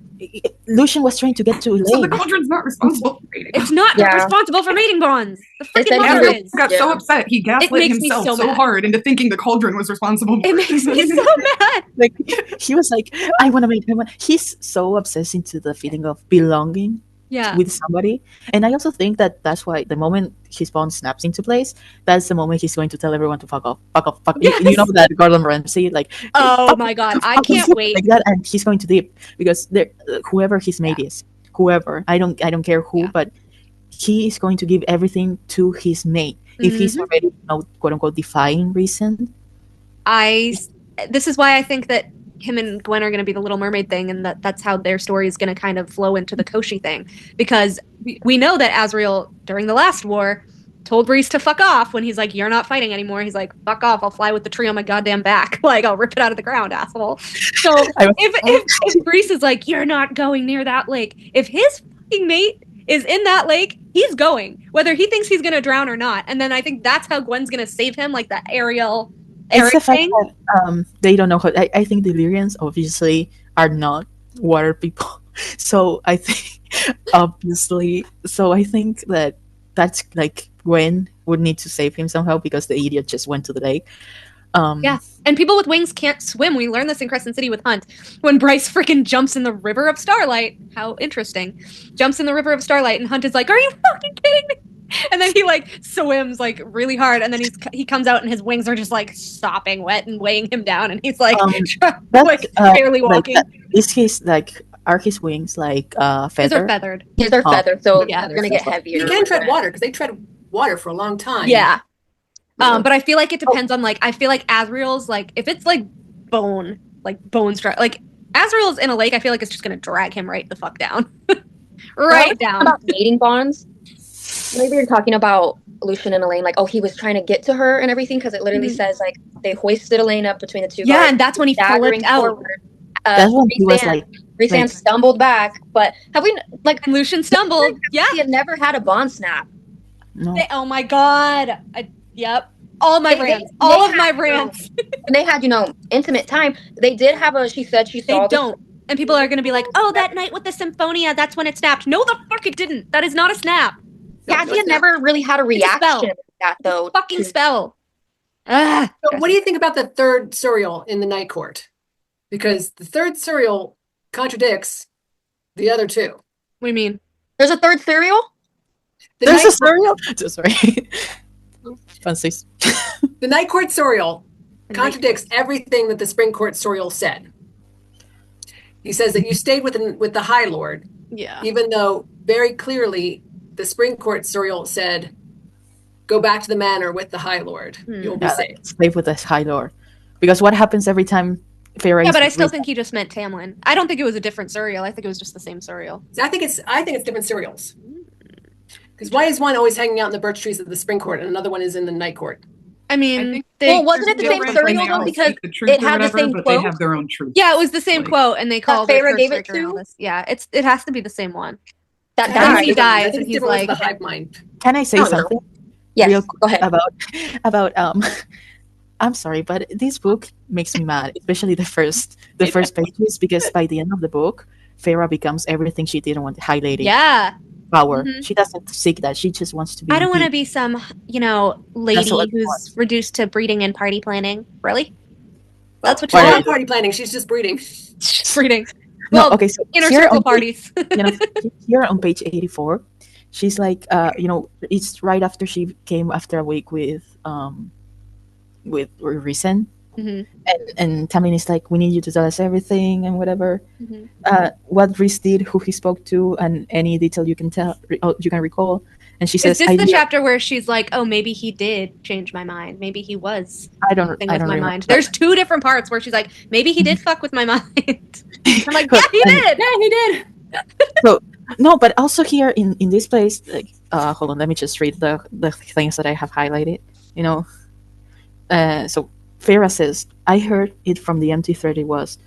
Lucian was trying to get to Elaine. So the cauldron's not responsible for mating. It's not responsible for mating bonds. The freaking mother is. Got so upset he gaslit himself so hard into thinking the cauldron was responsible. It makes me so mad. Like he was like, I want to mate. He's so obsessed into the feeling of belonging. With somebody, and I also think that that's why the moment his bond snaps into place, that's the moment he's going to tell everyone to fuck off. Yes. You know that Gordon Ramsay, like, oh my god, I can't wait like that, and he's going to dip because whoever his mate is, whoever I don't care who, but he is going to give everything to his mate if he's already quote unquote defying reason. I this is why I think that him and Gwen are going to be the Little Mermaid thing, and that's how their story is going to kind of flow into the Koshi thing, because we know that Azriel during the last war told Rhys to fuck off when he's like, you're not fighting anymore. He's like, fuck off, I'll fly with the tree on my goddamn back. Like, I'll rip it out of the ground, asshole. So if Rhys is like, you're not going near that lake, if his fucking mate is in that lake, he's going, whether he thinks he's going to drown or not. And then I think that's how Gwen's going to save him, like the Ariel it's the fact that they don't know how. I think the Illyrians obviously are not water people, so I think that that's like Gwen would need to save him somehow because the idiot just went to the lake. Yeah, and people with wings can't swim. We learned this in Crescent City with Hunt when Bryce freaking jumps in the River of Starlight. How interesting! Jumps in the River of Starlight, and Hunt is like, "Are you fucking kidding me?" And then he like swims like really hard, and then he comes out and his wings are just like sopping wet and weighing him down, and he's like barely walking. Is his like are his wings like feathered? His are feathered. His are feathered, so they're gonna get heavier. He can tread water because they tread water for a long time. Yeah. But I feel like it depends on like I feel like Azriel's like if it's like bone struck like Azriel's in a lake, I feel like it's just gonna drag him right the fuck down. Right down. About mating bonds. Maybe you're talking about Lucien and Elaine, like, oh, he was trying to get to her and everything, because it literally says, like, they hoisted Elaine up between the two guards. Yeah, and that's when he flipped out. That's when he was like... Rhys stumbled back, but have we, like... Lucien stumbled, yeah. He had never had a bond snap. No. Oh my god. Yep. All my rants. All of my rants. And they had, intimate time. They did have she said she saw... They don't. And people are going to be like, oh, that night with the Symphonia, that's when it snapped. No, the fuck it didn't. That is not a snap. Cassie had never really had a reaction to that, though. Fucking spell. So what do you think about the third Suriel in the Night Court? Because the third Suriel contradicts the other two. What do you mean? There's a third Suriel? There's a Suriel? Sorry. Fancies. The Night Court Suriel contradicts everything that the Spring Court Suriel said. He says that you stayed with the High Lord. Yeah. Even though very clearly the Spring Court Suriel said, go back to the manor with the High Lord. You'll be safe. Stay with the High Lord. Because what happens every time Feyre... Yeah, but I still think he just meant Tamlin. I don't think it was a different Suriel. I think it was just the same Suriel. I think it's different Suriels. Because why is one always hanging out in the birch trees of the Spring Court and another one is in the Night Court? I mean, wasn't it the same Suriel though? Because it had the same quote. They have their own truth. Yeah, it was the same quote, and they called Feyre gave it to. Yeah, it has to be the same one. That guy, he dies, and he's like, the hive mind. Can I say something? Yes, real quick go ahead. About I'm sorry, but this book makes me mad, especially the first pages, because by the end of the book, Feyre becomes everything she didn't want. High Lady. Yeah. Power. She doesn't seek that. She just wants to be. I don't want to be some, lady who's reduced to breeding and party planning. Really? That's what she's not party planning. She's just breeding. She's breeding. Well, okay. So inner circle parties. Here on page 84, she's like, it's right after she came after a week with Rhys. And Tamlin is like, we need you to tell us everything and whatever. What Rhys did, who he spoke to, and any detail you can recall. And she says, "Is this the chapter where she's like, oh, maybe he did change my mind. Maybe he was." I don't my mind. There's two different parts where she's like, maybe he did fuck with my mind. I'm like, yeah, he did. Yeah, he did. So no, but also here in this place, like, hold on, let me just read the things that I have highlighted. So. Feyre says, I heard it from the empty threat he was,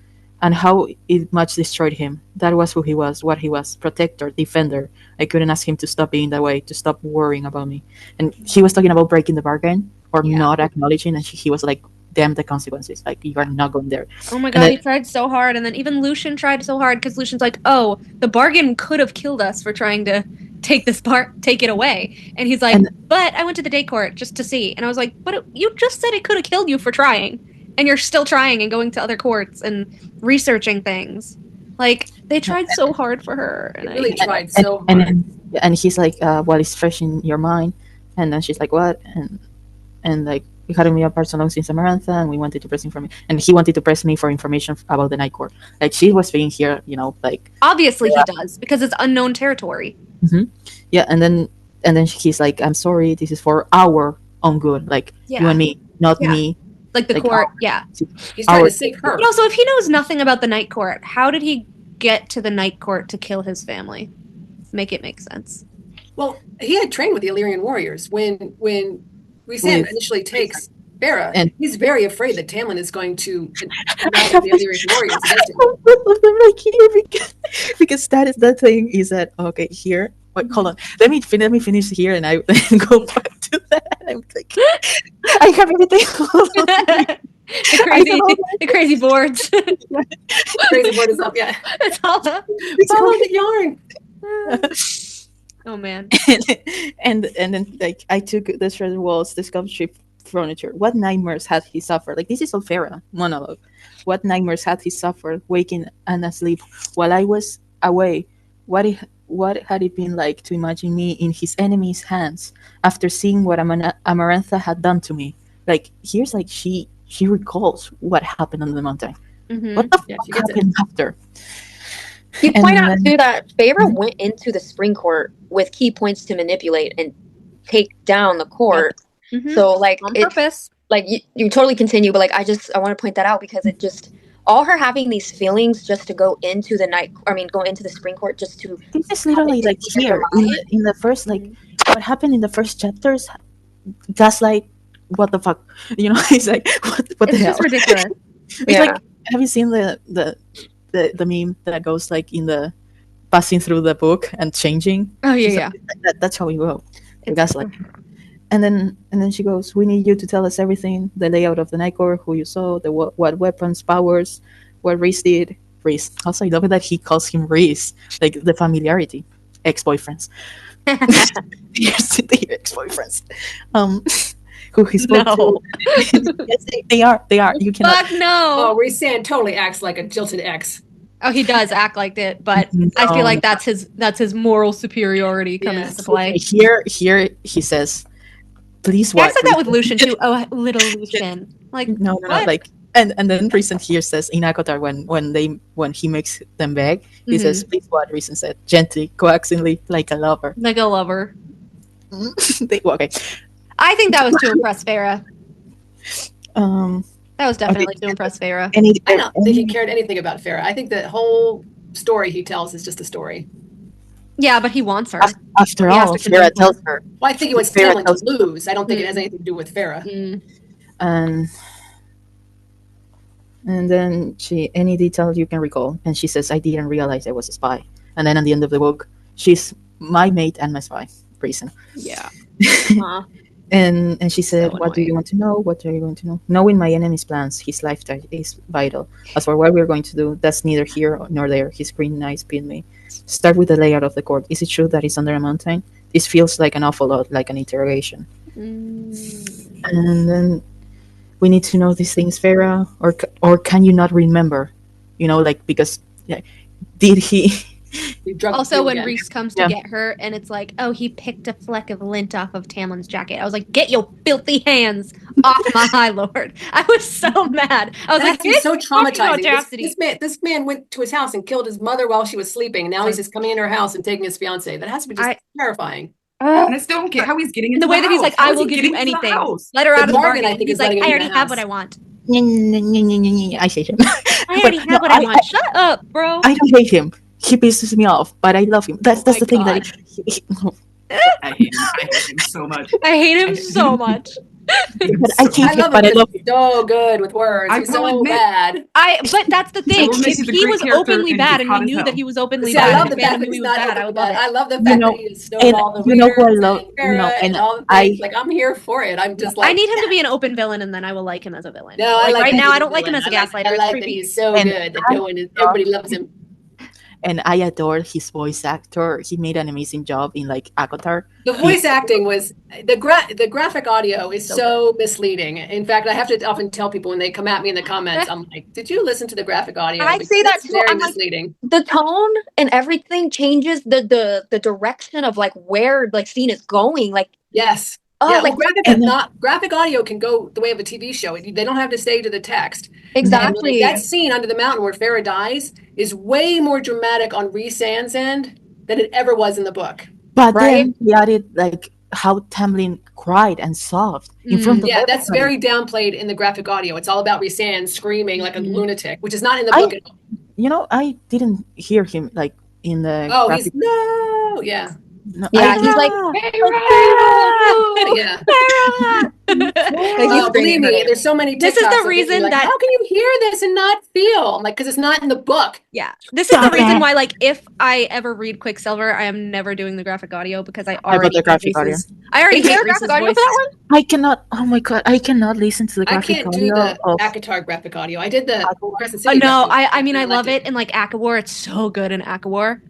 and how it much destroyed him. That was who he was, what he was. Protector, defender. I couldn't ask him to stop being that way, to stop worrying about me. And he was talking about breaking the bargain, or not acknowledging, and he was like, damn the consequences. Like, you are not going there. Oh my god, he tried so hard, and then even Lucien tried so hard, because Lucian's like, oh, the bargain could have killed us for trying to take it away. And he's like, but I went to the day court just to see. And I was like, but you just said it could have killed you for trying. And you're still trying and going to other courts and researching things. Like, they tried so hard for her. And they really tried so hard. And he's like, well, it's fresh in your mind. And then she's like, what? And like, you had me apart so long since Amarantha, and we wanted to press him for me. And he wanted to press me for information about the Night Court. Like, she was being here, like... Obviously he does, because it's unknown territory. Yeah, and then he's like, I'm sorry, this is for our own good. Like, you and me, not me Like the court, yeah. He's trying to save her. But also, if he knows nothing about the Night Court, how did he get to the Night Court to kill his family? Make it make sense. Well, he had trained with the Illyrian warriors. When Rhysand initially takes Farah, and he's very afraid that Tamlin is going to unite the Illyrian warriors against him. Both of them like here because that is the thing is that okay here. Wait, hold on. Let me finish here, and I then go back to that. I'm like, I have everything. the crazy boards. Crazy board is up. Yeah, it's all up. Follow the yarn. Oh man. and then like I took the treasure walls, the sculpture furniture. What nightmares had he suffered? Like this is all Farah monologue. What nightmares had he suffered, waking and asleep while I was away? What had it been like to imagine me in his enemy's hands after seeing what Amarantha had done to me? Like here's like she recalls what happened on the mountain. Mm-hmm. What the fuck happened after? You point out too that Farah went into the spring court with key points to manipulate and take down the court. Yep. Mm-hmm. So like on purpose. Like you totally continue, but like I want to point that out because it just all her having these feelings just to go into go into the spring court just to. This is literally like here in the first like what happened in the first chapters. That's like what the fuck, It's like what the hell? It's ridiculous. It's like have you seen the meme that goes like in the passing through the book and changing? Oh yeah, that's how we go. That's like. And then she goes, we need you to tell us everything, the layout of the Night Court, who you saw, what weapons, powers, what Rhys did. Rhys. Also, I love it that he calls him Rhys, like the familiarity. Ex-boyfriends. The ex-boyfriends. Who he spoke to. Yes, they are. You cannot. Fuck no. Oh, Rhysand totally acts like a jilted ex. Oh, he does act like that, but I feel like that's his moral superiority coming into play. Here he says, please watch. I said that with Lucian too. Oh, little Lucian. Like no, like and then Rhys here says in ACOTAR when he makes them beg, he says, please what Rhys said, gently, coaxingly, like a lover. Like a lover. Okay. I think that was to impress Farah. That was definitely to impress Farah. I don't think he cared anything about Farah. I think the whole story he tells is just a story. Yeah, but he wants her. After all, Farah tells her. Well, I think it was Tamlin to lose. I don't think it has anything to do with Farah. And then any detail you can recall, and she says, I didn't realize I was a spy. And then at the end of the book, she's my mate and my spy, Reason. Yeah. And she said, what do you want to know? What are you going to know? Knowing my enemy's plans, his lifetime is vital. As for what we're going to do, that's neither here nor there. His green eyes pin me. Start with the layout of the court. Is it true that it's under a mountain? This feels like an awful lot like an interrogation. And then we need to know these things, Farah, or can you not remember? Because did he? Also, when Rhys comes to get her, and it's like, oh, he picked a fleck of lint off of Tamlin's jacket. I was like, get your filthy hands off my high lord. I was so mad. I was like, he's so traumatizing. This man went to his house and killed his mother while she was sleeping. And now he's just coming into her house and taking his fiance. That has to be just terrifying. And I still don't get how he's getting into the way that he's like, I will give you anything. Let her out of the bargain. I think he's like, I already have what I want. I hate him. I already have what I want. Shut up, bro. I don't hate him. He pisses me off, but I love him. That's the thing that I hate him so much. I hate him so much. I love him. So good with words. He's so bad. But that's the thing. If he was openly bad and we knew that he was openly bad, I love the fact that he's not bad. I love the fact that he stole all the who I love. And all the things. Like I'm here for it. I'm just like I need him to be an open villain, and then I will like him as a villain. No, right now I don't like him as a gaslighter. I like that he's so good that everybody loves him. And I adore his voice actor. He made an amazing job in like ACOTAR. The voice acting was the graphic audio is so misleading. In fact, I have to often tell people when they come at me in the comments, I'm like, "Did you listen to the graphic audio?" I say that too. Very misleading. The tone and everything changes the direction of like where like scene is going. Like yes. Graphic audio can go the way of a TV show. They don't have to stay to the text. Exactly. That scene under the mountain where Farah dies is way more dramatic on Rhysand's end than it ever was in the book. But then he added like how Tamlin cried and sobbed in front of yeah, everybody. that's very downplayed in the graphic audio. It's all about Rhysand screaming like a lunatic, which is not in the book at all. You know, I didn't hear him like in the graphic. Yeah. No, yeah, he's like, yeah. Like, believe me, there's so many TikToks. This is the reason like, that how can you hear this and not feel? I'm like, because it's not in the book. Yeah, this is the reason why, like, if I ever read Quicksilver, I am never doing the graphic audio because I already the graphic audio. I already hate graphic audio for that one. I cannot. Oh my god, I cannot listen to the graphic audio. I can't do the ACOTAR graphic audio. I did the Crescent City. No, I mean I love it in like ACOWAR. It's so good in ACOWAR.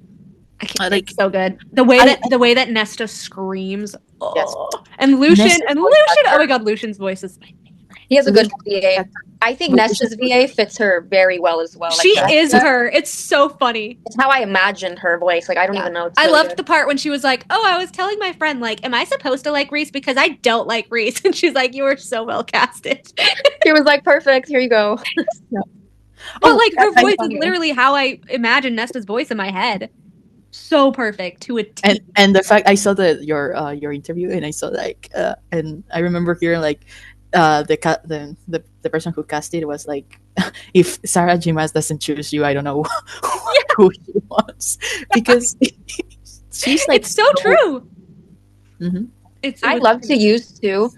I can't. It's so good. The way that Nesta screams. Oh. Yes. And Lucian. Oh my god, Lucian's voice is my favorite. He has a good VA. I think Nesta's VA fits her very well as well. Like, she is her. It's so funny. It's how I imagined her voice. Like, I don't even know. I loved the part when she was like, "Oh, I was telling my friend, like, am I supposed to like Rhys because I don't like Rhys?" And she's like, "You were so well casted." She was like, "Perfect. Here you go." But like her voice is literally how I imagine Nesta's voice in my head. So perfect to a T. And the fact I saw your interview and I saw like and I remember hearing like the person who casted was like, if Sarah J. Maas doesn't choose you, I don't know who she wants, because she's like, it's so true. Mm-hmm. I'd love to use too.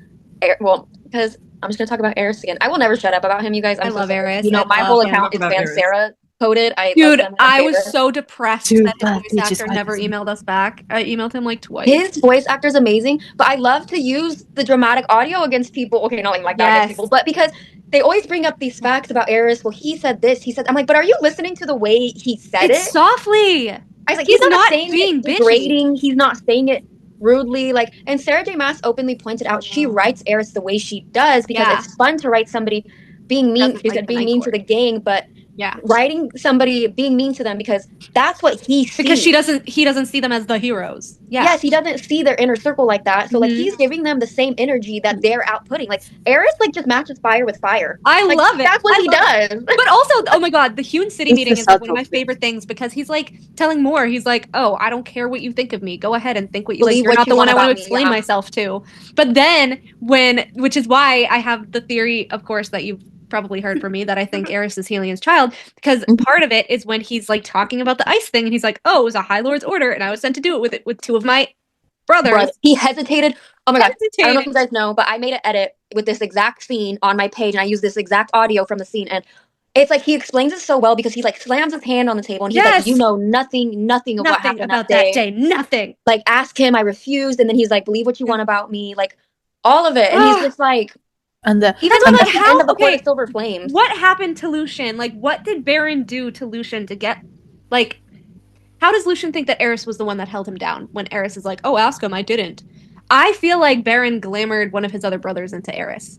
Well, because I'm just gonna talk about Eris again. I will never shut up about him, you guys. I love Eris. You know, my whole account is Van Sarah coded. I was so depressed that his voice actor never emailed us back. I emailed him like twice. His voice actor is amazing, but I love to use the dramatic audio against people. Okay, not like that against people, but because they always bring up these facts about Eris. Well, he said this. He said, I'm like, but are you listening to the way he said it? Softly. I was like, he's not saying being degrading. He's not saying it rudely. Like, and Sarah J. Maas openly pointed out she writes Eris the way she does because it's fun to write somebody being mean. She said being mean to the gang, but writing somebody being mean to them because that's what he sees. Because he doesn't see them as the heroes. Yeah. Yes, he doesn't see their inner circle like that. So like he's giving them the same energy that they're outputting. Like Eris like just matches fire with fire. I love it. That's what he does. But also, oh my god, the Hewn City meeting is like one of my favorite things because he's like telling Moore, he's like, oh, I don't care what you think of me. Go ahead and think what you like. You're not the one I want to explain myself to. But then which is why I have the theory, of course, that you've probably heard from me, that I think Eris is Helian's child, because part of it is when he's like talking about the ice thing and he's like, oh, it was a High Lord's order and I was sent to do it with two of my brothers. He hesitated. Oh my god. I don't know if you guys know, but I made an edit with this exact scene on my page and I used this exact audio from the scene, and it's like he explains it so well because he like slams his hand on the table and he's like, you know nothing of what happened about that day. Nothing. Like, ask him, I refused, and then he's like, believe what you want about me, like all of it. And he's just like, and even like at the end of the Court of Silver Flames. What happened to Lucian? Like, what did Baron do to Lucian to get, like, how does Lucian think that Eris was the one that held him down when Eris is like, oh, ask him, I didn't. I feel like Baron glamored one of his other brothers into Eris.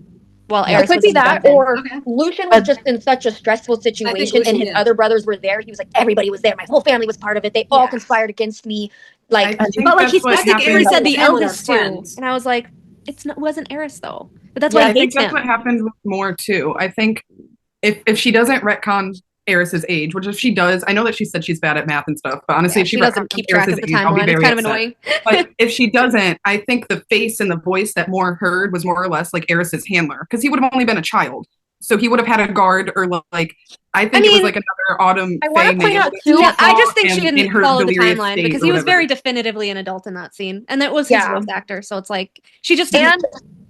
Well, Eris could be that, or Lucian was just in such a stressful situation and his other brothers were there. He was like, everybody was there. My whole family was part of it. They all conspired against me. Like, but like I think Eris said the eldest too. And I was like, it wasn't Eris though. But that's why I think that's what happened with Moore too. I think if she doesn't retcon Eris's age, which if she does, I know that she said she's bad at math and stuff, but honestly, if she doesn't keep track of the timeline, it's kind of annoying. But if she doesn't, I think the face and the voice that Moore heard was more or less like Eris's handler, because he would have only been a child, so he would have had a guard or like. I think it was like another Autumn. I want to point out too. Yeah, I just think she didn't follow the timeline because he was very definitively an adult in that scene, and that was his voice actor. So it's like she just didn't.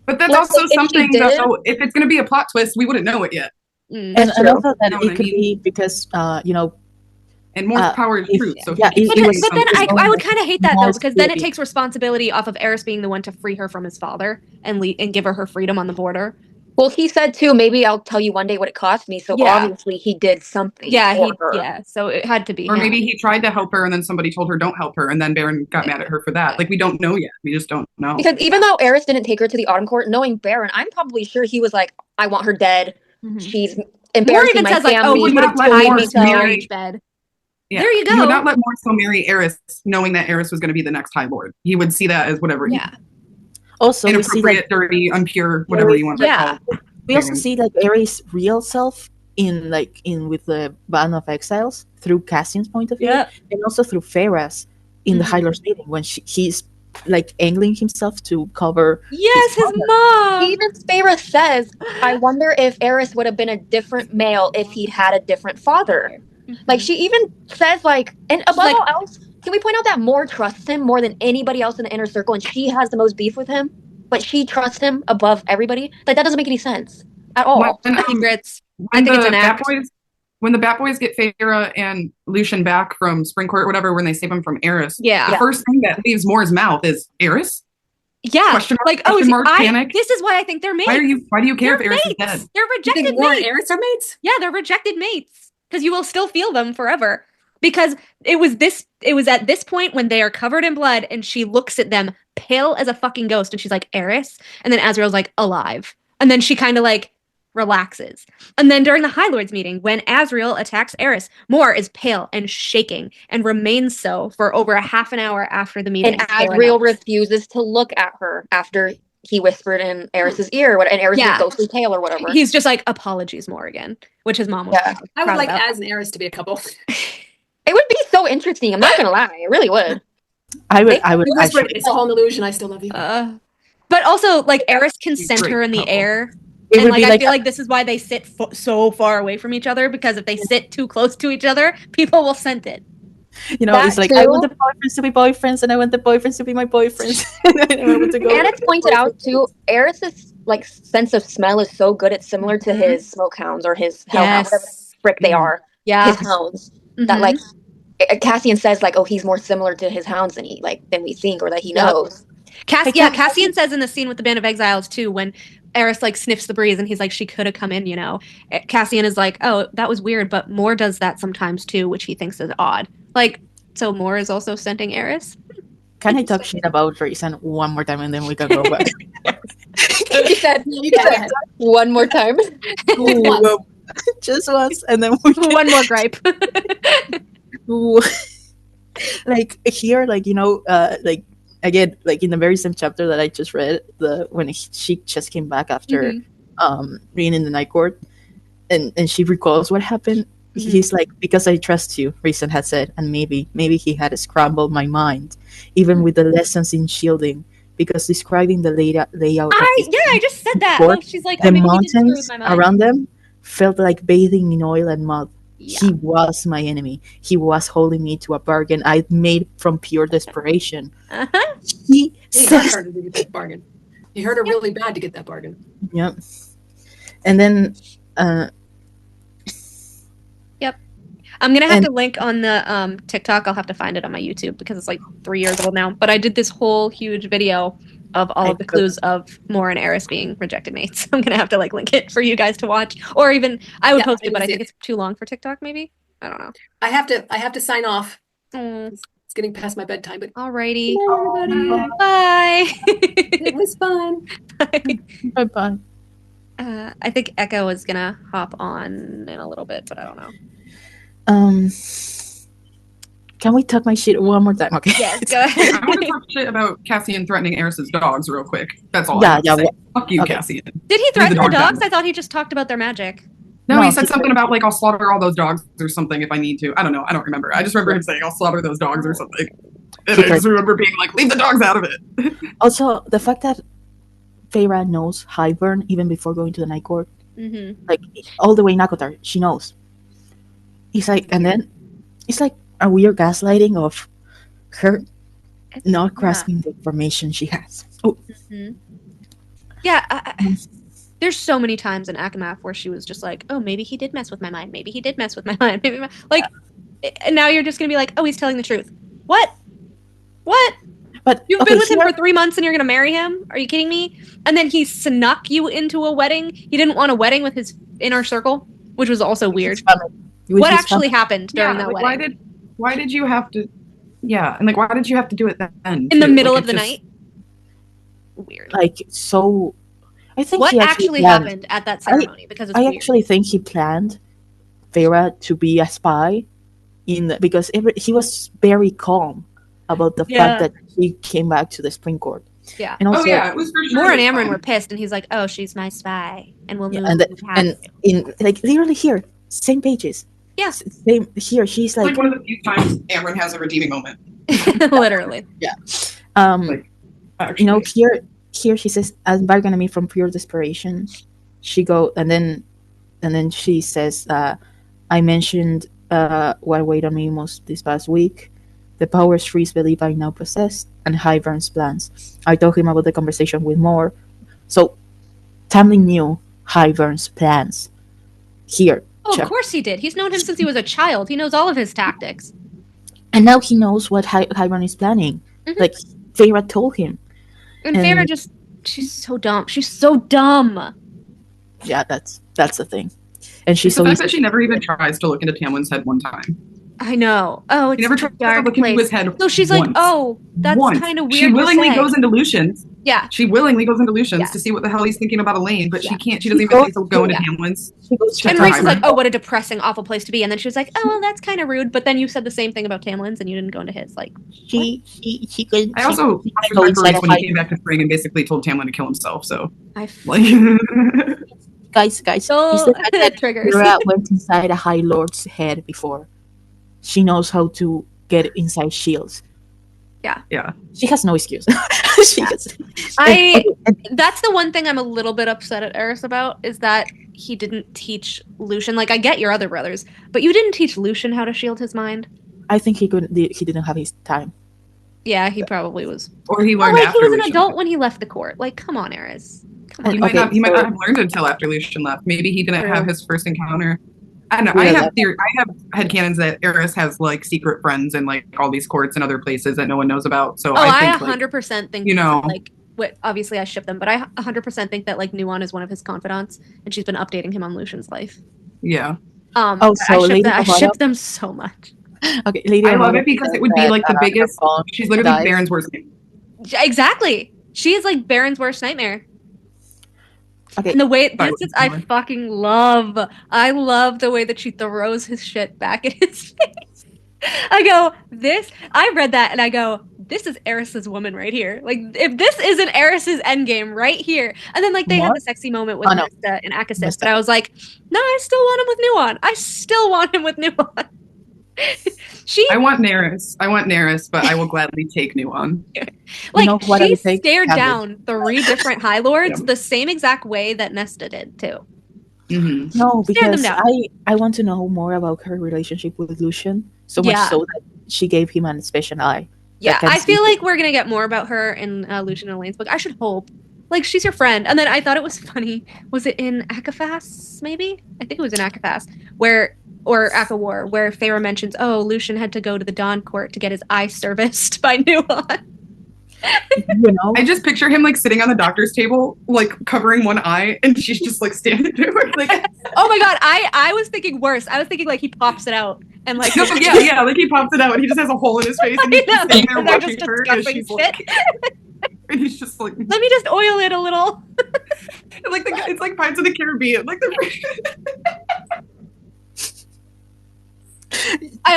But that's also something that if it's going to be a plot twist, we wouldn't know it yet. And I also that it could be because and more power is truth. So but then I would kind of hate that though, because then it takes responsibility off of Eris being the one to free her from his father and give her freedom on the border. Well, he said too, maybe I'll tell you one day what it cost me. So obviously he did something. So it had to be. Or maybe he tried to help her and then somebody told her don't help her, and then Baron got mad at her for that. Like, we don't know yet. We just don't know. Because even though Eris didn't take her to the Autumn Court, knowing Baron, I'm probably sure he was like, I want her dead. Mm-hmm. She's embarrassing my family. Like, oh, he would have tied me to the marriage bed. Yeah. There you go. He would not let Moore still marry Eris, knowing that Eris was going to be the next High Lord. He would see that as whatever. Also, inappropriate, dirty, impure, whatever you want to call it. We also see like Eris' real self in with the Band of Exiles through Cassian's point of view, and also through Farah's in the High Lord's meeting when he's like angling himself to cover. Yes, his mom. Even Feyre says, "I wonder if Eris would have been a different male if he'd had a different father." Like she even says, like, and above all else, can we point out that Mor trusts him more than anybody else in the inner circle, and she has the most beef with him, but she trusts him above everybody? Like that doesn't make any sense at all. Secrets. I think it's an act. When the Bat Boys get Feyre and Lucian back from Springcourt or whatever, when they save him from Eris, the first thing that leaves Mor's mouth is Eris. Yeah, question mark, panic. This is why I think they're mates. Why do you care if Eris is dead? They're rejected mates. Mor and Eris are mates? Yeah, they're rejected mates because you will still feel them forever. Because it was at this point when they are covered in blood and she looks at them pale as a fucking ghost and she's like, Eris? And then Azriel's like, alive. And then she kind of like relaxes. And then during the High Lords meeting, when Azriel attacks Eris, Mor is pale and shaking and remains so for over a half an hour after the meeting. And Azriel refuses to look at her after he whispered in Eris's ear, and Eris is ghostly pale or whatever. He's just like, apologies, Mor again, which his mom was I would like Az and Eris to be a couple. It would be so interesting. I'm not gonna lie, it really would. I would actually. It's a whole illusion. I still love you. But also, like, Eris can scent her in the air. It and would be I feel like this is why they sit so far away from each other, because if they sit too close to each other, people will scent it. You know, it's like, I want the boyfriends to be boyfriends, and I want the boyfriends to be my boyfriends. And it's pointed out too, Eris's like sense of smell is so good. It's similar to his smoke hounds or his hellhounds, whatever frick they are. Yeah, his hounds. That like Cassian says, like, oh, he's more similar to his hounds than we think, or that he knows. Cassian says in the scene with the Band of Exiles too, when Eris like sniffs the breeze and he's like, she could have come in, you know. Cassian is like, oh, that was weird, but Mor does that sometimes too, which he thinks is odd. Like, so Mor is also scenting Eris. Can I talk shit about Raisin one more time and then we can go back? You said one more time. Just once, and then we can... one more gripe. Like here, like, you know, like again, like in the very same chapter that I just read, when she just came back after being in the Night Court, and she recalls what happened. He's like, because I trust you, Raisin had said, and maybe he had scrambled my mind, even with the lessons in shielding, because describing the layout. I just said that. Court, she's like, the mountains around them felt like bathing in oil and mud. Yeah. He was my enemy. He was holding me to a bargain I'd made from pure desperation. He hurt her to get that bargain. He hurt her really bad to get that bargain. Yep. And then yep. I'm gonna have to link on the TikTok. I'll have to find it on my YouTube because it's like 3 years old now. But I did this whole huge video of all of the clues of Mor and Eris being rejected mates. I'm gonna have to like link it for you guys to watch, or even I would post it, but I think it's too long for TikTok. Maybe, I don't know. I have to sign off. It's getting past my bedtime, but alrighty. Bye. It was fun. Bye. Bye. I think Echo is gonna hop on in a little bit, but I don't know. Can we talk my shit one more time? Okay. Yes, go ahead. I want to talk shit about Cassian threatening Eris's dogs real quick. That's all. I have to say. Fuck you, Cassian. Did he threaten the dogs? I thought he just talked about their magic. No, he said something about like, I'll slaughter all those dogs or something if I need to. I don't know. I don't remember. I just remember him saying, I'll slaughter those dogs or something. And I just remember being like, leave the dogs out of it. Also, the fact that Feyre knows Hybern even before going to the Night Court, like all the way in Akotar, she knows. He's like, and then it's like a weird gaslighting of her not grasping the information she has. Oh. Yeah, there's so many times in Akamath where she was just like, oh, maybe he did mess with my mind. Maybe he did mess with my mind. Maybe and now you're just going to be like, oh, he's telling the truth. What? But you've been with him for 3 months and you're going to marry him? Are you kidding me? And then he snuck you into a wedding. He didn't want a wedding with his inner circle, which was also weird. What actually happened during that wedding? Why did you have to? Yeah, and like, why did you have to do it then? In the middle of the night? Weird. Like, so I think what actually happened at that ceremony? Because it's weird. Actually think he planned Feyre to be a spy because he was very calm about the fact that he came back to the Spring Court. Yeah. And also, it was for sure. Mor and Amren were pissed, and he's like, "Oh, she's my spy, and we'll move." And in like literally here, same pages. Yes. Same here. She's like one of the few times Amren has a redeeming moment. Literally. Yeah. You know, here she says, "I'm bargaining me from pure desperation." She go and then she says, "I mentioned what weighed on me most this past week. The powers Freeze believe I now possess, and Hybern's plans. I told him about the conversation with Moore." So Tamlin knew Hybern's plans. Here. Oh, of course he did. He's known him since he was a child. He knows all of his tactics. And now he knows what Hybern is planning. Mm-hmm. Like, Feyre told him. And Feyre she's so dumb. She's so dumb. Yeah, that's the thing. And she's the fact that she never even tries to look into Tamlin's head one time. I know. Oh, it's she never tried to look into his head. So she's once. Like, oh, that's kind of weird. She willingly goes into Lucian's. Yeah. She willingly goes into Lucian's to see what the hell he's thinking about Elaine, but she can't. She doesn't even think to go into Tamlin's. And Reese is like, oh, what a depressing, awful place to be. And then she was like, oh, well, that's kind of rude. But then you said the same thing about Tamlin's, and you didn't go into his. Like, she could. I also respect Reese when he came back to Spring and basically told Tamlin to kill himself. So guys, so that triggers. Feyre went inside a High Lord's head before. She knows how to get inside shields. Yeah. She has no excuse. That's the one thing I'm a little bit upset at Eris about, is that he didn't teach Lucian. Like, I get your other brothers, but you didn't teach Lucian how to shield his mind. I think he didn't have his time. Yeah, he probably was. Or he learned after he was an Lucian adult when he left the court. Like, come on, Eris. Come on. He might not have learned until after Lucian left. Maybe he didn't have his first encounter. I don't know. I have headcanons that Eris has like secret friends in like all these courts and other places that no one knows about. So I think, 100% think, you know, like, obviously I ship them, but I 100% think that like Nuon is one of his confidants, and she's been updating him on Lucian's life. Yeah. I ship them so much. Okay, Lady I love it because it would be like the biggest. She's literally Baron's worst nightmare. Exactly. She is like Baron's worst nightmare. Okay. And the way this is, I fucking love. I love the way that she throws his shit back at his face. I read that and I go, this is Eris's woman right here. Like, if this isn't Eris's endgame right here. And then like they had the sexy moment with Nesta and Akasis, but I was like, no, I still want him with Nuon. I still want him with Nuon. I want Nerys, but I will gladly take Nuon. Like, she stared down 3 different High Lords the same exact way that Nesta did too. Mm-hmm. No, because I want to know more about her relationship with Lucian. So much so that she gave him a special eye. Yeah, I feel like we're gonna get more about her in Lucian and Elaine's book. I should hope. Like, she's your friend. And then I thought it was funny. Was it in Akafas, maybe? I think it was in Akafas, or Akawar, where Feyre mentions, oh, Lucian had to go to the Dawn Court to get his eye serviced by Nuon. You know? I just picture him like sitting on the doctor's table, like covering one eye, and she's just like standing there, like. Oh my god, I was thinking worse. I was thinking like he pops it out and like. No, yeah, like he pops it out and he just has a hole in his face and he's just sitting there watching her as she's like. And he's just like. Let me just oil it a little. Like it's like Pirates of the Caribbean, like I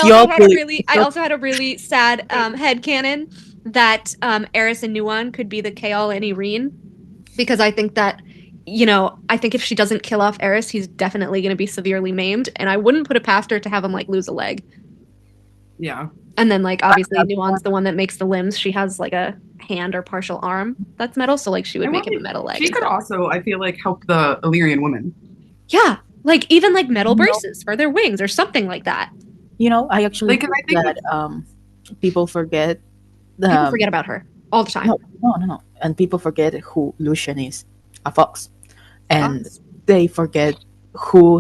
also had a really sad headcanon that Eris and Nuon could be the Chaol and Irene, because I think that, you know, I think if she doesn't kill off Eris, he's definitely going to be severely maimed, and I wouldn't put it past her to have him like lose a leg. Yeah. And then like obviously Nuon's the one that makes the limbs. She has like a hand or partial arm that's metal, so like she would make him a metal leg. She could also, I feel like, help the Illyrian women. Yeah, like even like metal braces for their wings or something like that. You know, I actually think that people forget. People forget about her all the time. No. And people forget who Lucian is, a fox. And they forget who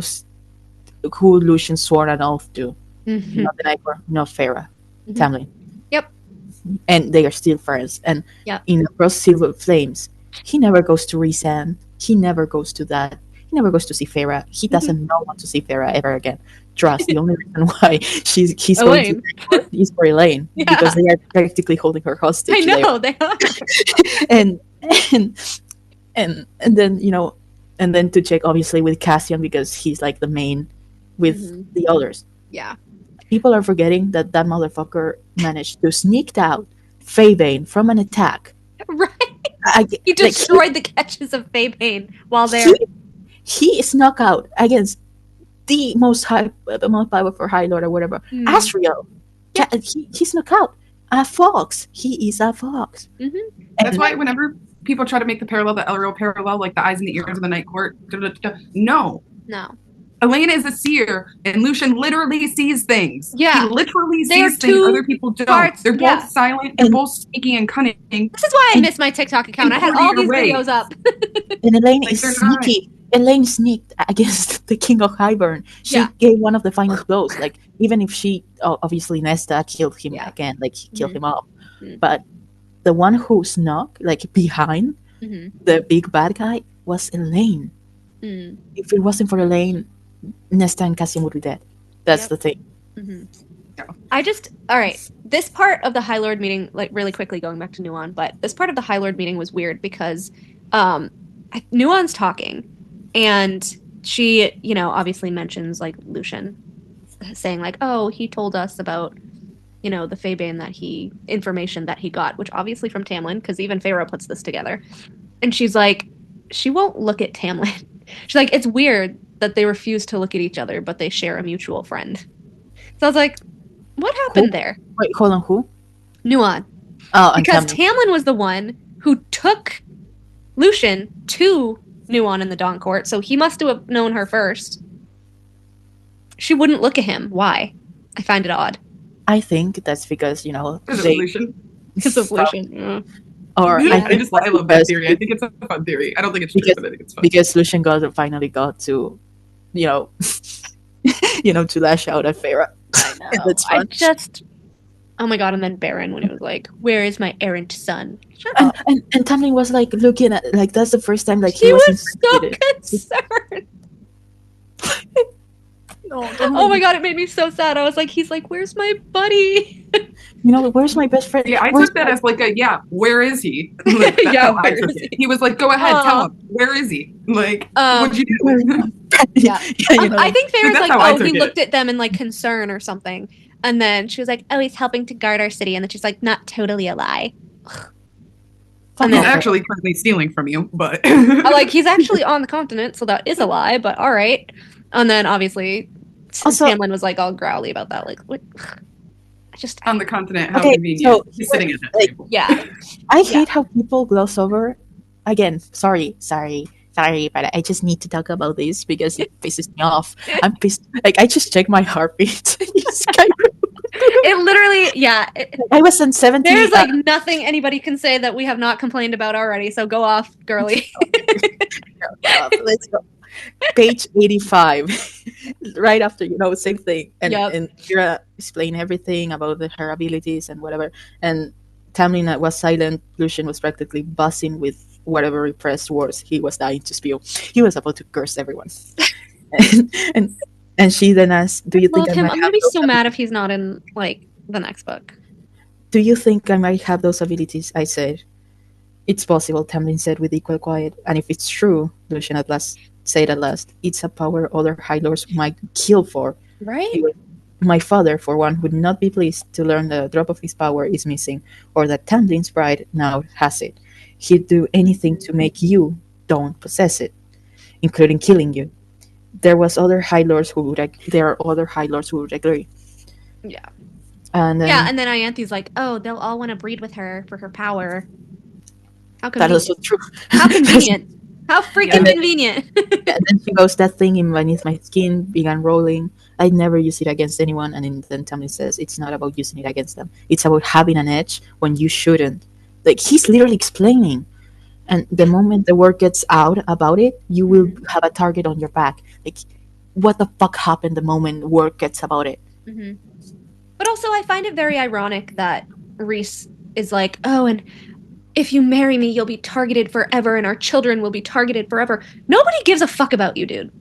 Lucian swore an oath to. Mm-hmm. Not the Nightmare, not Feyre. Tamlin. Yep. And they are still friends. And in Across Silver Flames, he never goes to Rhysand. He never goes to that. He never goes to see Feyre. He doesn't want to see Feyre ever again. Trust, the only reason why he's going to is for Elaine, because they are practically holding her hostage. I know they are. and then, you know, and then to check obviously with Cassian, because he's like the main with the others. Yeah. People are forgetting that motherfucker managed to sneak out Faebane from an attack. Right. He destroyed the catches of Faebane while there. He snuck out against the most powerful High Lord or whatever. Asriel. He snuck out. a fox. He is a fox. Mm-hmm. That's why whenever people try to make the parallel, the Elro parallel, like the eyes and the ears of the night court, no. Elena is a seer, and Lucian literally sees things. Yeah. He literally sees things other people don't. They're both silent, they're both sneaky and cunning. This is why I missed my TikTok account. I had all these videos up. And Elaine is sneaky. Elaine sneaked against the King of Hybern. She gave one of the final blows. Like, even if she, obviously Nesta killed him again, like, killed him off. But the one who snuck, like, behind the big bad guy was Elaine. If it wasn't for Elaine, Nesta and Cassian would be dead. That's the thing. All right, this part of the High Lord meeting, like, really quickly going back to Nuon, but this part of the High Lord meeting was weird because Nuon's talking, and she, you know, obviously mentions, like, Lucian, saying, like, oh, he told us about, you know, the Faebane information that he got, which obviously from Tamlin, because even Feyre puts this together. And she's like, she won't look at Tamlin. She's like, it's weird that they refuse to look at each other, but they share a mutual friend. So I was like, what happened there? Wait, hold on, who? Nuon. Oh, because Tamlin was the one who took Lucian to Nuon in the Dawn Court, so he must have known her first. She wouldn't look at him. Why? I find it odd. I think that's because, you know, because of Lucian. Yeah. Or I love that theory. I think it's a fun theory. I don't think it's true, but I think it's fun. Because Lucian finally got to, you know, to lash out at Feyre. I know. That's fun. Oh my god! And then Baron, when he was like, "Where is my errant son?" And Tamlin was like looking at, like, that's the first time, like, he was so concerned. Oh my god, it made me so sad. I was like, he's like, where's my buddy? You know, where's my best friend? Yeah, I took that as like where is he? Like, he was like, go ahead, tell him, where is he? Like, what'd you do? I think Feyre's like, oh, he looked at them in, like, concern or something. And then she was like, oh, he's helping to guard our city. And then she's like, not totally a lie. And then actually currently stealing from you, but like, he's actually on the continent, so that is a lie, but all right. And then obviously Tamlin was like all growly about that, like, what? Just on the continent, how convenient. So, he's sitting at that table. Yeah. I hate how people gloss over. Again, sorry, but I just need to talk about this because it pisses me off. I'm pissed. Like, I just checked my heartbeat. It literally, I was on 70. There's like nothing anybody can say that we have not complained about already. So go off, girly. Let's go. Page 85, right after, you know, same thing, and Kira explained everything about her abilities and whatever, and Tamlin was silent. Lucian was practically buzzing with whatever repressed words he was dying to spew. He was about to curse everyone. and she then asked, do you think I'm gonna be so mad if he's not in, like, the next book. Do you think I might have those abilities? I said. It's possible, Tamlin said with equal quiet, and if it's true, Lucian at last said at last, it's a power other High Lords might kill for. Right? My father, for one, would not be pleased to learn the drop of his power is missing, or that Tamlin's bride now has it. He'd do anything to make you don't possess it, including killing you. There are other High Lords who would agree. Yeah. And and then Ianthe's like, oh, they'll all want to breed with her for her power. How convenient. That is so true. How convenient. How freaking convenient. And then she goes, that thing in beneath my skin began rolling. I'd never use it against anyone. And then Tamlin says, it's not about using it against them. It's about having an edge when you shouldn't. Like, he's literally explaining. And the moment the word gets out about it, you will have a target on your back. Like, what the fuck happened the moment word gets about it? Mm-hmm. But also, I find it very ironic that Rhys is like, oh, and if you marry me, you'll be targeted forever, and our children will be targeted forever. Nobody gives a fuck about you, dude.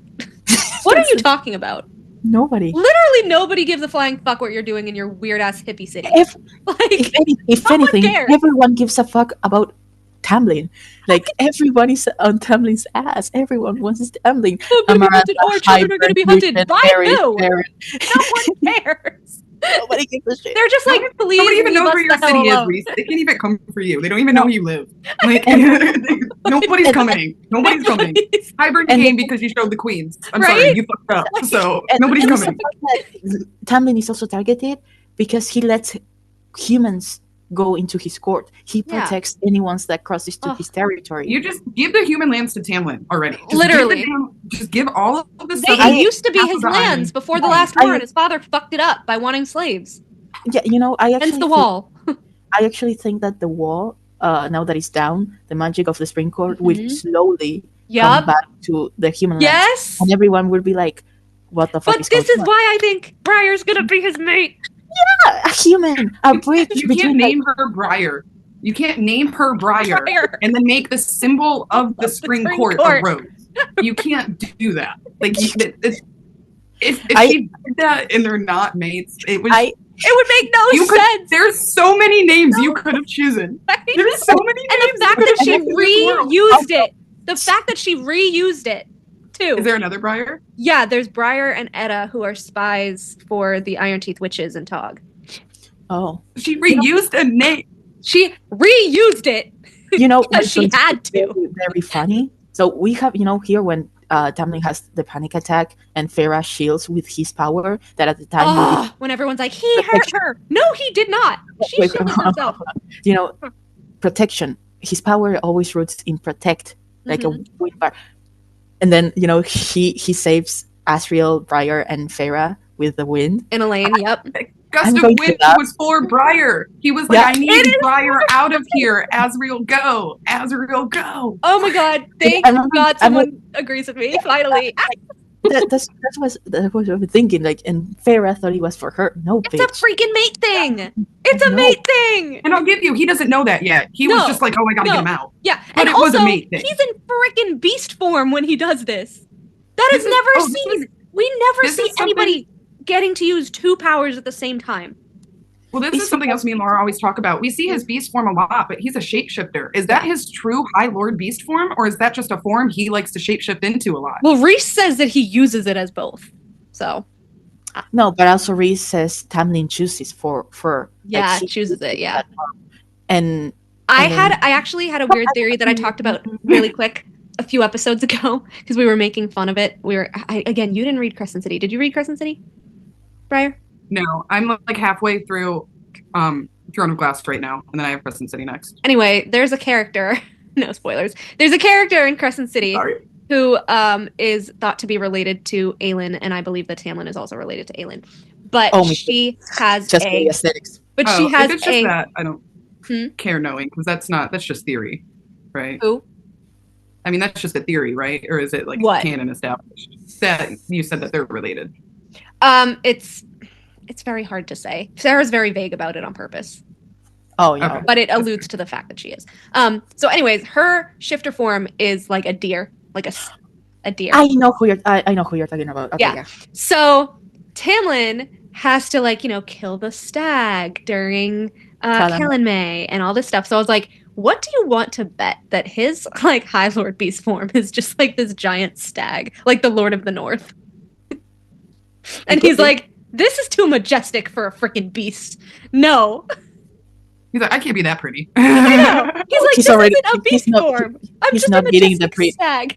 What are you talking about? Nobody. Literally nobody gives a flying fuck what you're doing in your weird-ass hippie city. If anything, everyone gives a fuck about Tamlin. Like, everyone is on Tamlin's ass. Everyone wants Tamlin. Our children are going to be hunted. By who? No one cares. Nobody gives a shit. They're just like, please. Nobody even knows where your city is, Rhys. They can't even come for you. They don't even know where you live. Like, nobody's coming. Nobody's coming. Hybern came because you showed the queens. I'm sorry, you fucked up. So nobody's coming. Tamlin is also targeted because he lets humans go into his court. He protects anyone that crosses to his territory. You just give the human lands to Tamlin already. Just give all of the stuff. They used to be his lands before the last war, and his father fucked it up by wanting slaves. Yeah, I actually hence the wall. I actually think that the wall, now that it's down, the magic of the Spring Court will slowly come back to the human lands. And everyone will be like, what the fuck But this is why I think Briar's gonna be his mate. Yeah, a human, a bridge. You can't name her Briar. You can't name her Briar and then make the symbol of the Spring Court a rose. You can't do that. Like, if she did that and they're not mates, it would make no sense. There's so many names you could have chosen. There's so many names. And the fact that she reused it. The fact that she reused it. Too. Is there another Briar? Yeah, there's Briar and Etta who are spies for the Iron Teeth Witches and Tog. Oh. She reused a name. She reused it. Because she had to. Very funny. So we have, here when Tamlin has the panic attack and Farah shields with his power, that at the time when everyone's like, he hurt her. No, he did not. She shielded herself. Protection. His power always roots in protect, like a wind bar. And then, he saves Asriel, Briar, and Farah with the wind. In a lane, yep. Gust of wind was for Briar. He was like, I need Briar out of here. Asriel, go. Asriel, go. Oh my God. Thank God someone agrees with me, finally. That's what I was thinking. Like, and Farah thought he was for her. No, it's a freaking mate thing. It's a mate thing. And I'll give you, he doesn't know that yet. He was just like, oh, I gotta get him out. Yeah, but and it was a mate thing. He's in freaking beast form when he does this. That is never seen. We never see anybody getting to use two powers at the same time. Well, this is something else me and Laura always talk about. We see his beast form a lot, but he's a shapeshifter. Is that his true High Lord beast form, or is that just a form he likes to shapeshift into a lot? Well, Rhys says that he uses it as both. So. No, but also Rhys says Tamlin chooses for yeah, he chooses it, yeah. And I actually had a weird theory that I talked about really quick a few episodes ago because we were making fun of it. Again, you didn't read Crescent City. Did you read Crescent City, Briar? No, I'm like halfway through Throne of Glass right now, and then I have Crescent City next. Anyway, there's a character, no spoilers, there's a character in Crescent City who is thought to be related to Aelin, and I believe that Tamlin is also related to Aelin. But she has just the aesthetics. But she has if it's just that, I don't care knowing, because that's just theory, right? Who? I mean, that's just a theory, right? Or is it like canon established? That you said that they're related. It's very hard to say. Sarah's very vague about it on purpose. Oh, yeah. Okay. But it alludes to the fact that she is. So anyways, her shifter form is like a deer. Like a deer. I know who you're talking about. Okay, yeah. So Tamlin has to kill the stag during Kellen May and all this stuff. So I was like, what do you want to bet that his High Lord beast form is just like this giant stag, like the Lord of the North? And he's like, this is too majestic for a freaking beast. No. He's like, I can't be that pretty. I know. He's like, this isn't a beast form. I'm just a majestic stag.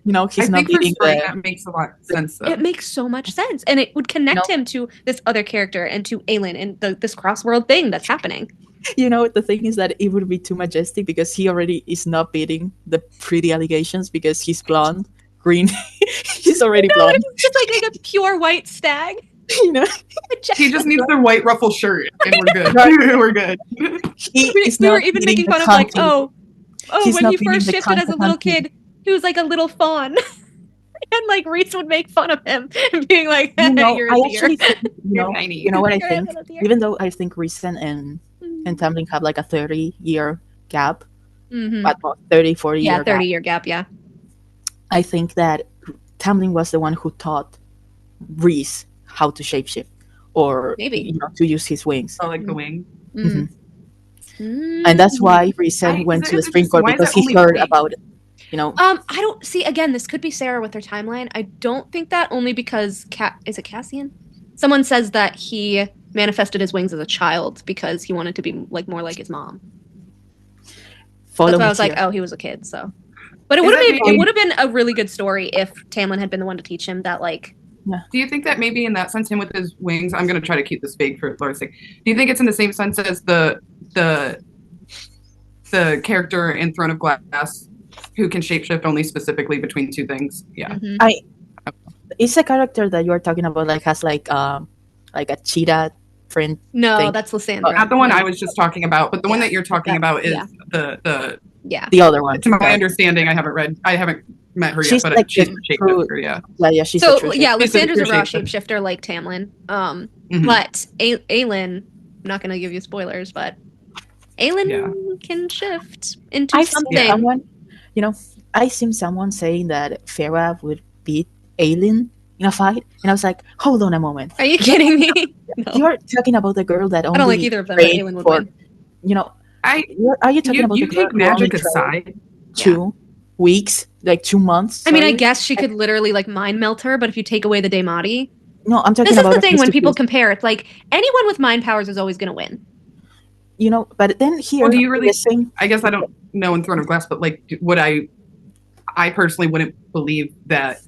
He's not beating that makes a lot of sense, though. It makes so much sense. And it would connect him to this other character and to Aelin and this cross-world thing that's happening. The thing is that it would be too majestic because he already is not beating the pretty allegations because he's blonde, green. He's already blonde. It's just like a pure white stag. He just needs the white ruffle shirt and we're good. We're good. We were even making fun of when he first shifted as a little kid, he was like a little fawn. And Rhys would make fun of him and being like, you're a deer. You're tiny. You know what I think? Even though I think Rhys and Tamlin have like a 30-year gap, about 30, 40 year 30-year gap, yeah. I think that Tamlin was the one who taught Rhys how to shapeshift or maybe to use his wings. Oh, like the wing. And that's why Rhys went to the Spring Court because he heard about it. I don't see. Again, this could be Sarah with her timeline. I don't think that only because is it Cassian? Someone says that he manifested his wings as a child because he wanted to be more like his mom. That's why I was like, oh, he was a kid. So, but it would have been a really good story if Tamlin had been the one to teach him that Do you think that maybe in that sense, him with his wings, I'm going to try to keep this vague for Laura's sake. Do you think it's in the same sense as the character in Throne of Glass who can shapeshift only specifically between two things? Yeah. Is the character that you're talking about has like a cheetah print? No, thing? that's Lysandra. Not the one I was just talking about, but the one that you're talking about is the other one. To my understanding, I haven't met her yet, but she's a shapeshifter, yeah, she's Lysandra's a raw shapeshifter like Tamlin. But Aelin, I'm not going to give you spoilers, but Aelin can shift into something. I've seen someone saying that Farah would beat Aelin in a fight, and I was like, hold on a moment. Are you kidding me? No. You're talking about the girl that only I don't like either of them, but Aelin would win. Are you talking about the girl take magic aside? 2 weeks, 2 months? I mean, I guess she could literally mind melt her, but if you take away the Daemati... No, I'm talking about... This is the thing when people compare. It's like, anyone with mind powers is always going to win. But then here... Well, do you really... I guess I don't know in Throne of Glass, but would I personally wouldn't believe that...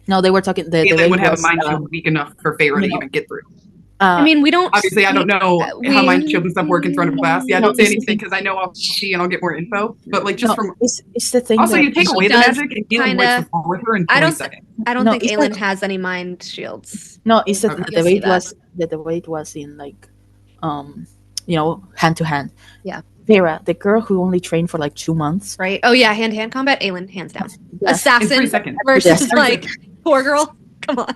No, they were talking... They would have a mind shield weak enough for Feyre to even get through. I mean, we don't... Obviously, I don't know how mind shield and stuff work in Throne of Glass. Yeah, don't say anything because I know I'll see and I'll get more info. But from... It's the thing also, you take away the magic and Aelin wipes with her in 20 seconds. I don't think Aelin has any mind shields. No, it's that the way it was in hand to hand. Yeah. Feyre, the girl who only trained for 2 months. Right. Oh yeah, hand-to-hand combat, Aelin, hands down. Yes. Assassin in 3 seconds. versus poor girl. Come on.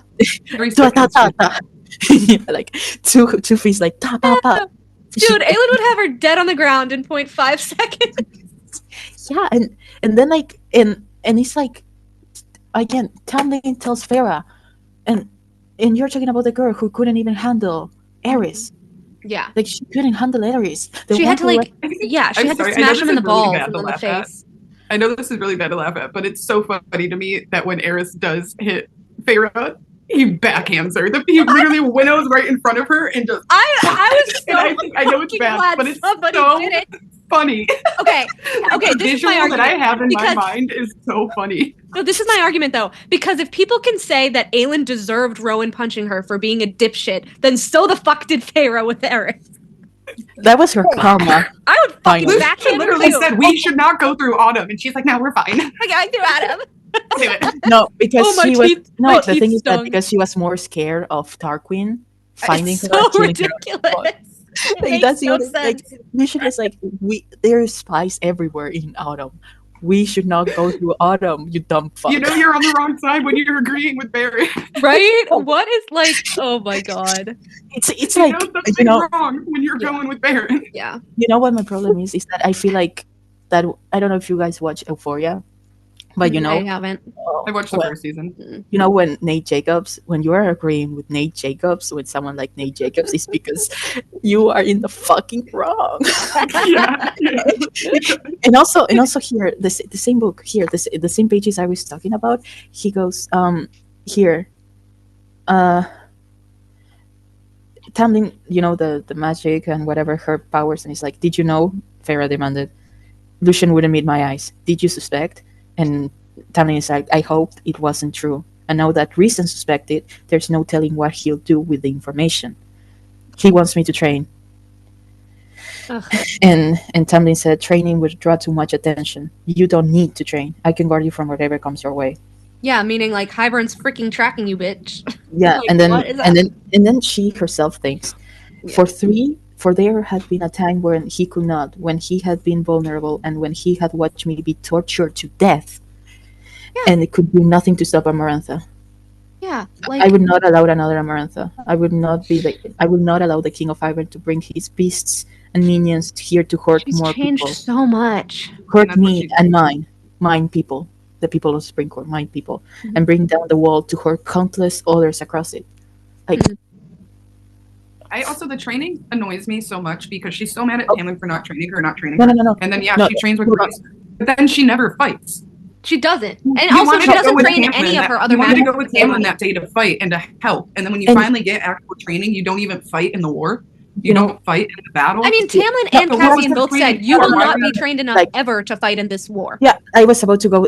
3 seconds. Two feet ta ta ta. Dude, Aelin would have her dead on the ground in 0.5 seconds. Yeah, and then and it's again, Tamlin tells Feyre, and you're talking about the girl who couldn't even handle Aerys. Yeah. She couldn't handle Aerys. She had to smash him in the balls and in the face. I know this is really bad to laugh at, but it's so funny to me that when Aerys does hit Feyre, he backhands her. He literally winnows right in front of her and just... I was so I know it's bad, but it's so funny. Okay, the this is my visual argument. that I have in my mind is so funny. No, this is my argument, though. Because if people can say that Aelin deserved Rowan punching her for being a dipshit, then so the fuck did Feyre with Aerys. That was her karma. I would fucking backhand her literally said, we should not go through Autumn. And she's like, no, we're fine. I do Autumn. No, because she was... No, the thing is stung. that because she was more scared of Tarquin finding her. So ridiculous. That's the only mission is there is spies everywhere in Autumn. We should not go through Autumn, you dumb fuck. You know you're on the wrong side when you're agreeing with Barry. Right? What is oh my god. It's wrong when you're going with Barry. Yeah. You know what my problem is that I feel like that I don't know if you guys watch Euphoria. But I haven't. I watched the first season. You know when you are agreeing with Nate Jacobs with someone like Nate Jacobs, it's because you are in the fucking wrong. Yeah. And also here the same book here the same pages I was talking about. He goes here. Tamlin, the magic and whatever her powers, and he's like, did you know? Feyre demanded. Lucien wouldn't meet my eyes. Did you suspect? And Tamlin is like, I hoped it wasn't true. And now that Rhysand suspected, there's no telling what he'll do with the information. He wants me to train. And Tamlin said, training would draw too much attention. You don't need to train. I can guard you from whatever comes your way. Yeah, meaning Hybern's freaking tracking you, bitch. Yeah, and then she herself thinks, For there had been a time when he could not, when he had been vulnerable, and when he had watched me be tortured to death, and it could do nothing to stop Amarantha. Yeah, I would not allow another Amarantha. I would not allow the King of Hybern to bring his beasts and minions here to hurt more people. She's changed so much. Hurt me and mine people, the people of Springcourt, mine people, and bring down the wall to hurt countless others across it. The training annoys me so much because she's so mad at Tamlin for not training her. No. And then she trains with Rhys, but then she never fights. She doesn't. And also she doesn't train any of her other magic. You wanted to go with Tamlin that day to fight and to help. And then when you finally get actual training, you don't even fight in the war. You don't fight in the battle. I mean, Tamlin and Cassian both said you will not be trained enough ever to fight in this war. Yeah, I was about to go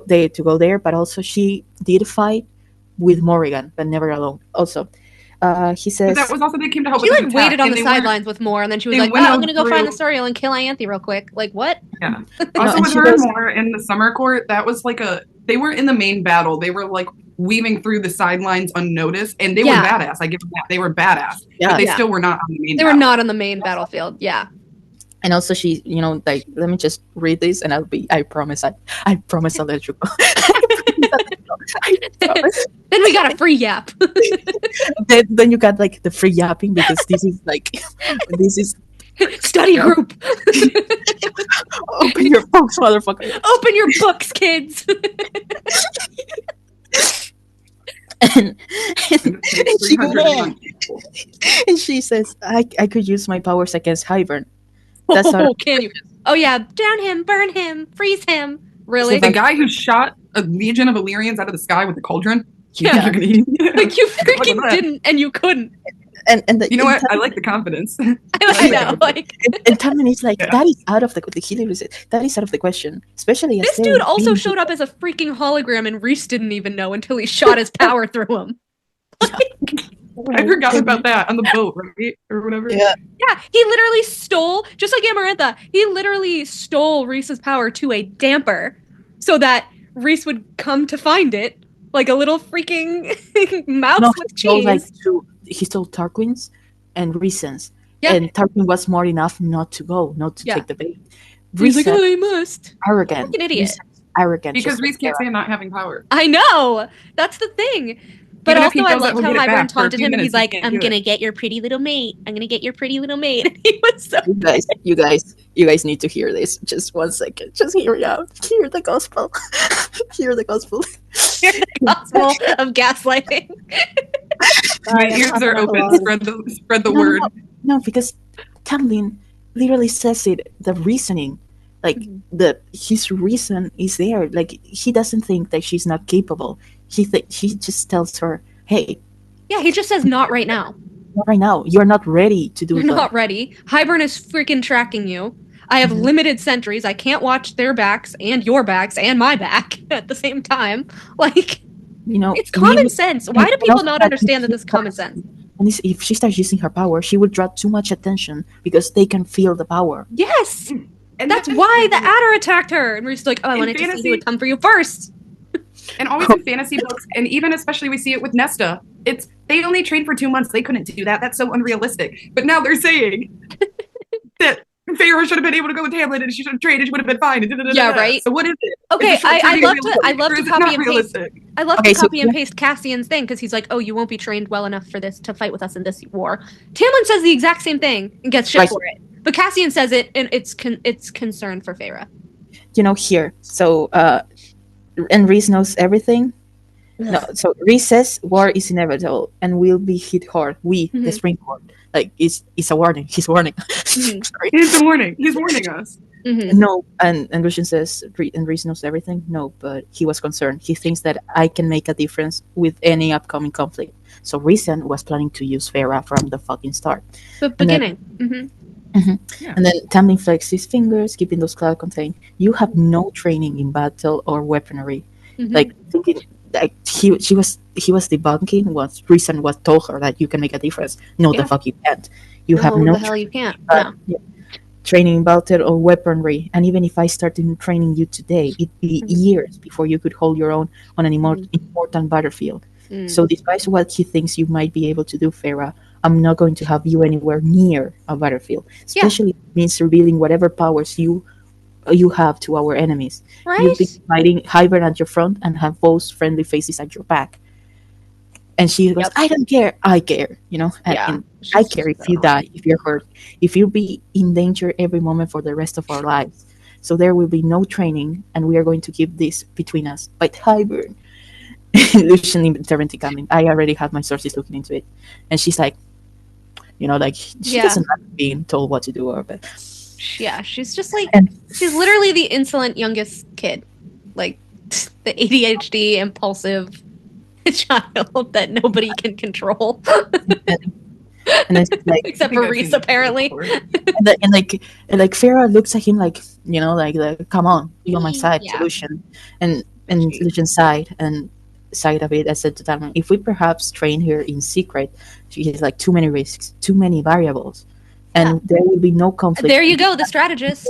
there, but also she did fight with Morrigan, but never alone. Also, he says that was also they came to help. She with like waited on the sidelines with Moore, and then she was like, "Oh, I'm gonna go find the Suriel and kill Ianthe real quick." Like what? Yeah. Also, with her and Moore in the summer court, that was like they were in the main battle. They were like weaving through the sidelines unnoticed, and they were badass. I give them that. They were badass, but they still were not on the main. They were not on the main battlefield. Yeah. And also, she, like, let me just read this, and I promise I'll let you go. Then we got a free yap. then you got like the free yapping, because this is study group. Open your books, motherfucker. Open your books, kids. and she says, I could use my powers against Hybern. Can you? Oh yeah, drown him, burn him, freeze him. Really? So the guy who shot a legion of Illyrians out of the sky with the cauldron? Yeah. Like you freaking didn't, and you couldn't. And you know what? I like the confidence. I know. Like, and Tamlin is like, that is out of the that is out of the question. Especially this dude also showed up as a freaking hologram, and Rhys didn't even know until he shot his power through him. I forgot about that on the boat, right? Or whatever. Yeah, he literally stole, just like Amarantha, he literally stole Rhys's power to a damper so that Rhys would come to find it like a little freaking mouse with cheese. He stole Tarquin's and Rhys's. Yeah. And Tarquin was smart enough not to take the bait. Rhys like, I must. Arrogant. Like an idiot. Arrogant. Because Rhys can't stand not having power. I know! That's the thing. But also, I loved how Hybern taunted him, and he's like, I'm gonna get your pretty little mate. I'm gonna get your pretty little mate. And he was so... You guys need to hear this. Just 1 second. Just hear it out. Hear the gospel. Hear the gospel. Hear the gospel of gaslighting. My ears are open. Spread the word. No, because Tamlin literally says it. The reasoning, like his reason is there. Like he doesn't think that she's not capable. He just tells her, "Hey." Yeah, he just says, "Not right now." Not right now. You're not ready to do it. You're not ready. Hybern is freaking tracking you. I have limited sentries. I can't watch their backs and your backs and my back at the same time. Like, it's common sense. Why do people not understand that this is common sense? And if she starts using her power, she would draw too much attention because they can feel the power. Yes! And that's why the Adder attacked her. And Rhys like, I wanted to see who would come for you first. And always in fantasy books, and even especially we see it with Nesta, they only trained for 2 months. They couldn't do that. That's so unrealistic. But now they're saying that Feyre should have been able to go with Tamlin, and she should have trained, and she would have been fine. Yeah, right. So what is it? Okay, I love to copy and paste. I love to copy and paste Cassian's thing because he's like, "Oh, you won't be trained well enough for this to fight with us in this war." Tamlin says the exact same thing and gets shit for it, but Cassian says it, and it's concern for Feyre. Here, so and Rhys knows everything. No, so Rhys says war is inevitable and will be hit hard. The Spring Court, like it's a warning. He's warning. It's a warning. He's warning us. No, and Lucian says, and Rhys knows everything. No, but he was concerned. He thinks that I can make a difference with any upcoming conflict. So Rhysand was planning to use Feyre from the fucking start. The beginning. Yeah. And then Tamlin flexed his fingers, keeping those clouds contained. You have no training in battle or weaponry. Like thinking, like he was debunking what Rhysand was told her that you can make a difference. No, the fuck you can't. You have no. The hell you can't. No. Training in battle or weaponry, and even if I started training you today, it'd be years before you could hold your own on an important battlefield. So despite what he thinks you might be able to do, Feyre, I'm not going to have you anywhere near a battlefield. Especially if it means revealing whatever powers you have to our enemies. Right. You'll be fighting Hybern at your front and have both friendly faces at your back. And she goes, I don't care. I care, and I care if you die, if you're hurt, if you'll be in danger every moment for the rest of our lives. So there will be no training, and we are going to keep this between us. But Hybern, Lucian intervened coming. I already have my sources looking into it. And she's like, she doesn't like being told what to do or but. Yeah, she's just like, she's literally the insolent youngest kid. Like, the ADHD, impulsive child that nobody can control. And it's like, except for Rhys, apparently. and Feyre looks at him like, come on, be on my side, Lucian. And Lucian's side. And side of it, I said to them, if we perhaps train her in secret, she has like too many risks, too many variables, and there will be no conflict. There you go, the strategist.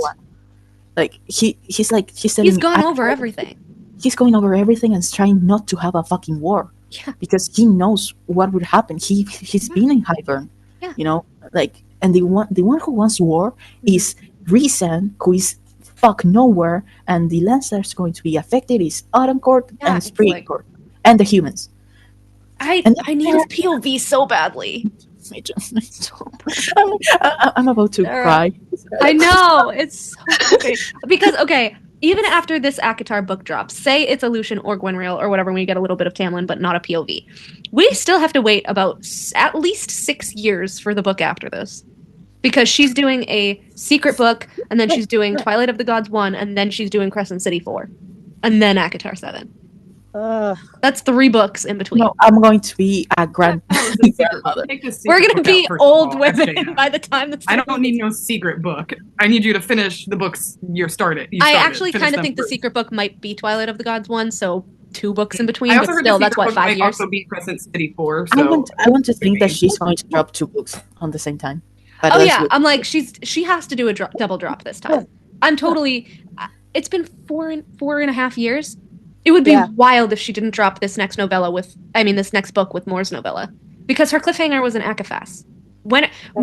Like he's gone over everything. He's going over everything and trying not to have a fucking war. Yeah. Because he knows what would happen. He's been in Hivern. Yeah. You know, like, and the one who wants war is Reason, who is fuck nowhere, and the lands that's going to be affected is Autumn Court and Spring Court and the humans. I need his POV so badly. I'm about to cry. I know, it's so okay. Because even after this ACOTAR book drops, say it's a Lucian or Gwynrael or whatever, when we get a little bit of Tamlin but not a POV, we still have to wait about at least 6 years for the book after this. Because she's doing a secret book, and then she's doing Twilight of the Gods 1, and then she's doing Crescent City 4. And then ACOTAR 7. That's 3 books in between. No, I'm going to be a grandmother. We're going to be old women by the time I don't need no secret book. I need you to finish the books you started. I actually kind of think the secret book might be Twilight of the Gods 1, so 2 books in between, but still, that's what, 5 years? Also be Crescent City 4. So I want to think that she's going to drop 2 books on the same time. But I'm like, she has to do a double drop this time. I'm totally. It's been 4.5 years. It would be wild if she didn't drop this next this next book with Moore's novella, because her cliffhanger was an Akafas.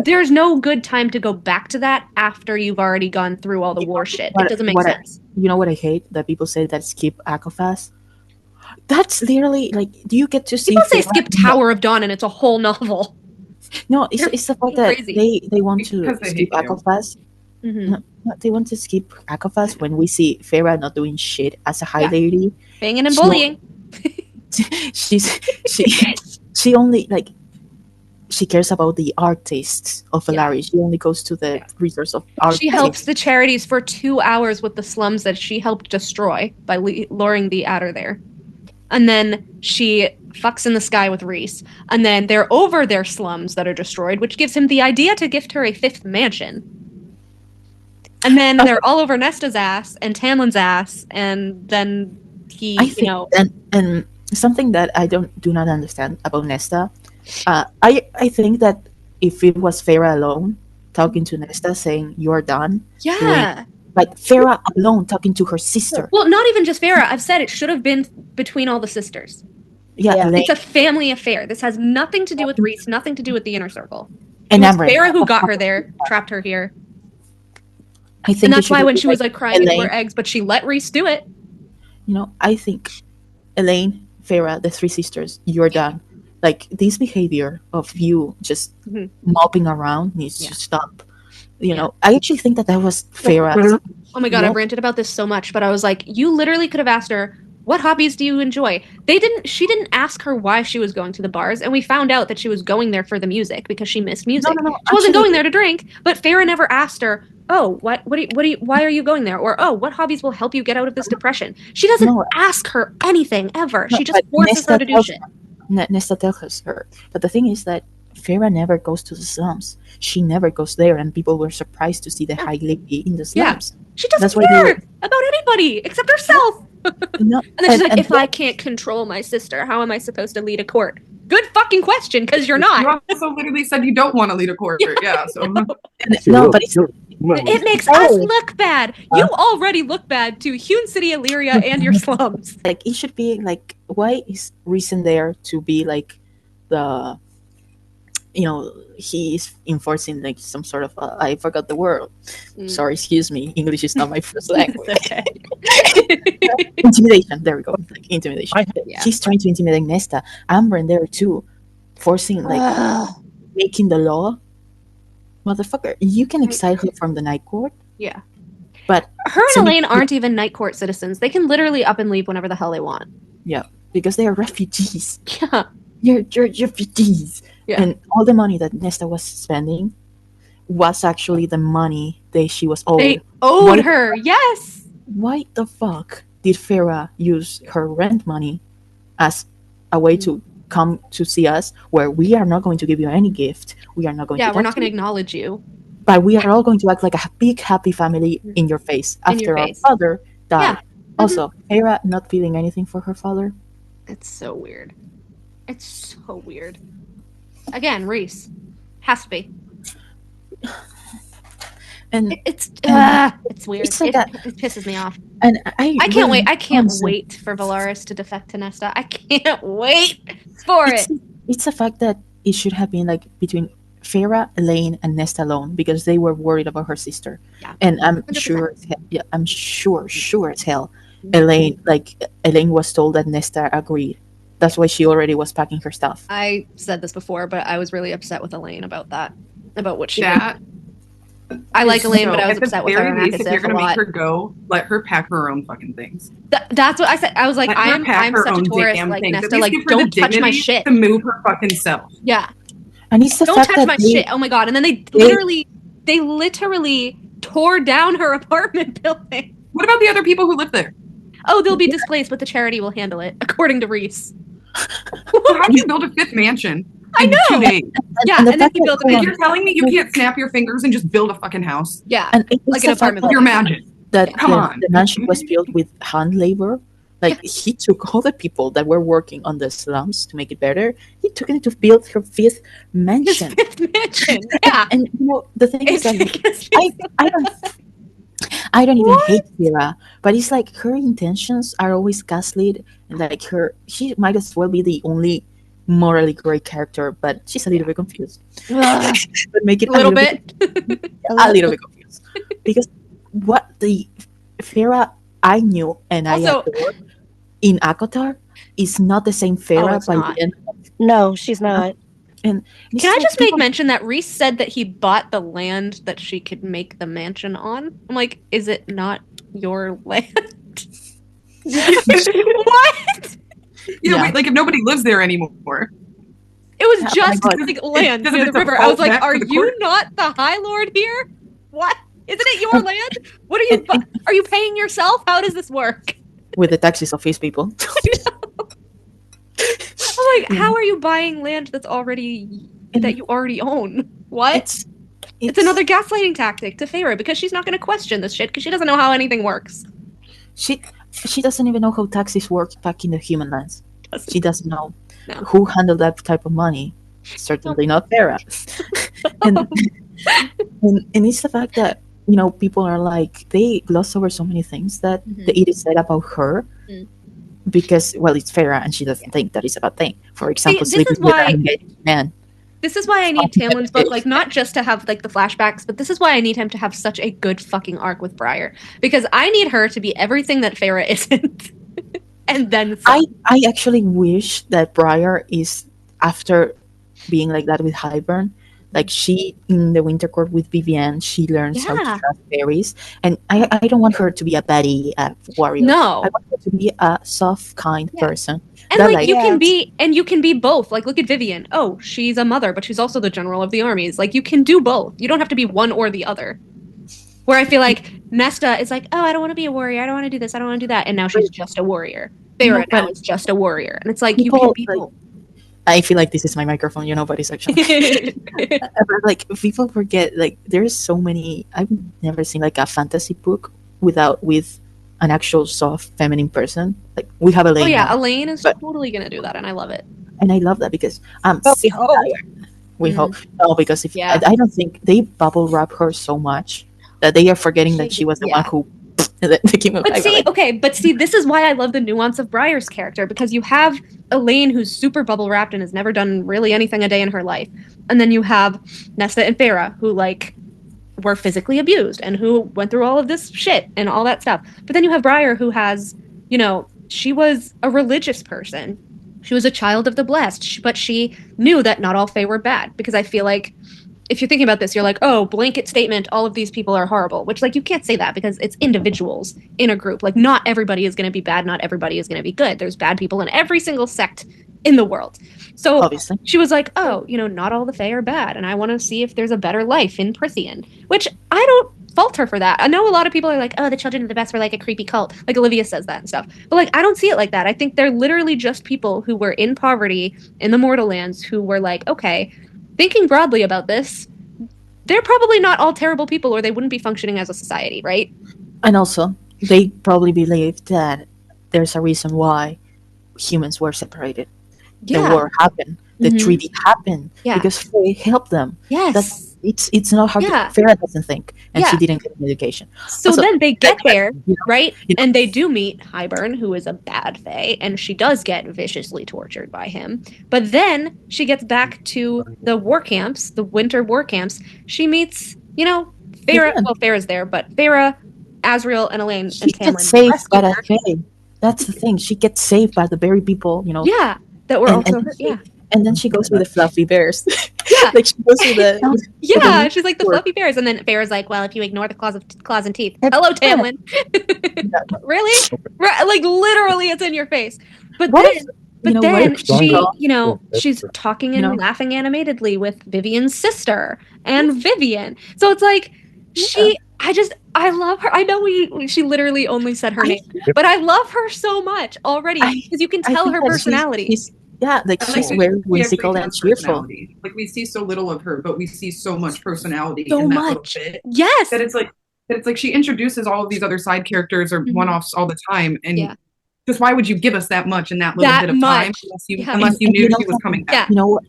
There's no good time to go back to that after you've already gone through all the war shit. It doesn't make sense. You know what I hate? That people say that skip Akafas. That's literally like, do you get to see? People say skip Tower of Dawn and it's a whole novel. No, it's the fact that they want to skip Akafas. Mm-hmm. No, they want to skip Akafas when we see Farah not doing shit as a high lady. Banging and bullying. She only, like, she cares about the artists of Valari. She only goes to the resource of art. She helps the charities for 2 hours with the slums that she helped destroy by luring the Adder there. And then she fucks in the sky with Reese. And then they're over their slums that are destroyed, which gives him the idea to gift her a 5th mansion. And then they're all over Nesta's ass and Tamlin's ass, and then and something that I do not understand about Nesta, I think that if it was Farah alone talking to Nesta saying you're done, like Farah alone talking to her sister. Well, not even just Farah. I've said it should have been between all the sisters. Yeah. It's a family affair. This has nothing to do with Reese, nothing to do with the inner circle. And it was Farah who got her there, trapped her here. I think, and that's why when she was like crying into her eggs, but she let Reese do it. You know, I think Elaine, Farah, the 3 sisters, you're done. Like, this behavior of you just mopping around needs to stop. You know, I actually think that was Farah. Oh my god, I've ranted about this so much, but I was like, you literally could have asked her, what hobbies do you enjoy? She didn't ask her why she was going to the bars, and we found out that she was going there for the music because she missed music. No, she wasn't going there to drink, but Farah never asked her, oh, why are you going there? Or, oh, what hobbies will help you get out of this depression? She doesn't ask her anything ever. She just forces her to do shit. Nesta tells her. But the thing is that Farah never goes to the slums. She never goes there, and people were surprised to see the high lady in the slums. Yeah. She doesn't care about anybody except herself. No. And then she's like, if I can't control my sister, how am I supposed to lead a court? Good fucking question, because you're not. You also literally said you don't want to lead a court. So. No, but it makes us look bad. You already look bad to Hewn City, Illyria, and your slums. Like, it should be like, why is Reason there to be like the, you know, he is enforcing like some sort of I forgot the word. Sorry, excuse me. English is not my first language. Intimidation. There we go. Like, intimidation. He's trying to intimidate Nesta. Amber in there too, forcing like making the law. Motherfucker, you can exile her from the Night Court. Yeah. But her and Elaine aren't even Night Court citizens. They can literally up and leave whenever the hell they want. Yeah, because they are refugees. Yeah. You're refugees. Yeah. And all the money that Nesta was spending was actually the money that she was owed. They owed her, yes! Why the fuck did Farah use her rent money as a way to come to see us, where we are not going to give you any gift? We are not going to we're not going to acknowledge you. But we are all going to act like a big happy family in your face after our father died. Yeah. Also, Farah not feeling anything for her father. It's so weird. It's so weird. Again, Rhys. Has to be. And it's weird. It pisses me off. And I can't wait. I can't wait for Valaris to defect to Nesta. I can't wait for it. It's the fact that it should have been like between Feyre, Elaine, and Nesta alone because they were worried about her sister. Yeah. And I'm 100%. sure as hell, Elaine was told that Nesta agreed. That's why she already was packing her stuff. I said this before, but I was really upset with Elaine about that. About what she did. I like Elaine, but I was upset with her. If you're going to make her go, let her pack her own fucking things. That's what I said. I was like, I'm such a tourist. Like, Nesta, like, don't touch my shit. To move her fucking self. Yeah. And it's the don't fact touch that my shit. Oh my God. And then they literally tore down her apartment building. What about the other people who live there? Oh, they'll be displaced, but the charity will handle it, according to Rhys. How do you build a 5th mansion? I know. 2 days? Yeah, and then he built a mansion. You're telling me you can't snap your fingers and just build a fucking house? Yeah, and like an apartment. Your magic. Come on. The mansion was built with hand labor. Like, he took all the people that were working on the slums to make it better. He took it to build her 5th mansion. His 5th mansion. Yeah. And you know, the thing is that I don't even hate Feyre, but it's like her intentions are always gaslit, and like she might as well be the only morally great character, but she's a little bit confused. But make it a little bit confused because what the Feyre I knew and I adored in ACOTAR is not the same Feyre by the end. No, she's not. And can I just make mention that Rhys said that he bought the land that she could make the mansion on? I'm like, is it not your land? What? Yeah, wait, like if nobody lives there anymore. It was just like land near the river. I was like, are you not the High Lord here? What? Isn't it your land? What are you? Are you paying yourself? How does this work? With the taxes of his people. I'm like, how are you buying land that you already own? What? It's another gaslighting tactic to Feyre because she's not going to question this shit because she doesn't know how anything works. She doesn't even know how taxes work back in the human lands. She doesn't know who handled that type of money. Certainly not Feyre. and it's the fact that, you know, people are like, they gloss over so many things that it is said about her because, well, it's Feyre and she doesn't think that it's a bad thing. For example, sleeping with an engaged man. This is why I need Tamlin's book, like, not just to have, like, the flashbacks, but this is why I need him to have such a good fucking arc with Briar. Because I need her to be everything that Feyre isn't. And then I actually wish that Briar is, after being like that with Hybern, like she in the Winter Court with Vivienne, she learns how to trust fairies, and I don't want her to be a baddie warrior. No, I want her to be a soft, kind person. And like you can be both. Like, look at Vivienne. Oh, she's a mother, but she's also the general of the armies. Like, you can do both. You don't have to be one or the other. Where I feel like Nesta is like, oh, I don't want to be a warrior. I don't want to do this. I don't want to do that. And now she's just a warrior. Feyre now is just a warrior, and it's like you can be both. I feel like this is my microphone, you know, but it's actually like people forget, like there's so many. I've never seen like a fantasy book with an actual soft feminine person. Like we have Elaine. Oh yeah, Elaine is totally gonna do that, and I love it. And I love that because we hope. No, because I don't think they bubble wrap her so much that they are forgetting that she was the one who. But see, this is why I love the nuance of Briar's character, because you have Elaine, who's super bubble wrapped and has never done really anything a day in her life, and then you have Nesta and Feyre, who like were physically abused and who went through all of this shit and all that stuff. But then you have Briar, who has, you know, she was a religious person, she was a child of the blessed, but she knew that not all Fae were bad, because I feel like if you're thinking about this, you're like, oh, blanket statement, all of these people are horrible, which, like, you can't say that because it's individuals in a group. Like, not everybody is going to be bad, not everybody is going to be good. There's bad people in every single sect in the world. So obviously she was like, oh, you know, not all the Fae are bad, and I want to see if there's a better life in Prithian, which I don't fault her for that. I know a lot of people are like, oh, the Children of the Best were like a creepy cult. Like, Olivia says that and stuff. But, like, I don't see it like that. I think they're literally just people who were in poverty in the Mortal Lands who were like, okay, thinking broadly about this, they're probably not all terrible people, or they wouldn't be functioning as a society, right? And also, they probably believe that there's a reason why humans were separated. The war happened. The treaty happened because Faye helped them. Yes. It's not how Farah doesn't think, and she didn't get an education. So then they get there, right? And they do meet Hybern, who is a bad Fae, and she does get viciously tortured by him. But then she gets back to the war camps, the winter war camps. She meets, Farah. Well, Farah's there, but Farah, Azriel, and Elaine and Tamlin gets saved by that Fae. That's the thing. She gets saved by the very people, Yeah, that were also her. And then she goes with the fluffy bears. Like she goes with the she's like the fluffy bears, and then Farah's like, well, if you ignore the claws and teeth. Hello, Tamlin. Really? Like literally, it's in your face. But then she, she's talking and laughing animatedly with Vivian's sister and Vivian. So it's like I love her. I know she literally only said her name, but I love her so much already because you can tell her personality. She's very whimsical and cheerful. Like we see so little of her, but we see so much personality in that little bit. Yes. That it's like she introduces all of these other side characters or one-offs all the time, and just why would you give us that much in that little bit of time unless you knew she was coming back? You know what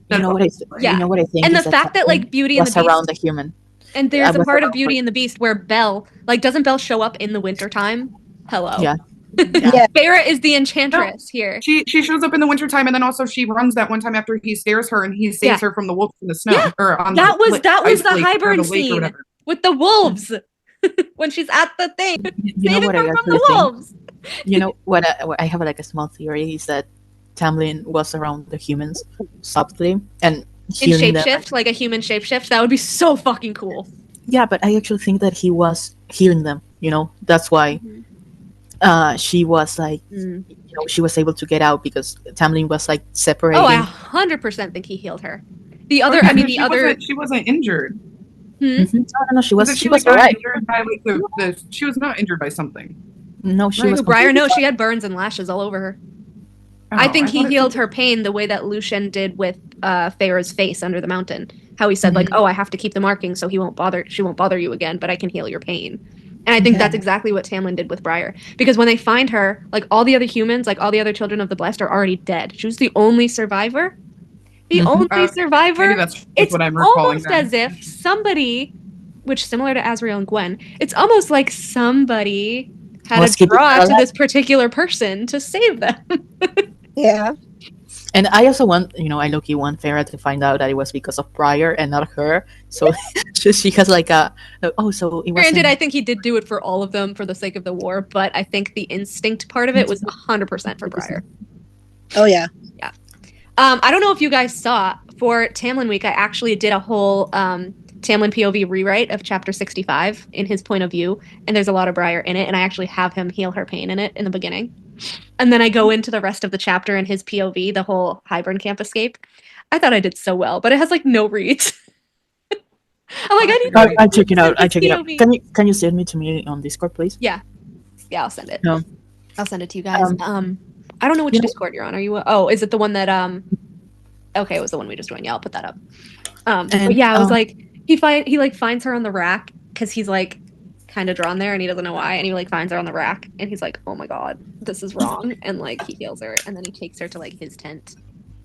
I think. And the fact that like Beauty and the Beast around the human. And there's a part of Beauty and the Beast where Belle, doesn't Belle show up in the wintertime? Hello. Yeah. Farah is the enchantress here. She shows up in the wintertime, and then also she runs that one time after he scares her and he saves her from the wolves in the snow. Yeah. Or on that was the Hybern scene with the wolves when she's at the thing. Saving her from the wolves. You know what? I have like a small theory is that Tamlin was around the humans subtly and in shapeshift, like a human shapeshift. That would be so fucking cool. Yeah, but I actually think that he was hearing them. That's why. She was like, she was able to get out because Tamlin was like separating. Oh, I 100% think he healed her. She wasn't injured. No, she was. She was right. She was not injured by something. No, she was. Briar, no, she had burns and lashes all over her. I think he healed her pain the way that Lucien did with Farah's face under the mountain. How he said I have to keep the markings so she won't bother you again, but I can heal your pain. And I think that's exactly what Tamlin did with Briar. Because when they find her, like all the other humans, like all the other children of the Blessed are already dead. She was the only survivor. Only survivor. Maybe that's it's what I'm recalling. Almost as if somebody, which similar to Azriel and Gwen, it's almost like somebody had a draw to this particular person to save them. Yeah. And I also want, I low-key want Farah to find out that it was because of Briar and not her. So she has like so it was. Granted, I think he did do it for all of them for the sake of the war, but I think the instinct part of it was 100% for Briar. Oh, yeah. Yeah. I don't know if you guys saw, for Tamlin Week, I actually did a whole Tamlin POV rewrite of chapter 65 in his point of view, and there's a lot of Briar in it, and I actually have him heal her pain in it in the beginning. And then I go into the rest of the chapter in his POV, the whole Hybern camp escape. I thought I did so well, but it has like no reads. I'm like, I check it out. Can you send me to me on Discord, please? Yeah, I'll send it. No. I'll send it to you guys. I don't know which Discord you're on. Are you? Is it the one that Okay, it was the one we just joined. Yeah, I'll put that up. But yeah, I was like, he finds her on the rack because he's like kind of drawn there and he doesn't know why, and he like finds her on the rack and he's like, oh my god, this is wrong, and like he heals her and then he takes her to like his tent,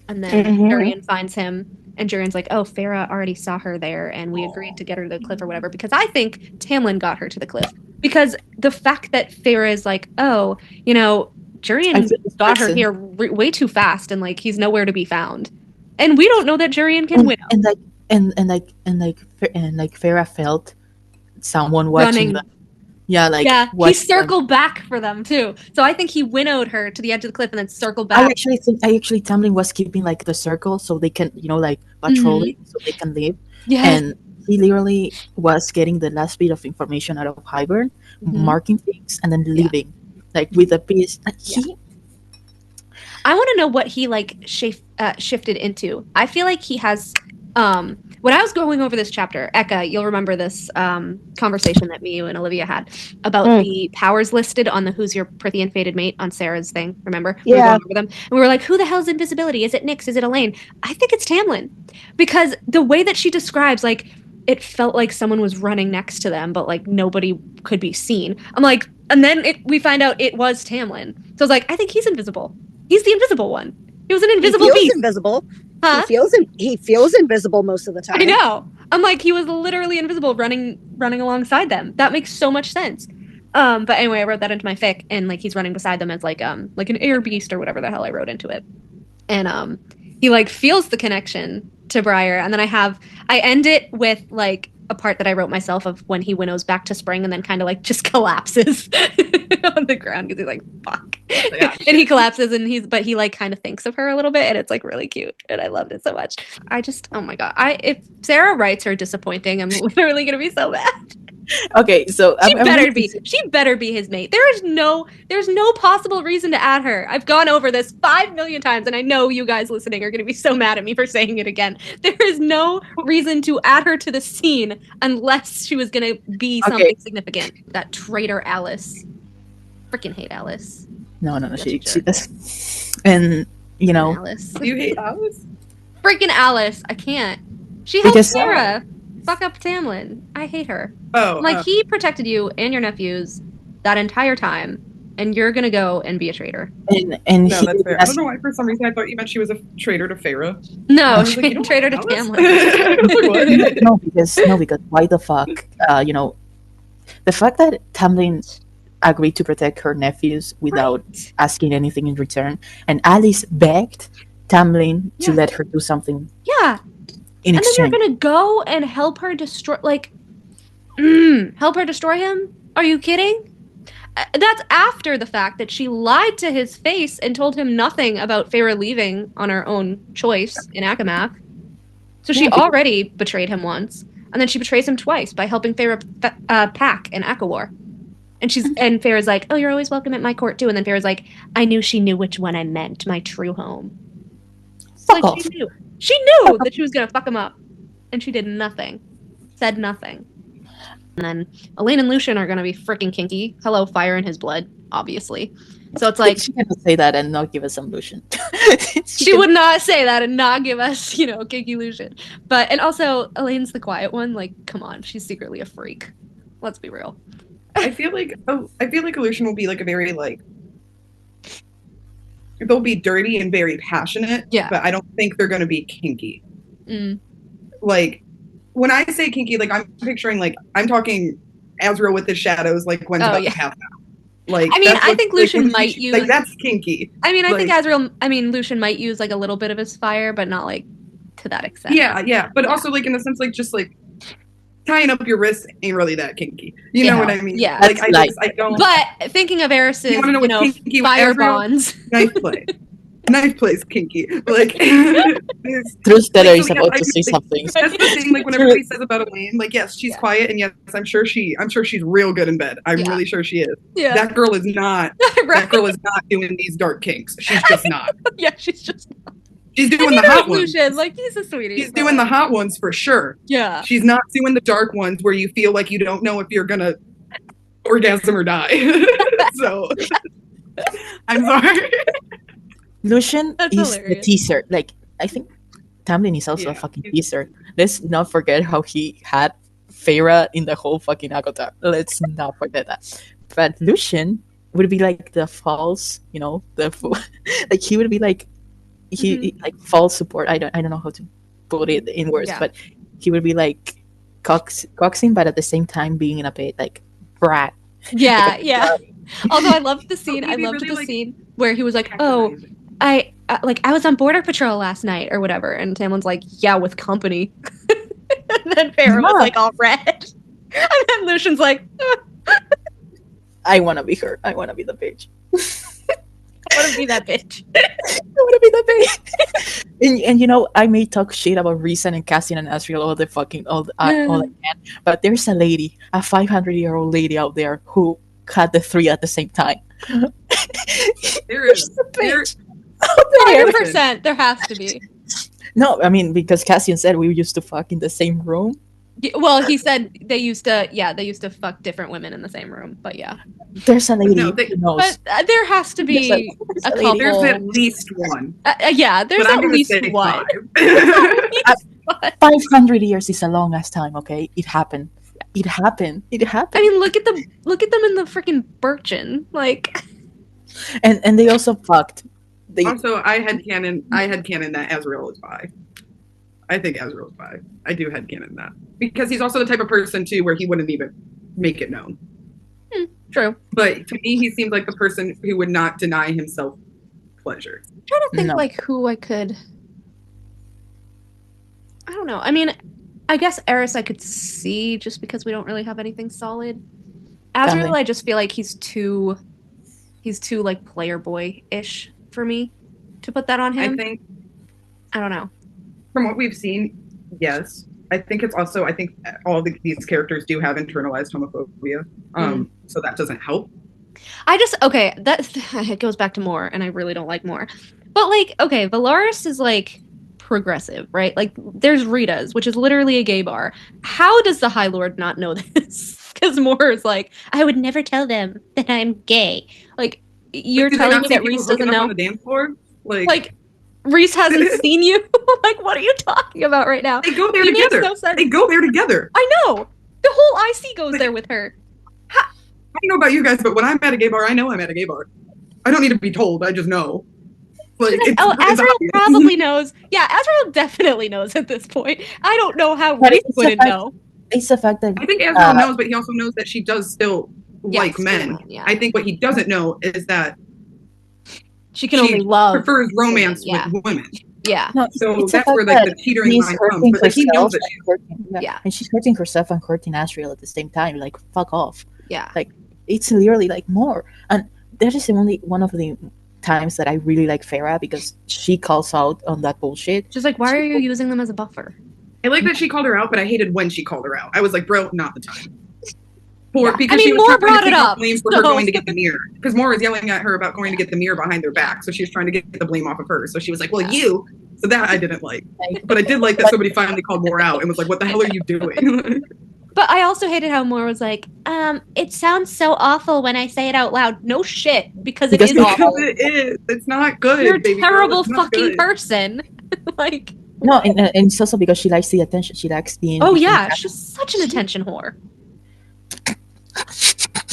and then Jurian finds him and Jurian's like, oh, Farah already saw her there and we agreed to get her to the cliff or whatever, because I think Tamlin got her to the cliff because the fact that Farah is like, oh, Jurian got her here way too fast and like he's nowhere to be found, and we don't know that Jurian can win. And Farah felt someone watching them. He circled back for them too. So I think he winnowed her to the edge of the cliff and then circled back. I actually Tamlin was keeping like the circle so they can, like patrolling so they can leave. Yeah. And he literally was getting the last bit of information out of Hybern, marking things and then leaving, like with a piece. I want to know what he like shifted into. I feel like he has. When I was going over this chapter, Eka, you'll remember this conversation that me, you, and Olivia had about the powers listed on the Who's Your Prithian Fated Mate on Sarah's thing, remember? Yeah. We were going over them, and we were like, who the hell's invisibility? Is it Nyx? Is it Elaine? I think it's Tamlin. Because the way that she describes, like, it felt like someone was running next to them, but, like, nobody could be seen. I'm like, and then we find out it was Tamlin. So I was like, I think he's invisible. He's the invisible one. He was an invisible beast. He feels invisible. Huh? He feels invisible most of the time. I know. I'm like, he was literally invisible running alongside them. That makes so much sense. But anyway, I wrote that into my fic, and like he's running beside them as like an air beast or whatever the hell I wrote into it. And he like feels the connection to Briar, and then I end it with like a part that I wrote myself of when he winnows back to spring and then kind of like just collapses on the ground because he's like, fuck. Yeah, and he collapses and he like kind of thinks of her a little bit, and it's like really cute, and I loved it so much. Oh my god, if Sarah writes her disappointing, I'm literally gonna be so mad. Okay, so she better be his mate. There's no possible reason to add her. I've gone over this 5 million times, and I know you guys listening are going to be so mad at me for saying it again. There is no reason to add her to the scene unless she was going to be something significant. That traitor Alice. Freaking hate Alice. No, she does. And you know, Alice. You hate Alice? Freaking Alice. I can't. She helped Sarah fuck up Tamlin. I hate her. He protected you and your nephews that entire time, and you're gonna go and be a traitor. And no, that's fair. I don't know why for some reason I thought you meant she was a traitor to Feyre. No, traitor to Tamlin. No, because why the fuck? The fact that Tamlin agreed to protect her nephews without asking anything in return, and Alice begged Tamlin to let her do something. Yeah. In exchange. Then you're gonna go and help her destroy, help her destroy him? Are you kidding? That's after the fact that she lied to his face and told him nothing about Feyre leaving on her own choice in Akamath. So she already betrayed him once, and then she betrays him twice by helping Feyre pack in Akawar. And Feyre's like, "Oh, you're always welcome at my court too." And then Feyre's like, "I knew she knew which one I meant, my true home." Fuck off. She knew that she was gonna fuck him up, and she did nothing, said nothing. And then Elaine and Lucien are gonna be freaking kinky. Hello, fire in his blood, obviously. So it's like she can't say that and not give us some Lucien. She would not say that and not give us, kinky Lucien. And also Elaine's the quiet one. Like, come on, she's secretly a freak. Let's be real. I feel like Lucien will be like a very they'll be dirty and very passionate, but I don't think they're going to be kinky. Like, when I say kinky, like, I'm picturing, like, I'm talking Azriel with his shadows, like, Gwen's about to pass out. Like, I think Lucien might use... Like, that's kinky. I think Lucien might use, like, a little bit of his fire, but not, like, to that extent. Yeah. But also, like, in the sense, like, just, like, tying up your wrists ain't really that kinky. You know what I mean? Yeah. Like, I don't... But thinking of Eris's, fire bonds. Knife play's kinky. Like, Truth Teller is about to say something. That's the thing, like, when everybody says about Elaine, like, yes, she's quiet, and yes, I'm sure she's real good in bed. I'm really sure she is. Yeah. That girl is not that girl is not doing these dark kinks. She's just not. She's just not. She's doing the hot ones. Like, he's a sweetie. She's doing the hot ones for sure. Yeah. She's not doing the dark ones where you feel like you don't know if you're gonna orgasm or die. So I'm sorry. Lucien is the teaser. Like, I think Tamlin is also a fucking teaser. Let's not forget how he had Feyre in the whole fucking ACOTAR. Let's not forget that. But Lucien would be like the false, like he would be like like false support. I don't know how to put it in words, but he would be like coaxing, but at the same time being in a bit like brat. Yeah. Although I loved the scene. I loved the scene where he was like, "Oh, I was on border patrol last night or whatever," and Tamlin's like, "Yeah, with company." And then Feyre was like all red, and then Lucian's like, "I want to be her. I want to be the bitch." I want to be that bitch. And I may talk shit about Rhysand and Cassian and Azriel all I can, but there's a lady, a 500-year-old lady out there who had the three at the same time. There is a bitch. 100%. There has to be. No, I mean, because Cassian said we used to fuck in the same room. Well, he said they used to fuck different women in the same room, but yeah. There's a lady but there has to be a couple. There's at least one. There's at least one. 500 years is a long ass time, okay? It happened. I mean, look at them in the freaking Birchen, like. And they also fucked Also, I had canon that Azrael is bi. I think Azrael is bi. I do headcanon that. Because he's also the type of person, too, where he wouldn't even make it known. True. But to me, he seems like the person who would not deny himself pleasure. I'm trying to think, like, who I could... I don't know. I mean, I guess Eris I could see just because we don't really have anything solid. Azrael, I just feel like he's too like player boy-ish for me to put that on him. I don't know. From what we've seen, yes. I think all these characters do have internalized homophobia. So that doesn't help. It goes back to Moore, and I really don't like Moore. But like, okay, Valaris is like progressive, right? Like, there's Rita's, which is literally a gay bar. How does the High Lord not know this? Because Moore is like, I would never tell them that I'm gay. Like, you're telling me that Reese doesn't know? On the dance floor? Like Reese hasn't seen you? Like, what are you talking about right now? They go there together. They go there together. I know. The whole IC goes there with her. I don't know about you guys, but when I'm at a gay bar, I know I'm at a gay bar. I don't need to be told. I just know. Like, Azrael probably knows. Yeah, Azrael definitely knows at this point. I don't know how Reese wouldn't know. It's the fact that I think Azrael knows, but he also knows that she does still like men. Yeah. I think what he doesn't know is that she can only love prefers romance with women. Yeah. No, so that's where like the teetering line comes. But like, he knows that and she's hurting herself and hurting Azrael at the same time. Like, fuck off. Yeah. Like, it's literally like more. And that is only one of the times that I really like Farah, because she calls out on that bullshit. She's like, why are you using them as a buffer? I like that she called her out, but I hated when she called her out. I was like, bro, not the time. Because she was Moore brought it up blame for her going to get the mirror. Because Moore was yelling at her about going to get the mirror behind their back, so she was trying to get the blame off of her. So she was like, well, you. So that I didn't like. But I did like that somebody finally called Moore out and was like, what the hell are you doing? But I also hated how Moore was like, it sounds so awful when I say it out loud. No shit, because it is awful. It is. It's not good. You're a terrible fucking person. Like. No, and it's also because she likes the attention. She likes being. Oh yeah, she's such an attention whore.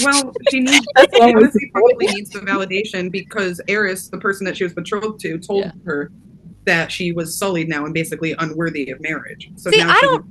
Well, she honestly probably needs the validation because Eris, the person that she was betrothed to, told her that she was sullied now and basically unworthy of marriage. So see, now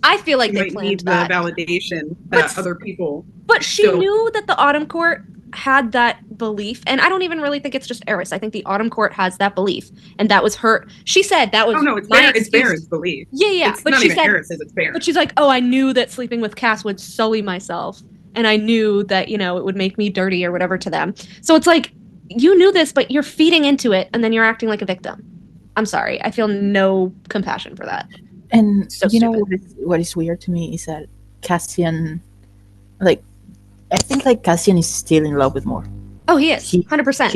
I feel like they planned that. The validation that other people. But she knew that the Autumn Court had that belief, and I don't even really think it's just Eris. I think the Autumn Court has that belief, and that was her. She said that was. Oh no, it's Baron's belief. Yeah. It's not even Eris's, it's Baron. But she's like, oh, I knew that sleeping with Cass would sully myself, and I knew that it would make me dirty or whatever to them. So it's like, you knew this, but you're feeding into it, and then you're acting like a victim. I'm sorry, I feel no compassion for that. And so what is weird to me is that Cassian, like, I think like Cassian is still in love with Moore. Oh, he is 100%.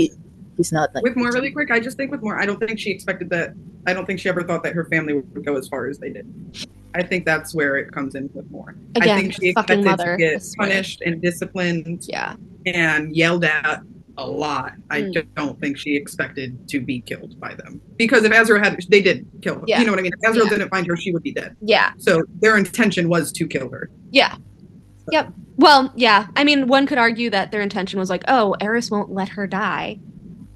He's not like with Moore. Really quick, I just think with Moore, I don't think she expected that. I don't think she ever thought that her family would go as far as they did. I think that's where it comes in with Moore. Again, I think she expected to get punished and disciplined, and yelled at a lot. I don't think she expected to be killed by them, because if Azrael they did kill her. You know what I mean? If Azrael didn't find her, she would be dead. Yeah. So their intention was to kill her. Yeah. So. Yep. Well, yeah. I mean, one could argue that their intention was like, oh, Eris won't let her die,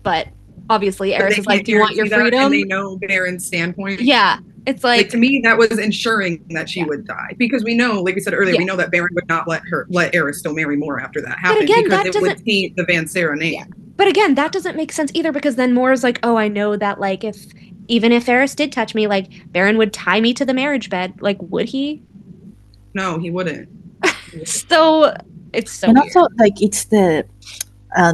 but obviously Eris is like, do you want your freedom? And they know Baron's standpoint. Yeah. It's like to me, that was ensuring that she would die, because we know, like we said earlier, we know that Baron would not let Eris still marry Moore after that happened, because it would taint the Van Sarah name. Yeah. But again, that doesn't make sense either, because then Moore is like, oh, I know that like even if Eris did touch me, like Baron would tie me to the marriage bed. Like, would he? No, he wouldn't. So it's so. And weird. also, like, it's the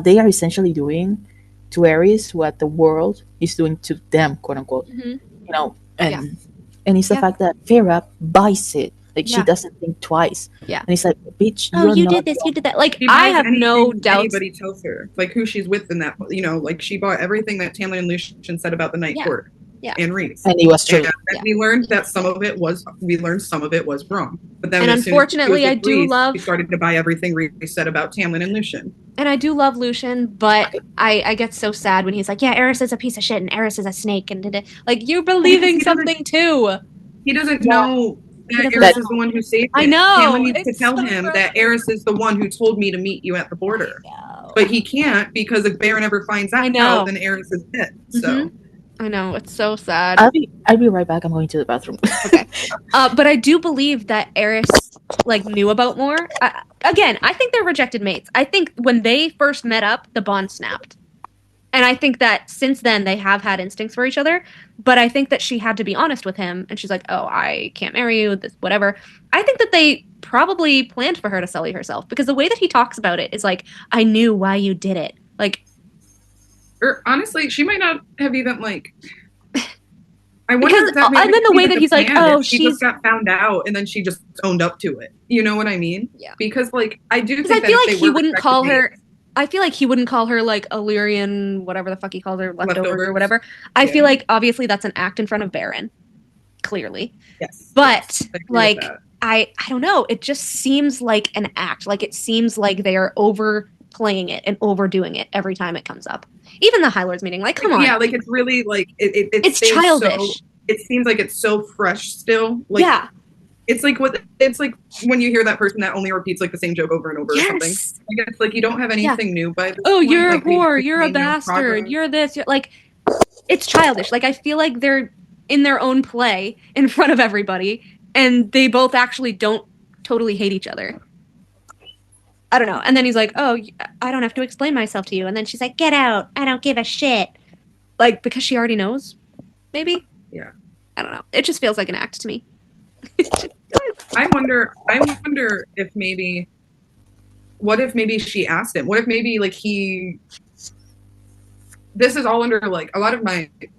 they are essentially doing to Eris what the world is doing to them, quote unquote. Mm-hmm. And it's the fact that Farah buys it. Like, she doesn't think twice. Yeah. And it's like, bitch, you did this, you did that. Like, I have no doubt. Anybody tells her, like, who she's with in that, like, she bought everything that Tamlin and Lucian said about the Night Court. Yeah. And Reese. And it was true. And we learned that some of it was wrong. But then, and unfortunately, I do love. We started to buy everything Reese said about Tamlin and Lucian. And I do love Lucian, but I get so sad when he's like, yeah, Eris is a piece of shit and Eris is a snake. And like, you're believing something too. He doesn't know that Eris is the one who saved him. I know. Tamlin needs to tell him that Eris is the one who told me to meet you at the border. but he can't because if Baron ever finds out, then Eris is dead. So I know, it's so sad. I'll be right back. I'm going to the bathroom. Okay. But I do believe that Eris like knew about more. Again, I think they're rejected mates. I think when they first met up, the bond snapped. And I think that since then they have had instincts for each other, but I think that she had to be honest with him and she's like, "Oh, I can't marry you, this whatever." I think that they probably planned for her to sully herself because the way that he talks about it is like, "I knew why you did it." Like, or honestly, she might not have even like I wonder because, if that and then the way that he's like, "Oh, she just got found out and then she just owned up to it." You know what I mean? Yeah. Because like I do think I feel like he wouldn't call her I feel like he wouldn't call her like Illyrian, whatever the fuck he calls her, leftovers or whatever. I feel like obviously that's an act in front of Baron, clearly. Yes. But like I don't know. It just seems like an act. Like it seems like they are overplaying it and overdoing it every time it comes up. Even the High Lords meeting, like come on. Yeah, like it's really like it's childish. It seems like it's so fresh still. Like, yeah. It's like when you hear that person that only repeats like the same joke over and over or something. I guess like you don't have anything new, but you're a whore, you're a bastard, you're this, you're like it's childish. Like I feel like they're in their own play in front of everybody, and they both actually don't totally hate each other. I don't know. And then he's like, "Oh, I don't have to explain myself to you." And then she's like, "Get out! I don't give a shit." Like because she already knows, maybe. Yeah. I don't know. It just feels like an act to me. I wonder if maybe she asked him? What if maybe like this is all under like a lot of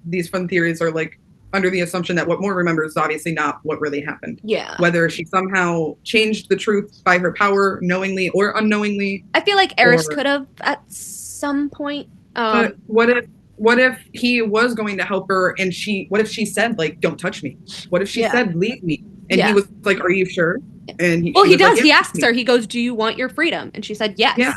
these fun theories are like under the assumption that what Mor remembers is obviously not what really happened. Yeah. Whether she somehow changed the truth by her power knowingly or unknowingly. I feel like Eris could have at some point. But what if he was going to help her and what if she said like, "Don't touch me"? What if she said, "Leave me"? And he was like, "Are you sure?" And he does. He asks her, he goes, "Do you want your freedom?" And she said, "Yes." Yeah.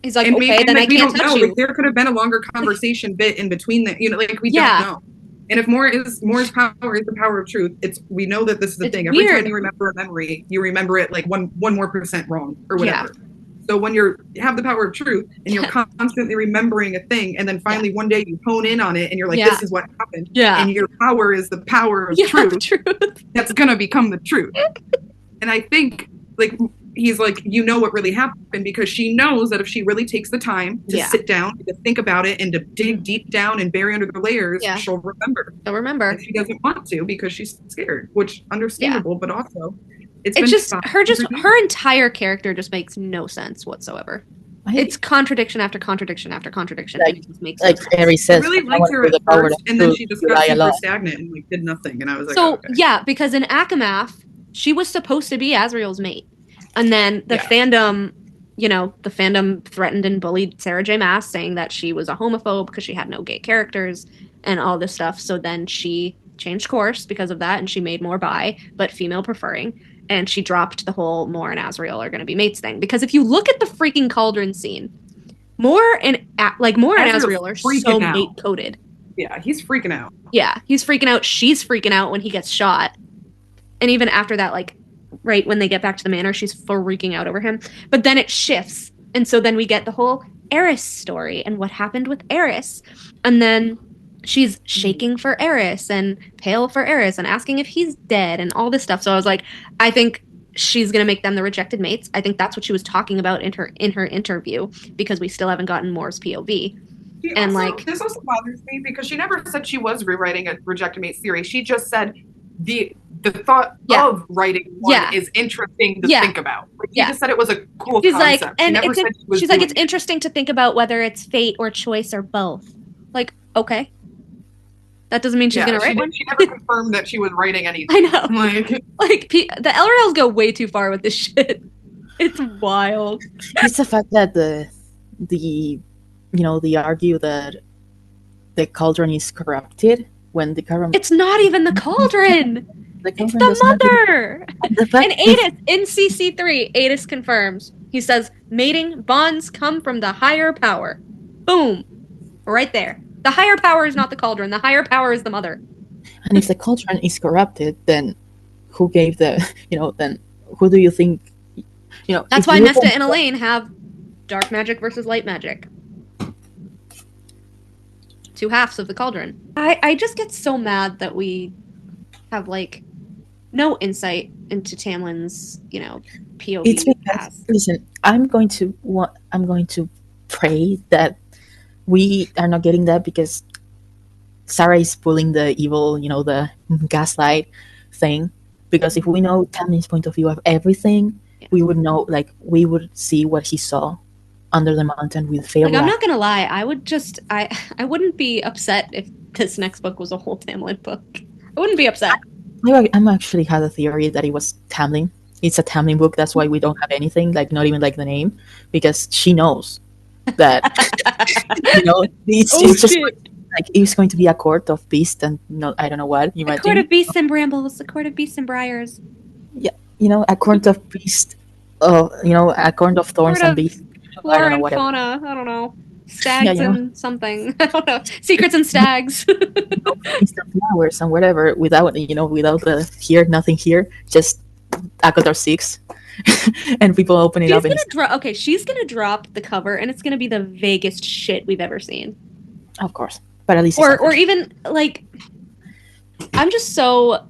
He's like, and "Okay, then I can't touch you." Like, there could have been a longer conversation bit in between that, like we don't know. And if Mor's power is the power of truth, we know that this is the thing. Every time you remember a memory, you remember it like one more percent wrong or whatever. Yeah. So when you have the power of truth and you're constantly remembering a thing, and then finally one day you hone in on it and you're like, "This is what happened." Yeah. And your power is the power of truth. That's gonna become the truth. And I think like he's like, you know what really happened, because she knows that if she really takes the time to sit down, to think about it, and to dig deep down and bury under the layers, she'll remember. She'll remember. And she doesn't want to because she's scared, which understandable, but also it's just her entire character just makes no sense whatsoever. It's contradiction after contradiction after contradiction. Like, it just makes like Harry says, I really liked her at first, and then she just got super stagnant and like did nothing, and I was like, so yeah, because in Akamath, she was supposed to be Azriel's mate, and then the fandom, the fandom threatened and bullied Sarah J. Maas, saying that she was a homophobe because she had no gay characters and all this stuff. So then she changed course because of that, and she made more bi, but female preferring. And she dropped the whole Mor and Azriel are going to be mates thing. Because if you look at the freaking cauldron scene, Mor and Azriel are so mate-coded. Yeah, he's freaking out. Yeah, he's freaking out. She's freaking out when he gets shot. And even after that, like, right when they get back to the manor, she's freaking out over him. But then it shifts. And so then we get the whole Eris story and what happened with Eris. And then she's shaking for Eris and pale for Eris and asking if he's dead and all this stuff. So I was like, I think she's going to make them the rejected mates. I think that's what she was talking about in her interview, because we still haven't gotten Mor's POV. This also bothers me because she never said she was rewriting a rejected mates theory. She just said the thought of writing one is interesting to think about. Like, she just said it was a cool concept. Like, and she's like, it's interesting to think about whether it's fate or choice or both. Like, okay. That doesn't mean she's going to write one. She never confirmed that she was writing anything. I know. Like the Elreals go way too far with this shit. It's wild. It's the fact that they argue that the cauldron is corrupted when the cauldron. It's not even the cauldron. It's the mother. And Adis in CC3, Adis confirms. He says mating bonds come from the higher power. Boom, right there. The higher power is not the cauldron. The higher power is the mother. And if the cauldron is corrupted, then who gave then who do you think, That's why Nesta and Elaine have dark magic versus light magic. Two halves of the cauldron. I just get so mad that we have like no insight into Tamlin's, POV. It's because listen, I'm going to pray that we are not getting that, because Sarah is pulling the evil, the gaslight thing. Because if we know Tamlin's point of view of everything, we would know, like, we would see what he saw under the mountain with Feyre. Like, I'm not gonna lie, I wouldn't be upset if this next book was a whole Tamlin book. I wouldn't be upset. I'm actually had a theory that it was Tamlin. It's a Tamlin book. That's why we don't have anything, like not even like the name, because she knows that it's just like it's going to be a court of beasts and I don't know what. A court of beasts and brambles, a court of beasts and briars. Yeah, a court of beasts. A court of thorns and beasts. Flora and fauna. I don't know. Stags and something. I don't know. Secrets and stags. Flowers and whatever. Without the here, nothing here. Just Akatar 6. And people open it up. She's gonna drop the cover, and it's gonna be the vaguest shit we've ever seen. Of course, but at least or even like, I'm just so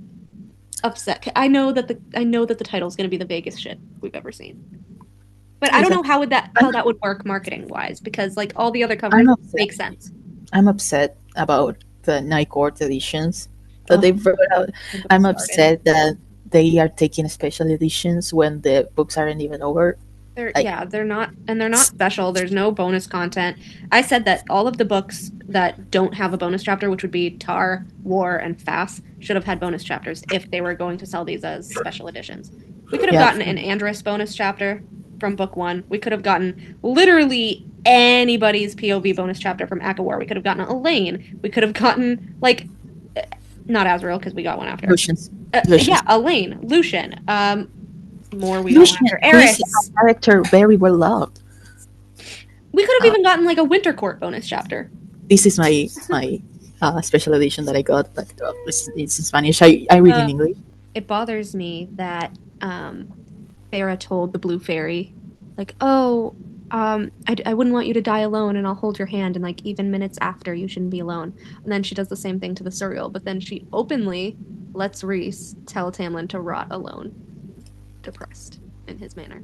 upset. I know that the title is gonna be the vaguest shit we've ever seen. But I don't know how that would work marketing wise, because like all the other covers make sense. I'm upset about the Night Court editions that they brought out. I'm upset that they are taking special editions when the books aren't even over. They're not special. There's no bonus content. I said that all of the books that don't have a bonus chapter, which would be Tar, War, and Fass, should have had bonus chapters if they were going to sell these as special editions. We could have gotten an Andrus bonus chapter from book 1. We could have gotten literally anybody's POV bonus chapter from ACOWAR. We could have gotten Elaine. We could have gotten, like, not Azrael, because we got one after. Lucian. Yeah, Elaine, Lucian. More we got one after. Eris. A character very well loved. We could have even gotten, like, a Winter Court bonus chapter. This is my special edition that I got. But it's in Spanish. I read in English. It bothers me that Feyre told the Blue Fairy, like, I wouldn't want you to die alone, and I'll hold your hand, and like even minutes after, you shouldn't be alone. And then she does the same thing to the Suriel, but then she openly lets Rhys tell Tamlin to rot alone, depressed in his manner.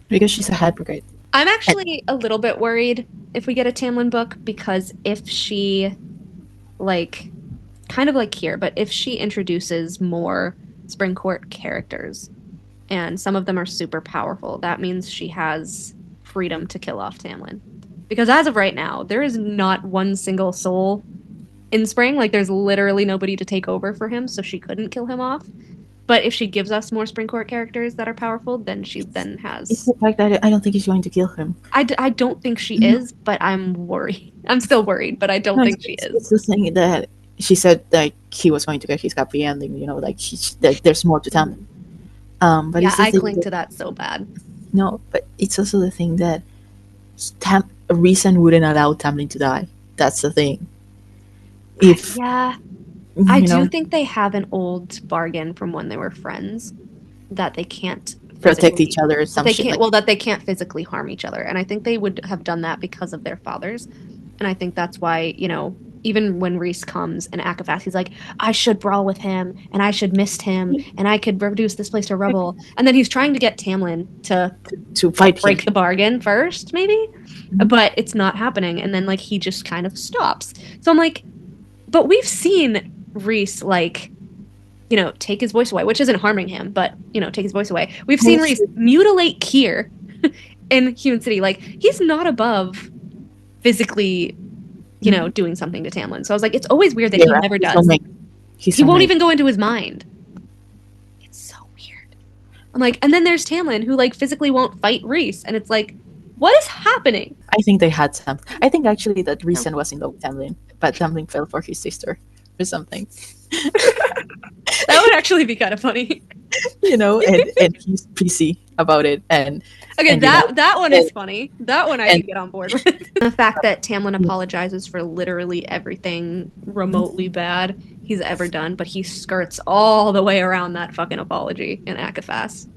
Because she's a hypocrite. I'm actually a little bit worried if we get a Tamlin book, because if she, like, kind of like here, but if she introduces more Spring Court characters, and some of them are super powerful, that means she has freedom to kill off Tamlin. Because as of right now, there is not one single soul in Spring. Like, there's literally nobody to take over for him, so she couldn't kill him off. But if she gives us more Spring Court characters that are powerful, then she then has... It's the fact that I don't think she's going to kill him. I don't think she is, but I'm worried. I'm still worried, but I don't think she is. It's the thing that she said that he was going to get his happy ending, like there's more to Tamlin. But yeah, I cling to that so bad. No, but it's also the thing that reason wouldn't allow Tamlin to die. That's the thing. I do think they have an old bargain from when they were friends that they can't protect each other or something. That they can't physically harm each other. And I think they would have done that because of their fathers. And I think that's why, even when Rhys comes and Akafas, he's like, I should brawl with him, and I should mist him, and I could reduce this place to rubble. And then he's trying to get Tamlin to fight break the bargain first, maybe? Mm-hmm. But it's not happening. And then, like, he just kind of stops. So I'm like, but we've seen Rhys, like, take his voice away, which isn't harming him, but, take his voice away. We've seen Rhys mutilate Kier in Human City. Like, he's not above physically... doing something to Tamlin. So I was like, it's always weird that he never does. He won't even go into his mind. It's so weird. I'm like, and then there's Tamlin who like physically won't fight Rhys, and it's like, what is happening? I think they had something. I think actually that Rhys was in love with Tamlin, but Tamlin fell for his sister or something. That would actually be kind of funny. And he's PC about it. And that one is funny. That one I can get on board with. The fact that Tamlin apologizes for literally everything remotely bad he's ever done, but he skirts all the way around that fucking apology in Akafas.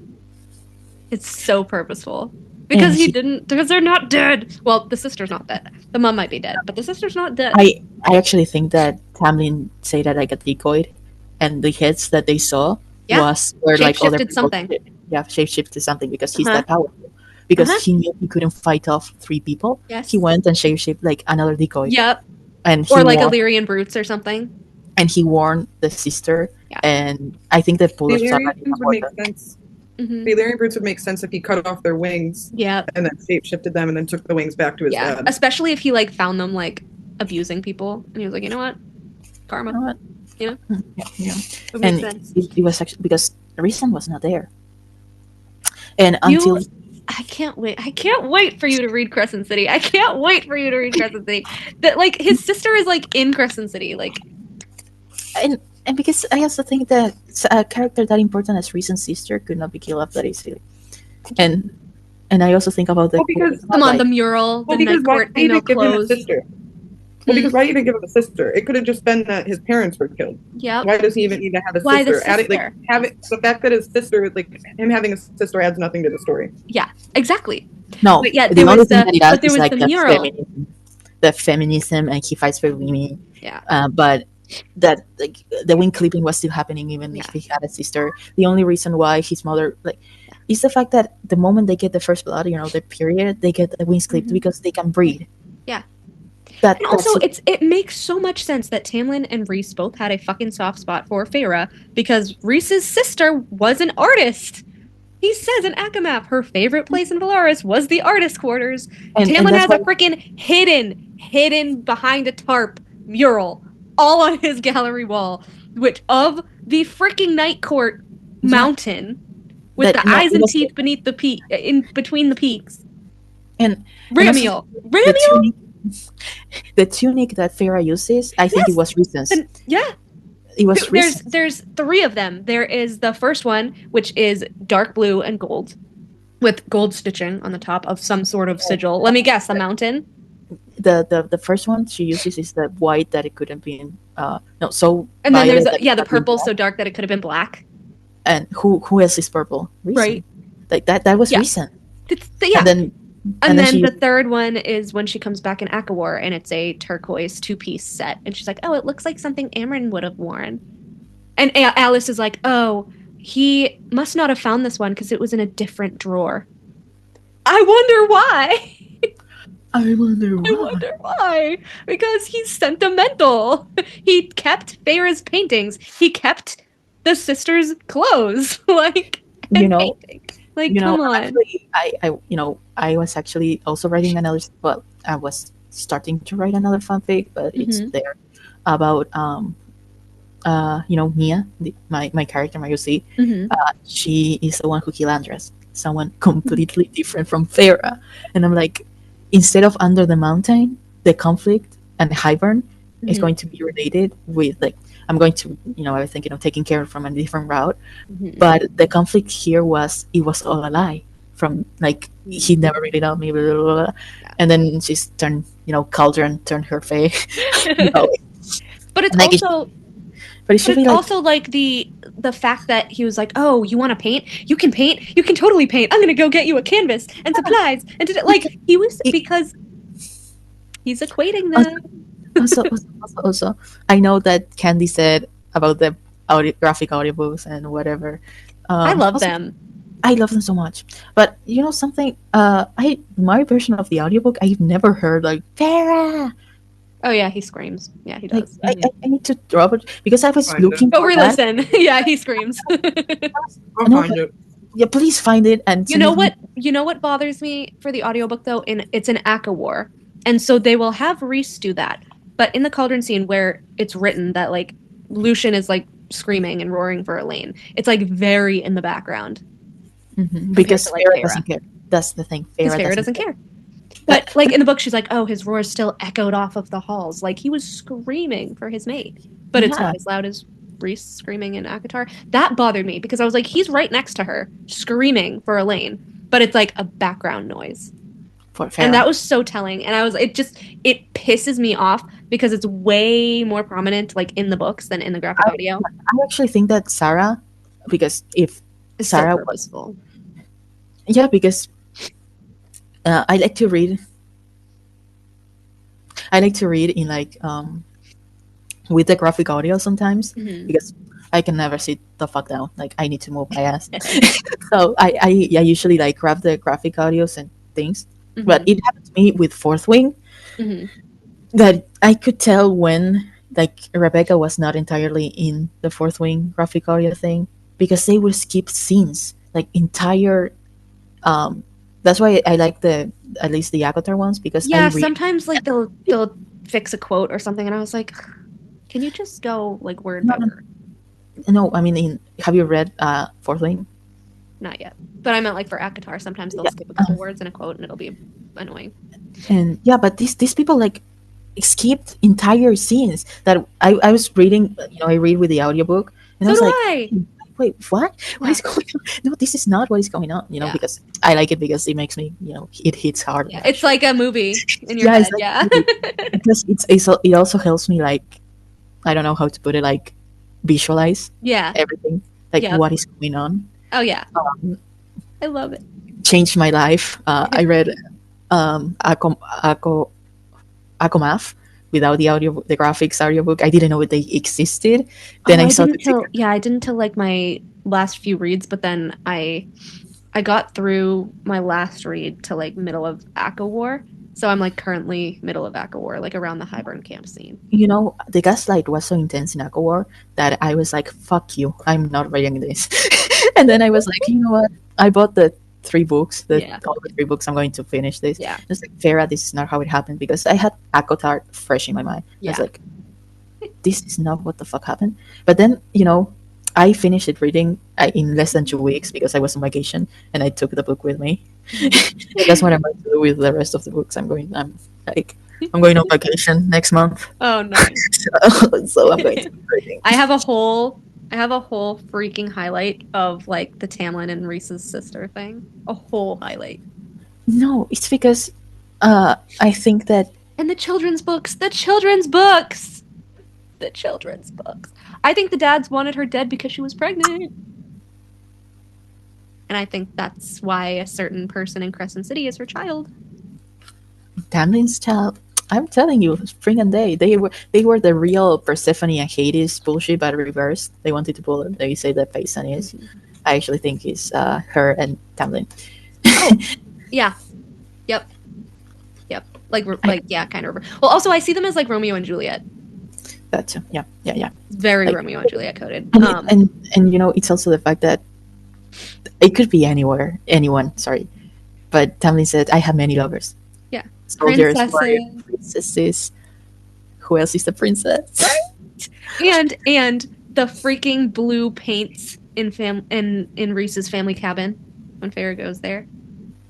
It's so purposeful. Because because they're not dead. Well, the sister's not dead. The mom might be dead, but the sister's not dead. I actually think that Tamlin said that I got decoyed, and the hits that they saw were like other people. Something. Shapeshifted something because he's that powerful. Because he knew he couldn't fight off 3 people. Yes. He went and shapeshifted like another decoy. Yep. And or like Illyrian brutes or something. And he warned the sister. Yeah. And I think that the Illyrian brutes would make sense. The Illyrian brutes would make sense if he cut off their wings. Yeah. And then shapeshifted them and then took the wings back to his dad. Especially if he like found them like abusing people and he was like, you know what? Karma. You know what? You know? Yeah. And it was actually because the reason was not there. And until I can't wait. I can't wait for you to read Crescent City. I can't wait for you to read Crescent City. That like his sister is like in Crescent City, like and because I also think that a character that important as Reason's sister could not be killed off that easily. And I also think about the the mural, the night court, clothes. Well, because why even give him a sister? It could have just been that his parents were killed. Yeah. Why does he even need to have a sister? Why the sister? The fact that his sister, like him having a sister, adds nothing to the story. Yeah, exactly. No, but yeah, the only thing that it adds is like the mural, the feminism, and he fights for women. Yeah. But that like the wing clipping was still happening even if he had a sister. The only reason why his mother is the fact that the moment they get the first blood, the period, they get the wings clipped because they can breed. Yeah. And also, it makes so much sense that Tamlin and Rhys both had a fucking soft spot for Feyre because Rhys's sister was an artist. He says in Akamaf her favorite place in Velaris was the artist quarters. Tamlin has a freaking hidden behind a tarp mural all on his gallery wall, which of the freaking Night Court mountain with the eyes and teeth beneath the peak, in between the peaks. And Ramiel. The tunic that Feyre uses, I think it was Reason's. It was Reason's. There's 3 of them. There is the first one, which is dark blue and gold, with gold stitching on the top of some sort of sigil. Let me guess, the mountain. The first one she uses is the white that it could have been and then there's the purple so dark that it could have been black. And who else is purple? Reason. Right. Like that was Reason. And then the third one is when she comes back in Akawar, and it's a turquoise 2-piece set. And she's like, oh, it looks like something Amryn would have worn. And Alice is like, oh, he must not have found this one because it was in a different drawer. I wonder why. I wonder why. Because he's sentimental. He kept Feyre's paintings. He kept the sister's clothes. Come on. Actually, I was actually also writing another. Well, I was starting to write another fanfic, but it's there about Mia, my character, Mayusi. She is the one who killed Andres, someone completely different from Feyre, and I'm like, instead of Under the Mountain, the conflict and Hybern is going to be related with I'm going to, I was thinking of taking care from a different route, but the conflict here was all a lie. From he never really loved me, blah, blah, blah. And then she's turned, Cauldron turned her face. But it's also like the fact that he was like, oh, you want to paint? You can paint. You can totally paint. I'm gonna go get you a canvas and supplies and he was because he's equating them. Also, I know that Candy said about the graphic audiobooks and whatever. I love them. I love them so much. But something? My version of the audiobook, I've never heard Feyre. Oh yeah, he screams. Yeah, he does. I need to drop it because I was looking. Go re-listen. Yeah, he screams. I'll find it. Yeah, please find it. And you know what bothers me for the audiobook though? It's an Akawar, and so they will have Rhys do that. But in the Cauldron scene where it's written that Lucian is screaming and roaring for Elaine, it's very in the background. Because Feyre doesn't care. That's the thing. Feyre doesn't care. But in the book, she's like, oh, his roar still echoed off of the halls. He was screaming for his mate. But it's not as loud as Rhys screaming in Akatar. That bothered me because I was like, he's right next to her screaming for Elaine. But it's a background noise. And that was so telling. And it pisses me off because it's way more prominent in the books than in the graphic audio. I actually think that Sarah, because if it's Sarah so purposeful. Yeah, because I like to read. I like to read in like with the graphic audio sometimes because I can never sit the fuck down. Like I need to move my ass. So I usually like grab the graphic audios and things. But it happened to me with Fourth Wing that I could tell when like Rebecca was not entirely in the Fourth Wing graphic audio thing because they would skip scenes, like entire that's why I like at least the Akotar ones because sometimes like they'll fix a quote or something and I was like, can you just go like word by word? No, I mean, have you read Fourth Wing? Not yet, but I meant like for Akatar, sometimes they'll skip a couple words in a quote and it'll be annoying. And but these people like skipped entire scenes that I was reading. I read with the audiobook, and I was like, wait, what? What is going on? No, this is not what is going on. Because I like it because it makes me, it hits hard. Yeah, it's like a movie in your head. Because it also helps me like, I don't know how to put it, like visualize everything, like what is going on. Oh yeah, I love it. Changed my life. I read Akomath without the graphics audiobook. I didn't know they existed. Then I saw I didn't till like my last few reads, but then I got through my last read to like middle of Aka War. So I'm like currently middle of Aka War, like around the Highburn camp scene. The gaslight was so intense in Aka War that I was like, fuck you, I'm not reading this. And then I was like, you know what? I bought the 3 books, all the 3 books. I'm going to finish this. Yeah. It's like, Farah, this is not how it happened because I had Akotar fresh in my mind. I was like, this is not what the fuck happened. But then, I finished it reading in less than 2 weeks because I was on vacation and I took the book with me. That's what I'm going to do with the rest of the books. I'm going on vacation next month. Oh, nice. so I'm going to be reading. I have a whole freaking highlight of like the Tamlin and Reese's sister thing. A whole highlight. No, it's because I think that... And the children's books. I think the dads wanted her dead because she was pregnant. And I think that's why a certain person in Crescent City is her child. Tamlin's child. I'm telling you, Spring and Day. They were the real Persephone and Hades bullshit, but reversed. They wanted to pull it. They say that Payson is. I actually think it's her and Tamlin. Yeah. Yep. Like kind of. Well, also I see them as like Romeo and Juliet. That's yeah. Very like, Romeo and Juliet coded. And it's also the fact that it could be anyone. Sorry, but Tamlin said, "I have many lovers." Yeah, soldiers, warriors, princesses. Who else is the princess? and the freaking blue paints in Reese's family cabin when Farah goes there.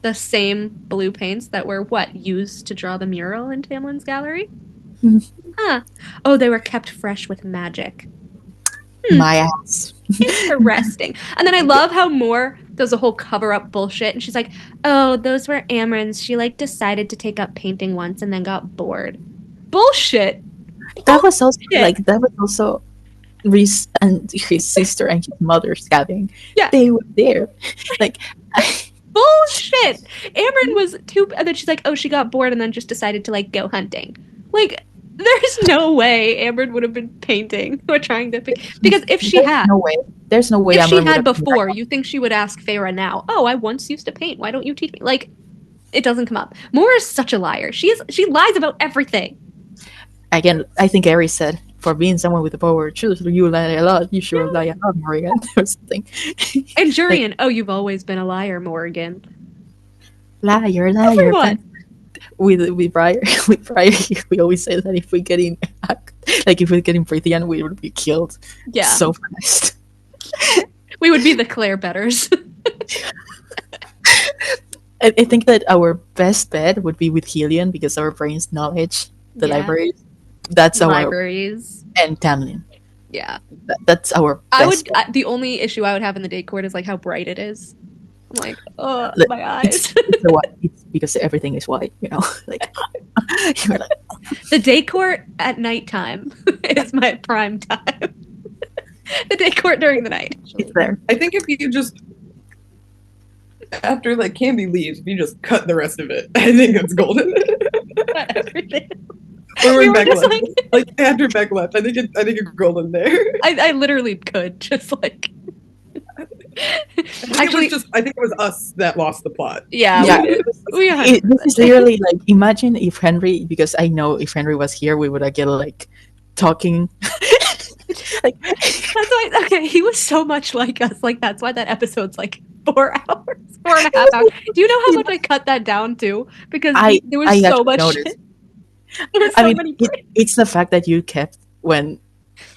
The same blue paints that were used to draw the mural in Tamlin's gallery. Oh, they were kept fresh with magic. My ass. Interesting. And then I love how Moore does a whole cover-up bullshit, and she's like, "Oh, those were Amren's. She like decided to take up painting once and then got bored." Bullshit. That was also Reese and his sister and his mother's cabin. Yeah, they were there. Like. Bullshit. Amren was too, and then she's like, "Oh, she got bored and then just decided to like go hunting." Like, there's no way Amren would have been painting or trying to pick, because if she had, there's no way. If she had before, you think she would ask Farah now? "Oh, I once used to paint. Why don't you teach me?" Like, it doesn't come up. Moore is such a liar. She lies about everything. Again, I think Aries said, "For being someone with the power of truth, you lie a lot. You should lie a lot, Morrigan," or something. And Jurian, "Oh, you've always been a liar, Morrigan." Liar. Everyone. With Briar, we always say that if we get in Prithian, we would be killed. Yeah. So fast. We would be the Claire betters. I think that our best bet would be with Helion because our brain's knowledge, the libraries. That's our libraries and Tamlin. Yeah, that's our. The only issue I would have in the day court is like how bright it is. I'm like, oh, my eyes. It's because everything is white, Like you're like the day court at nighttime is my prime time. The day court during the night. It's there. I think if you just after like Candy leaves, if you just cut the rest of it, I think it's golden. Cut everything. Or when Beck left. Like after Beck left, I think it's golden there. I literally could just like. Actually, I think it was us that lost the plot. Yeah. This is literally like, imagine if Henry, because I know if Henry was here, we would get like talking. Like that's why. Okay, he was so much like us. Like that's why that episode's like 4 hours, 4.5 hours. Do you know how much I cut that down to? Because there was so much shit. It's the fact that you kept when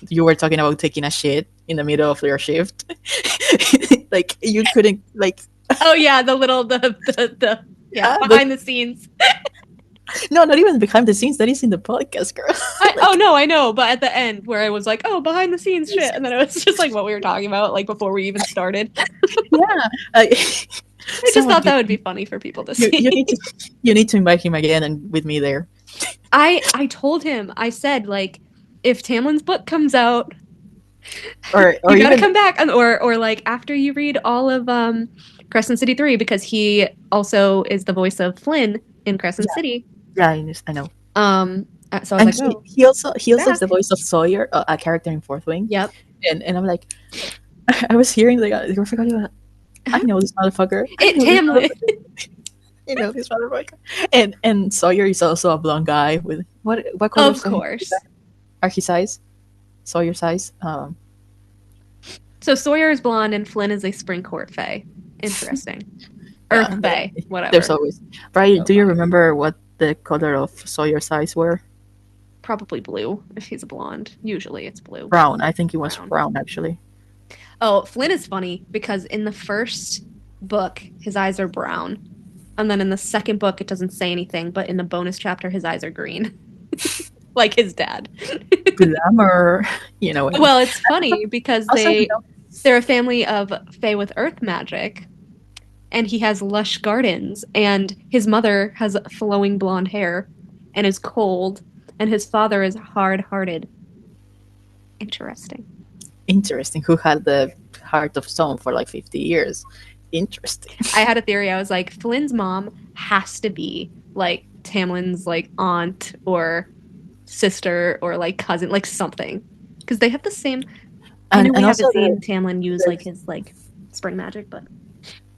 you were talking about taking a shit in the middle of your shift. Like you couldn't like. Oh yeah, the behind the scenes. No, not even behind the scenes. That is in the podcast, girl. I know. But at the end, where I was like, "Oh, behind the scenes shit," and then it was just like what we were talking about, like before we even started. Yeah, I just thought that would be funny for people to see. You need to invite him again and with me there. I told him. I said like, if Tamlin's book comes out, or you gotta come back, or like after you read all of Crescent City 3, because he also is the voice of Flynn in Crescent City. Yeah, I know. So I was like, he also is the voice of Sawyer, a character in Fourth Wing. Yep. And I'm like, I was hearing like, I forgot about. I know this motherfucker. Tamlin. You know this motherfucker. And Sawyer is also a blonde guy with what color? Of course. Are his size? Sawyer's size. So Sawyer is blonde and Flynn is a spring court fae. Interesting. Earth fae, whatever. There's always. Brian, do you remember what the color of Sawyer's eyes were? Probably blue if he's a blonde. Usually it's blue. Brown. I think it was brown actually. Oh, Flynn is funny because in the first book his eyes are brown. And then in the second book it doesn't say anything, but in the bonus chapter his eyes are green. Like his dad. Glamour, you know. Well, it's funny because they're a family of fae with earth magic. And he has lush gardens, and his mother has flowing blonde hair and is cold, and his father is hard-hearted. Interesting. Who had the heart of stone for like 50 years. Interesting. I had a theory. I was like, Flynn's mom has to be like Tamlin's like aunt or sister or like cousin, like something, because they have the same. I know we haven't seen Tamlin use like his like spring magic, but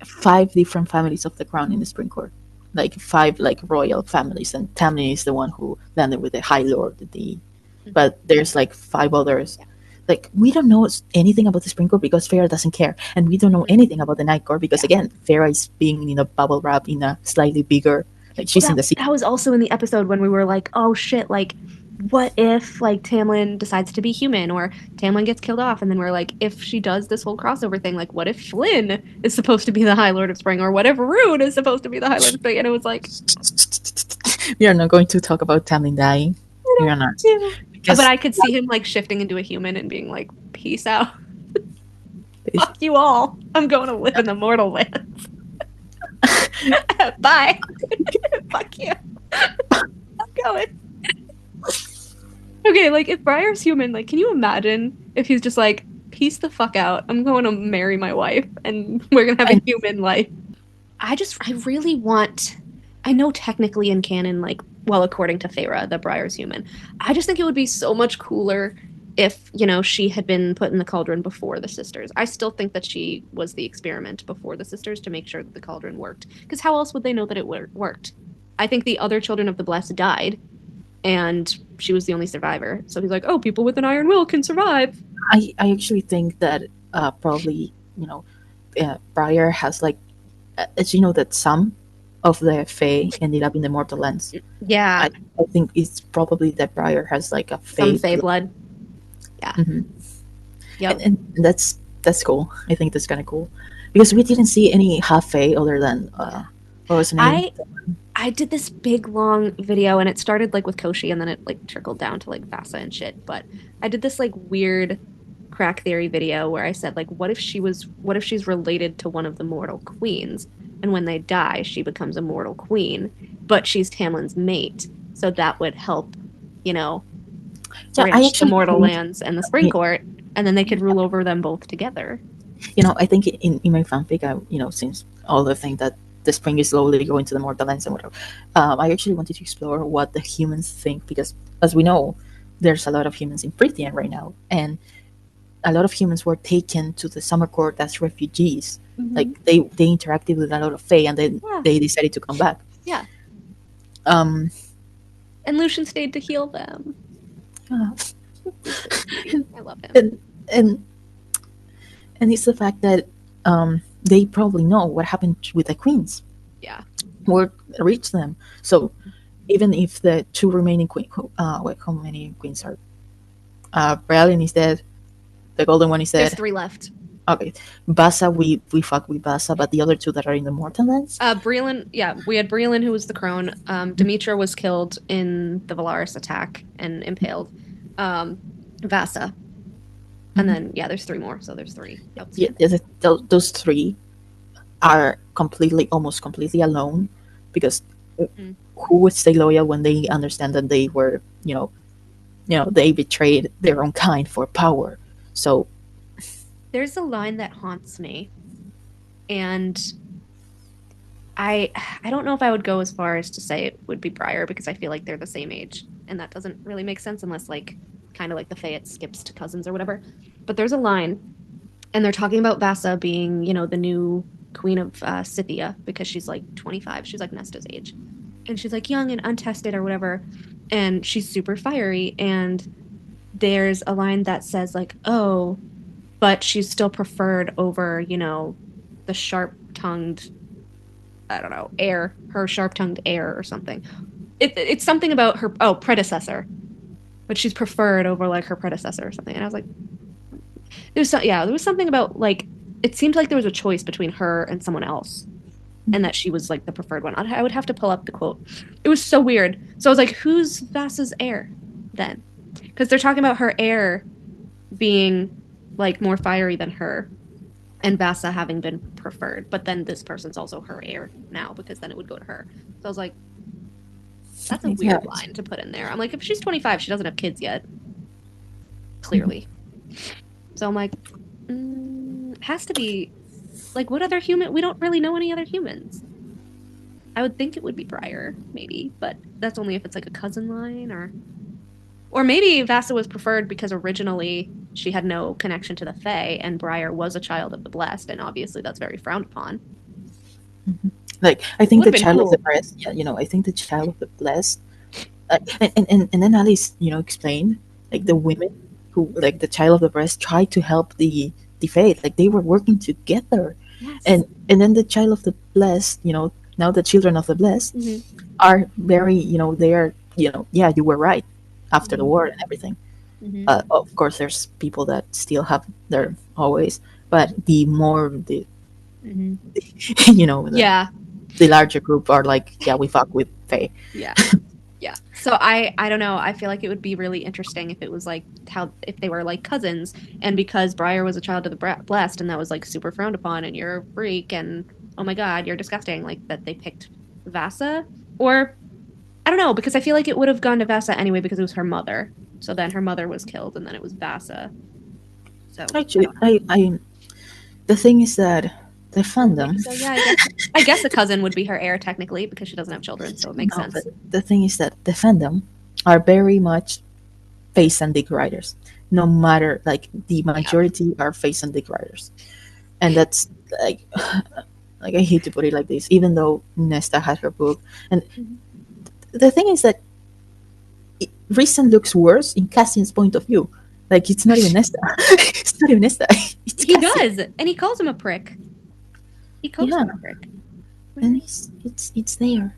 5 different families of the crown in the Spring Court, like 5 like royal families, and Tamlin is the one who landed with the High Lord. But there's like 5 others. Like we don't know anything about the Spring Court because Farah doesn't care, and we don't know anything about the Night Court because again, Farah is being in a bubble wrap in a slightly bigger. Like she's in the sea. That was also in the episode when we were like, oh shit, like what if like Tamlin decides to be human or Tamlin gets killed off, and then we're like, if she does this whole crossover thing, like what if Flynn is supposed to be the High Lord of Spring, or what if Rune is supposed to be the High Lord of Spring? And it was like, we are not going to talk about Tamlin dying. We are not. But I could see him like shifting into a human and being like, peace out. Fuck you all. I'm going to live in the mortal lands. Bye. Fuck you. I'm going. Okay, like if Briar's human, like can you imagine if he's just like, peace the fuck out. I'm going to marry my wife and we're going to have a human life. I really want, I know technically in canon, like, well, according to Feyre, that Briar's human. I just think it would be so much cooler if, you know, she had been put in the cauldron before the sisters. I still think that she was the experiment before the sisters to make sure that the cauldron worked. Because how else would they know that it worked? I think the other children of the Blessed died, and she was the only survivor. So he's like, oh, people with an iron will can survive. I actually think that probably, you know, Briar has like, as you know, that some of the Fae ended up in the mortal lands. Yeah. I think it's probably that Briar has like a Fae. Some Fae blood. Yeah. Mm-hmm. Yep. And that's cool. I think that's kind of cool. Because we didn't see any half Fae other than, what was her name? I did this big long video, and it started like with Koshi, and then it like trickled down to like Vasa and shit. But I did this like weird crack theory video where I said like, what if she's related to one of the mortal queens, and when they die, she becomes a mortal queen, but she's Tamlin's mate, so that would help, you know, bridge the mortal lands and the Spring Court, and then they could rule over them both together. I think in my fanfic, since all the thing that the spring is slowly going to the Mortal-Lands and whatever, I actually wanted to explore what the humans think, because as we know, there's a lot of humans in Prythian right now, and a lot of humans were taken to the summer court as refugees. Like they interacted with a lot of Fae, and then they decided to come back. Yeah. And Lucian stayed to heal them. I love him. And it's the fact that they probably know what happened with the queens. Yeah. What reached them. So even if the two remaining queens, how many queens are? Brialyn is dead. The golden one is dead. There's 3 left. Okay. Bassa, we fuck with Bassa, but the other 2 that are in the Mortal-Lands? Breland, we had Breland, who was the crone. Demetra was killed in the Valaris attack and impaled. Vassa. And then, there's 3 more, so there's 3. Those 3 are almost completely alone, because who would stay loyal when they understand that they were, they betrayed their own kind for power? So there's a line that haunts me, and I don't know if I would go as far as to say it would be Briar, because I feel like they're the same age, and that doesn't really make sense unless, like, kind of like the Fae, it skips to cousins or whatever. But there's a line, and they're talking about Vassa being, the new queen of Scythia, because she's like 25. She's like Nesta's age, and she's like young and untested or whatever, and she's super fiery. And there's a line that says like, oh, but she's still preferred over, the sharp-tongued, I don't know, heir, her sharp-tongued heir or something. It's something about her, predecessor, but she's preferred over like her predecessor or something. And I was like, there was something about, like, it seemed like there was a choice between her and someone else, and that she was like the preferred one. I would have to pull up the quote. It was so weird. So I was like, who's Vassa's heir then? Because they're talking about her heir being like more fiery than her, and Vassa having been preferred, but then this person's also her heir now, because then it would go to her. So I was like, that's a weird line to put in there. I'm like, if she's 25, she doesn't have kids yet, clearly. So I'm like, has to be, like, what other human? We don't really know any other humans. I would think it would be Briar, maybe, but that's only if it's like a cousin line, or maybe Vassa was preferred because originally she had no connection to the Fae, and Briar was a child of the Blessed, and obviously that's very frowned upon. Like, I think the child of the Blessed, I think the child of the Blessed, and then Alice, explained, like, the women who, like, the child of the Blessed tried to help the Fae, like, they were working together. Yes. And then the child of the Blessed, now the children of the Blessed are very, they are, you were right after the war and everything. Of course, there's people that still have their always, but the more the larger group are like, we fuck with Fae. Yeah. So I don't know. I feel like it would be really interesting if it was like if they were like cousins, and because Briar was a child of the Blessed, and that was like super frowned upon, and you're a freak, and oh my god, you're disgusting, like that they picked Vassa, or I don't know, because I feel like it would have gone to Vassa anyway because it was her mother. So then her mother was killed, and then it was Vassa. So actually, I the thing is that the fandom. So yeah, I guess the cousin would be her heir technically, because she doesn't have children, so it makes sense. But the thing is that the fandom are very much face and dick writers. No matter, like, the majority are face and dick writers, and that's like I hate to put it like this, even though Nesta had her book, and the thing is that Rhysand looks worse in Cassian's point of view. Like, it's not even Nesta. It's not even Nesta. It's he does, and he calls him a prick. He calls him a prick. And it's there.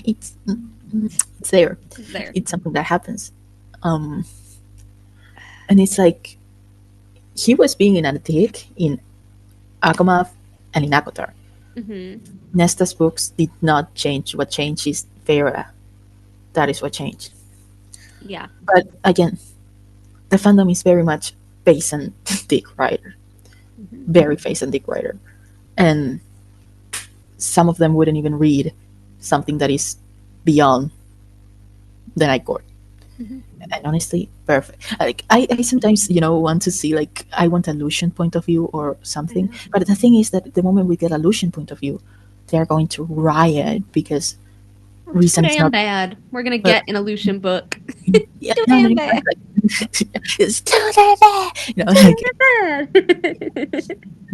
It's there. It's there. It's something that happens. And it's like, he was being in a dick in Akamath and in Akotar. Nesta's books did not change. What changed is Feyre. That is what changed. Yeah. But again, the fandom is very much face and dick writer. Very face and dick writer. And some of them wouldn't even read something that is beyond the Night Court. And honestly, perfect. Like I sometimes, want to see, like, I want a Lucian point of view or something. But the thing is that the moment we get a Lucian point of view, they're going to riot because reason is not bad. We're gonna get an Lucian book. Yeah, too damn bad. It's too damn bad.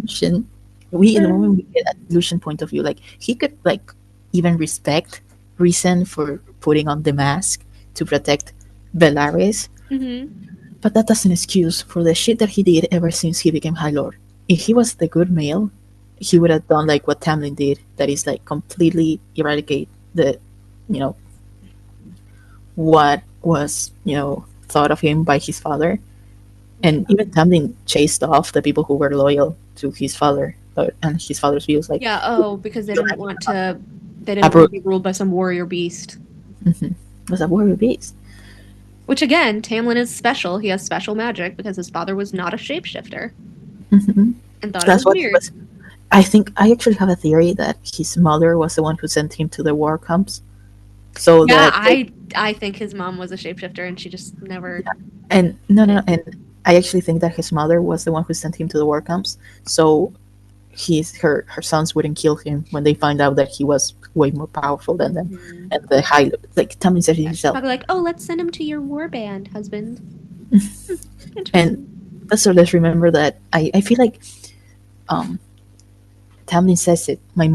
Lucian, the moment we get a Lucian point of view, like he could like even respect reason for putting on the mask to protect Bellaris. But that doesn't excuse for the shit that he did ever since he became High Lord. If he was the good male, he would have done like what Tamlin did, that is like completely eradicate the, what was, thought of him by his father. And even Tamlin chased off the people who were loyal to his father and his father's views. Like, because they didn't want to be ruled by some warrior beast. It was a warrior beast. Which again, Tamlin is special. He has special magic because his father was not a shapeshifter. And thought that's it was weird. I think I actually have a theory that his mother was the one who sent him to the war camps. So yeah, I think his mom was a shapeshifter and she just never. Yeah. And no, and I actually think that his mother was the one who sent him to the war camps. So her sons wouldn't kill him when they find out that he was way more powerful than them. And the high, like Tamlin said himself, probably like, oh, let's send him to your warband, husband. And so let's remember that I feel like Tamlin says it. My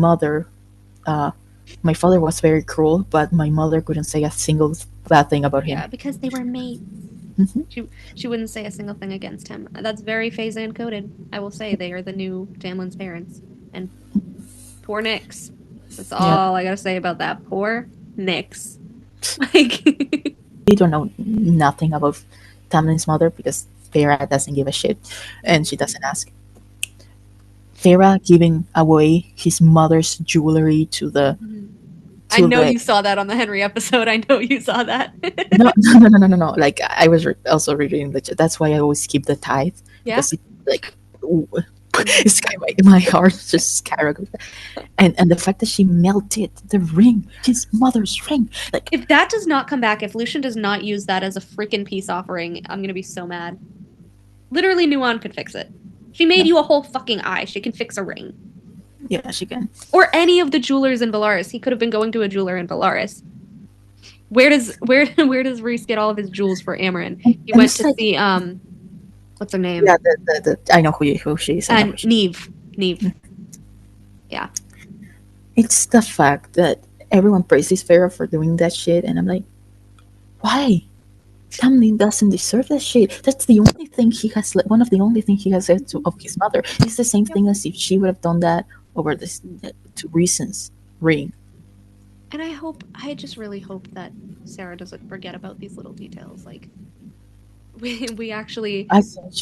father was very cruel, but my mother couldn't say a single bad thing about him. Yeah, because they were mates. She wouldn't say a single thing against him. That's very Phazan coded. I will say they are the new Tamlin's parents. And poor Nyx. That's all I gotta say about that. Poor Nyx. Like we don't know nothing about Tamlin's mother because Feyre doesn't give a shit and she doesn't ask. Feyre giving away his mother's jewelry to the. I know you saw that on the Henry episode. I know you saw that. No. Like I was also reading the. That's why I always keep the tithe. Yeah. Because it's my heart just skyrocketed. And the fact that she melted the ring, his mother's ring. Like if that does not come back, if Lucian does not use that as a freaking peace offering, I'm gonna be so mad. Literally, Nuon could fix it. She made you a whole fucking eye. She can fix a ring. Yeah, she can. Or any of the jewelers in Bellaris. He could have been going to a jeweler in Bellaris. Where does Rhys get all of his jewels for Amarin? He went to see what's her name? Yeah, the I know who she is. And Neve. Yeah. It's the fact that everyone praises Feyre for doing that shit, and I'm like, why? Tamlin doesn't deserve that shit. That's the only thing he has. One of the only things he has said of his mother. It's the same thing as if she would have done that over to Reason's ring. And I just really hope that Sarah doesn't forget about these little details. Like, we actually,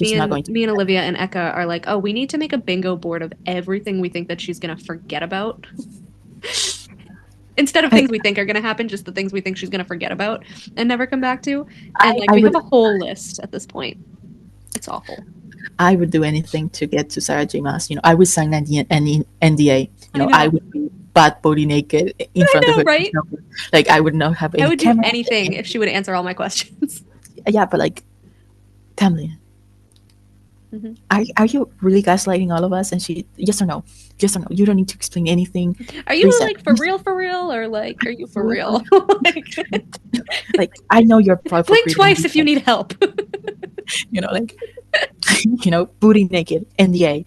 me and Olivia and Eka are like, oh, we need to make a bingo board of everything we think that she's gonna forget about. Instead of things we think are going to happen, just the things we think she's going to forget about and never come back to. And we have a whole list at this point. It's awful. I would do anything to get to Sarah J. Maas. I would sign an NDA. I would be butt body naked in front of her. Right? Like I would not have any. I would do anything if she would answer all my questions. Yeah, but like, Tamlin, are you really gaslighting all of us? And she, yes or no? Yes or no? You don't need to explain anything. Are you like for real, or like are you for real? Like I know you're probably blink twice if you need help. Booty naked NDA.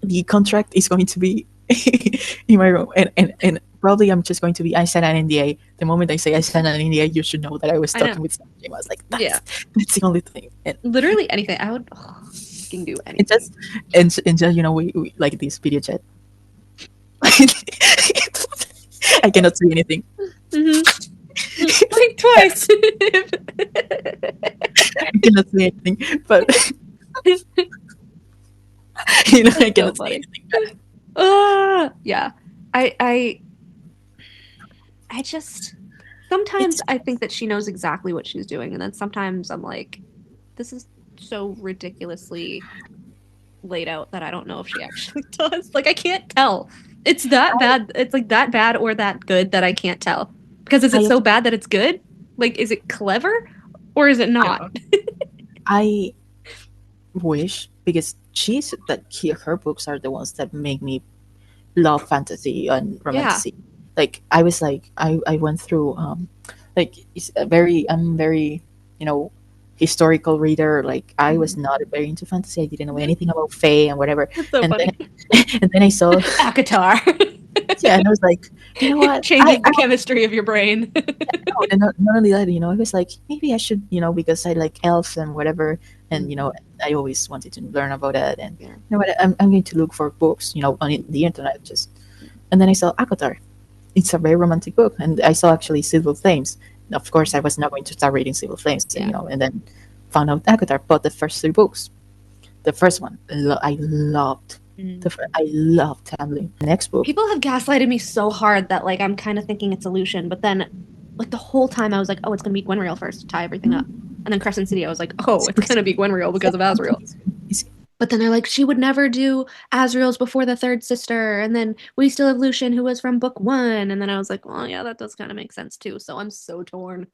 The contract is going to be in my room, and probably I'm just going to be. I signed an NDA. The moment I say I signed an NDA, you should know that I was talking with somebody. I was like, that's the only thing. And literally anything. I would do anything. And just we like this video chat. I cannot say anything. Blink twice. I cannot say anything, but I cannot say anything. Yeah. I just sometimes I think that she knows exactly what she's doing, and then sometimes I'm like, this is so ridiculously laid out that I don't know if she actually does. Like I can't tell. It's that bad. It's like that bad or that good that I can't tell. Because is it so bad that it's good? Like, is it clever? Or is it not? I wish, because her books are the ones that make me love fantasy and romantasy. Like I was like I went through like I'm very, historical reader. Like I was not very into fantasy. I didn't know anything about Fae and whatever. That's so funny. And then I saw ACOTAR. Yeah, and I was like, you know what? Changes the chemistry of your brain. And not only that, I was like, maybe I should, because I like elves and whatever, and I always wanted to learn about it. And you know what? I'm going to look for books, on the internet, and then I saw ACOTAR. It's a very romantic book, and I saw actually Silver Flames. Of course, I was not going to start reading Silver Flames, and then found out ACOTAR. Bought the first 3 books. The first one I loved. I love Tamlin. Next book. People have gaslighted me so hard that like I'm kind of thinking it's Illusion, but then like the whole time I was like, oh, it's gonna be Gwenriel first to tie everything up, and then Crescent City, I was like, oh, it's gonna be Gwenriel because of Azriel. But then they're like, she would never do Azriel's before the third sister, and then we still have Lucian, who was from book 1, and then I was like, well, yeah, that does kind of make sense too. So I'm so torn.